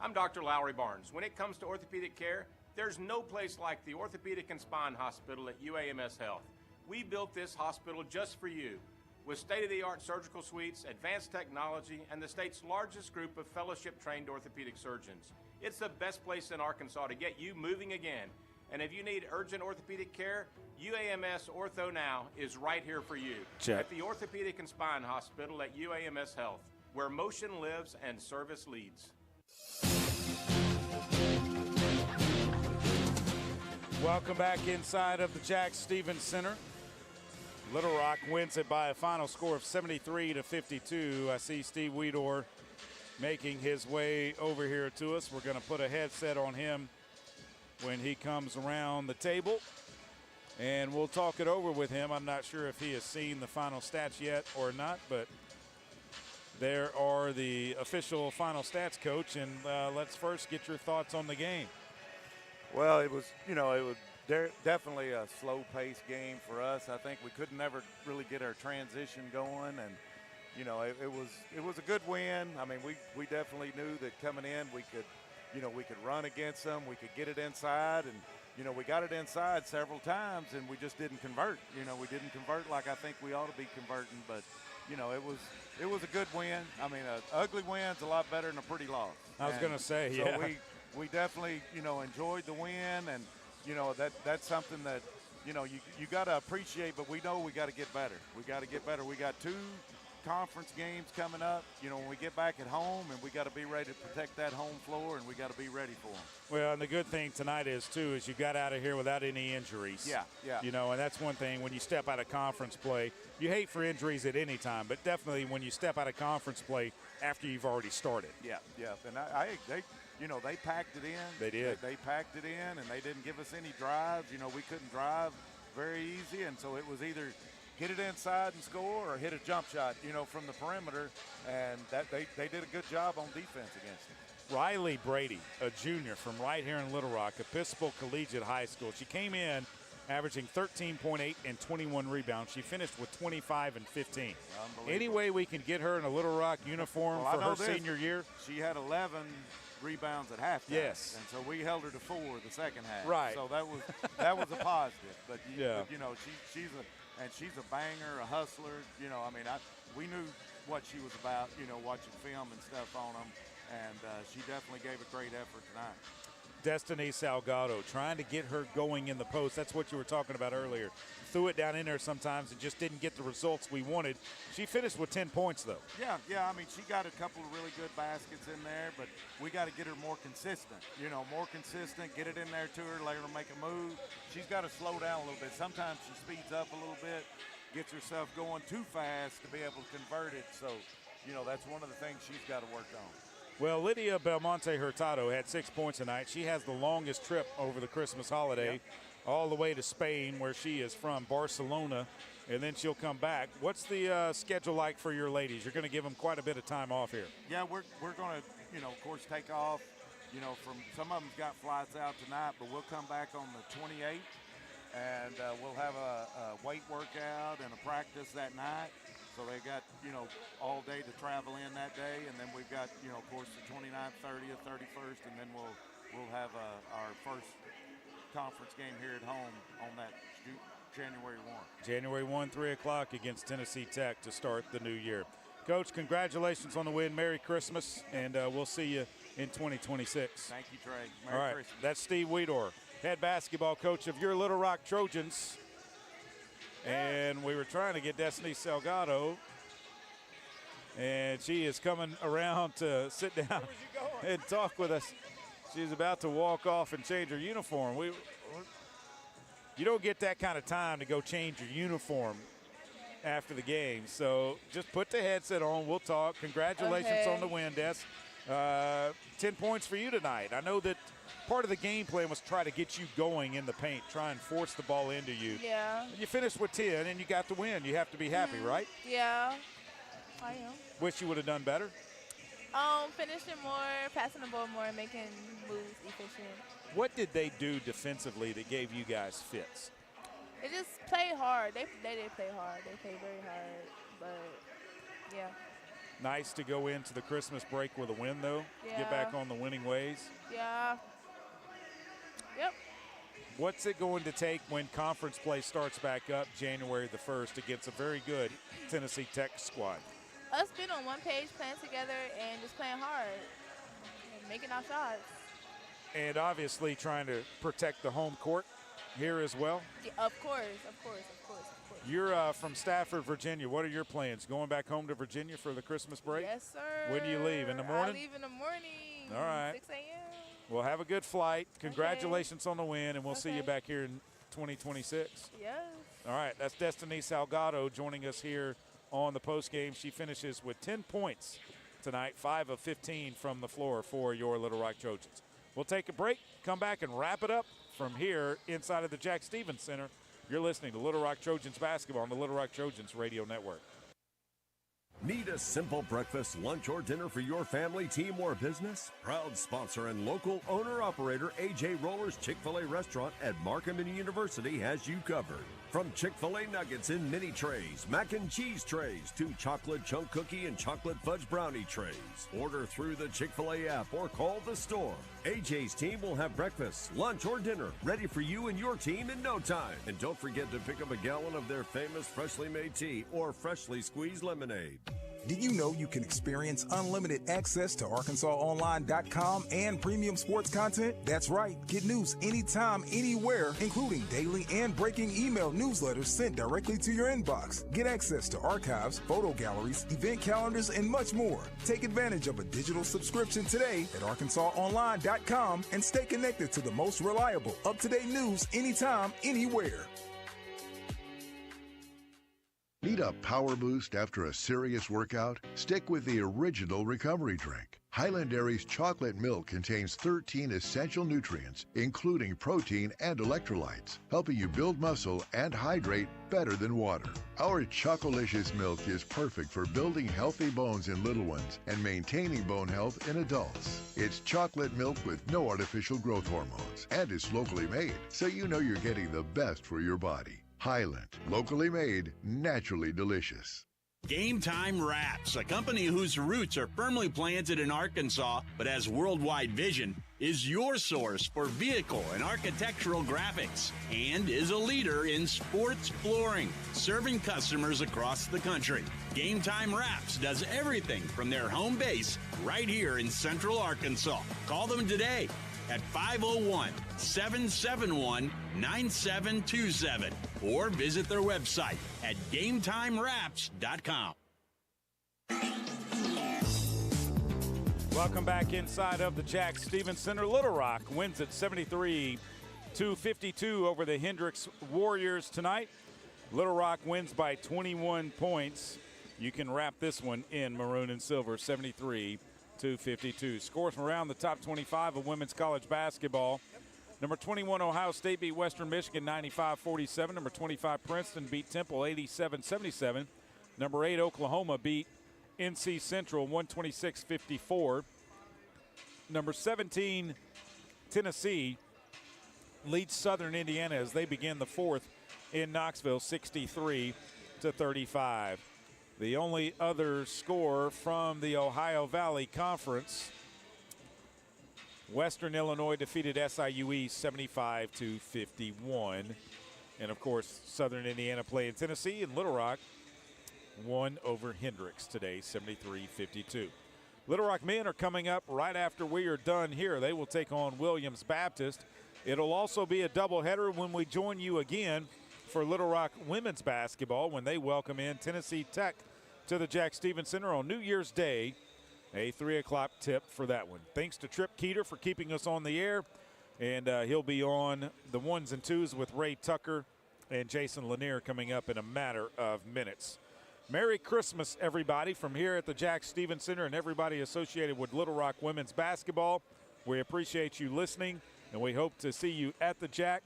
I'm Dr. Lowry Barnes. When it comes to orthopedic care, there's no place like the Orthopedic and Spine Hospital at UAMS Health. We built this hospital just for you, with state-of-the-art surgical suites, advanced technology, and the state's largest group of fellowship-trained orthopedic surgeons. It's the best place in Arkansas to get you moving again. And if you need urgent orthopedic care, UAMS Ortho Now is right here for you. Check. At the Orthopedic and Spine Hospital at UAMS Health, where motion lives and service leads. Welcome back inside of the Jack Stevens Center. Little Rock wins it by a final score of 73-52. I see Steve Weedor making his way over here to us. We're going to put a headset on him when he comes around the table, and we'll talk it over with him. I'm not sure if he has seen the final stats yet or not, but there are the official final stats, Coach, and let's first get your thoughts on the game. Well, it was definitely a slow-paced game for us. I think we could never really get our transition going, and it was a good win. I mean, we definitely knew that coming in we could run against them, we could get it inside, and we got it inside several times, and we just didn't convert. We didn't convert like I think we ought to be converting, but it was a good win. I mean, an ugly win's a lot better than a pretty loss. I was going to say, so yeah. We definitely enjoyed the win, and that's something that you got to appreciate, but we know we got to get better. We got to get better. We got 2 conference games coming up, when we get back at home, and we got to be ready to protect that home floor, and we got to be ready for them. Well, and the good thing tonight is you got out of here without any injuries. Yeah. And that's one thing when you step out of conference play. You hate for injuries at any time, but definitely when you step out of conference play after you've already started. Yeah. And they packed it in. They did. They packed it in, and they didn't give us any drives. We couldn't drive very easy, and so it was either hit it inside and score or hit a jump shot, from the perimeter, and that they did a good job on defense against it. Riley Brady, a junior from right here in Little Rock, Episcopal Collegiate High School. She came in averaging 13.8 and 21 rebounds. She finished with 25 and 15. Any way we can get her in a Little Rock uniform for her senior year? She had 11 rebounds at halftime. Yes. And so we held her to 4 the second half. Right. So that was a positive. But she's a banger, a hustler. We knew what she was about, watching film and stuff on them, and she definitely gave a great effort tonight. Destiny Salgado trying to get her going in the post. That's what you were talking about earlier. Threw it down in there sometimes and just didn't get the results we wanted. She finished with 10 points, though. Yeah. I mean, she got a couple of really good baskets in there, but we got to get her more consistent. More consistent, get it in there to her, let her make a move. She's got to slow down a little bit. Sometimes she speeds up a little bit, gets herself going too fast to be able to convert it. So, that's one of the things she's got to work on. Well, Lydia Belmonte Hurtado had 6 points tonight. She has the longest trip over the Christmas holiday, all the way to Spain, where she is from, Barcelona, and then she'll come back. What's the schedule like for your ladies? You're going to give them quite a bit of time off here. Yeah, we're going to, of course, take off. From some of them's got flights out tonight, but we'll come back on the 28th, and we'll have a weight workout and a practice that night. So they got, all day to travel in that day, and then we've got, of course, the 29th, 30th, 31st, and then we'll have our first conference game here at home on that January 1. January 1, 3 o'clock against Tennessee Tech to start the new year. Coach, congratulations on the win. Merry Christmas, and we'll see you in 2026. Thank you, Trey. All right, Christmas. That's Steve Weedor, head basketball coach of your Little Rock Trojans. And we were trying to get Destiny Salgado, and she is coming around to sit down and talk with us. She's about to walk off and change her uniform. You don't get that kind of time to go change your uniform after the game. So just put the headset on. We'll talk. Congratulations on the win, Des. 10 points for you tonight. I know that part of the game plan was try to get you going in the paint, try and force the ball into you. Yeah. You finished with 10, and you got the win. You have to be happy, right? Yeah, I am. Wish you would have done better? Finishing more, passing the ball more, making moves efficient. What did they do defensively that gave you guys fits? They just play hard. They did play hard. They played very hard, but, yeah. Nice to go into the Christmas break with a win, though. Yeah. Get back on the winning ways. Yeah. Yep. What's it going to take when conference play starts back up January the 1st against a very good Tennessee Tech squad? Us being on one page, playing together, and just playing hard and making our shots. and obviously trying to protect the home court here as well. Yeah, of course. You're from Stafford, Virginia. What are your plans? Going back home to Virginia for the Christmas break? Yes, sir. When do you leave? In the morning? I leave in the morning. All right. 6 a.m. Well, have a good flight. Congratulations on the win, and we'll see you back here in 2026. Yes. All right, that's Destiny Salgado joining us here on the postgame. She finishes with 10 points tonight, 5 of 15 from the floor for your Little Rock Trojans. We'll take a break, come back, and wrap it up from here inside of the Jack Stevens Center. You're listening to Little Rock Trojans basketball on the Little Rock Trojans radio network. Need a simple breakfast, lunch, or dinner for your family, team, or business? Proud sponsor and local owner-operator A.J. Roller's Chick-fil-A restaurant at Markham University has you covered. From Chick-fil-A nuggets in mini trays, mac and cheese trays, to chocolate chunk cookie and chocolate fudge brownie trays. Order through the Chick-fil-A app or call the store. AJ's team will have breakfast, lunch, or dinner ready for you and your team in no time. And don't forget to pick up a gallon of their famous freshly made tea or freshly squeezed lemonade. Did you know you can experience unlimited access to ArkansasOnline.com and premium sports content? That's right. Get news anytime, anywhere, including daily and breaking email newsletters sent directly to your inbox. Get access to archives, photo galleries, event calendars, and much more. Take advantage of a digital subscription today at ArkansasOnline.com and stay connected to the most reliable, up-to-date news anytime, anywhere. Need a power boost after a serious workout? Stick with the original recovery drink. Highland Dairy's chocolate milk contains 13 essential nutrients, including protein and electrolytes, helping you build muscle and hydrate better than water. Our Chocolicious milk is perfect for building healthy bones in little ones and maintaining bone health in adults. It's chocolate milk with no artificial growth hormones, and it's locally made, so you know you're getting the best for your body. Highland, locally made, naturally delicious. Game Time Wraps, a company whose roots are firmly planted in Arkansas but has worldwide vision, is your source for vehicle and architectural graphics and is a leader in sports flooring, serving customers across the country. Game Time Wraps does everything from their home base right here in Central Arkansas. Call them today at 501-771-9727 or visit their website at GameTimeWraps.com. Welcome back inside of the Jack Stevens Center. Little Rock wins at 73-52 over the Hendrix Warriors tonight. Little Rock wins by 21 points. You can wrap this one in maroon and silver, 73-52. Scores from around the top 25 of women's college basketball. Number 21, Ohio State beat Western Michigan 95-47. Number 25, Princeton beat Temple 87-77. Number 8, Oklahoma beat NC Central 126-54. Number 17, Tennessee leads Southern Indiana as they begin the fourth in Knoxville 63-35. The only other score from the Ohio Valley Conference, Western Illinois defeated SIU East 75-51. And, of course, Southern Indiana playing Tennessee, and Little Rock won over Hendrix today, 73-52. Little Rock men are coming up right after we are done here. They will take on Williams Baptist. It'll also be a doubleheader when we join you again for Little Rock women's basketball when they welcome in Tennessee Tech to the Jack Stevens Center on New Year's Day. A 3 o'clock tip for that one. Thanks to Trip Keeter for keeping us on the air. And he'll be on the ones and twos with Ray Tucker and Jason Lanier coming up in a matter of minutes. Merry Christmas, everybody, from here at the Jack Stevens Center and everybody associated with Little Rock women's basketball. We appreciate you listening, and we hope to see you at the Jack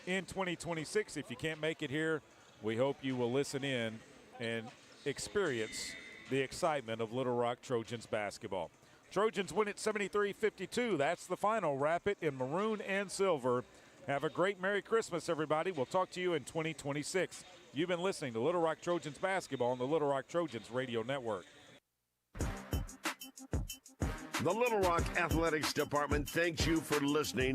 in 2026. If you can't make it here, we hope you will listen in and experience the excitement of Little Rock Trojans basketball. Trojans win it 73-52. That's the final. Wrap it in maroon and silver. Have a great Merry Christmas, everybody. We'll talk to you in 2026. You've been listening to Little Rock Trojans basketball on the Little Rock Trojans radio network. The Little Rock Athletics Department thanks you for listening.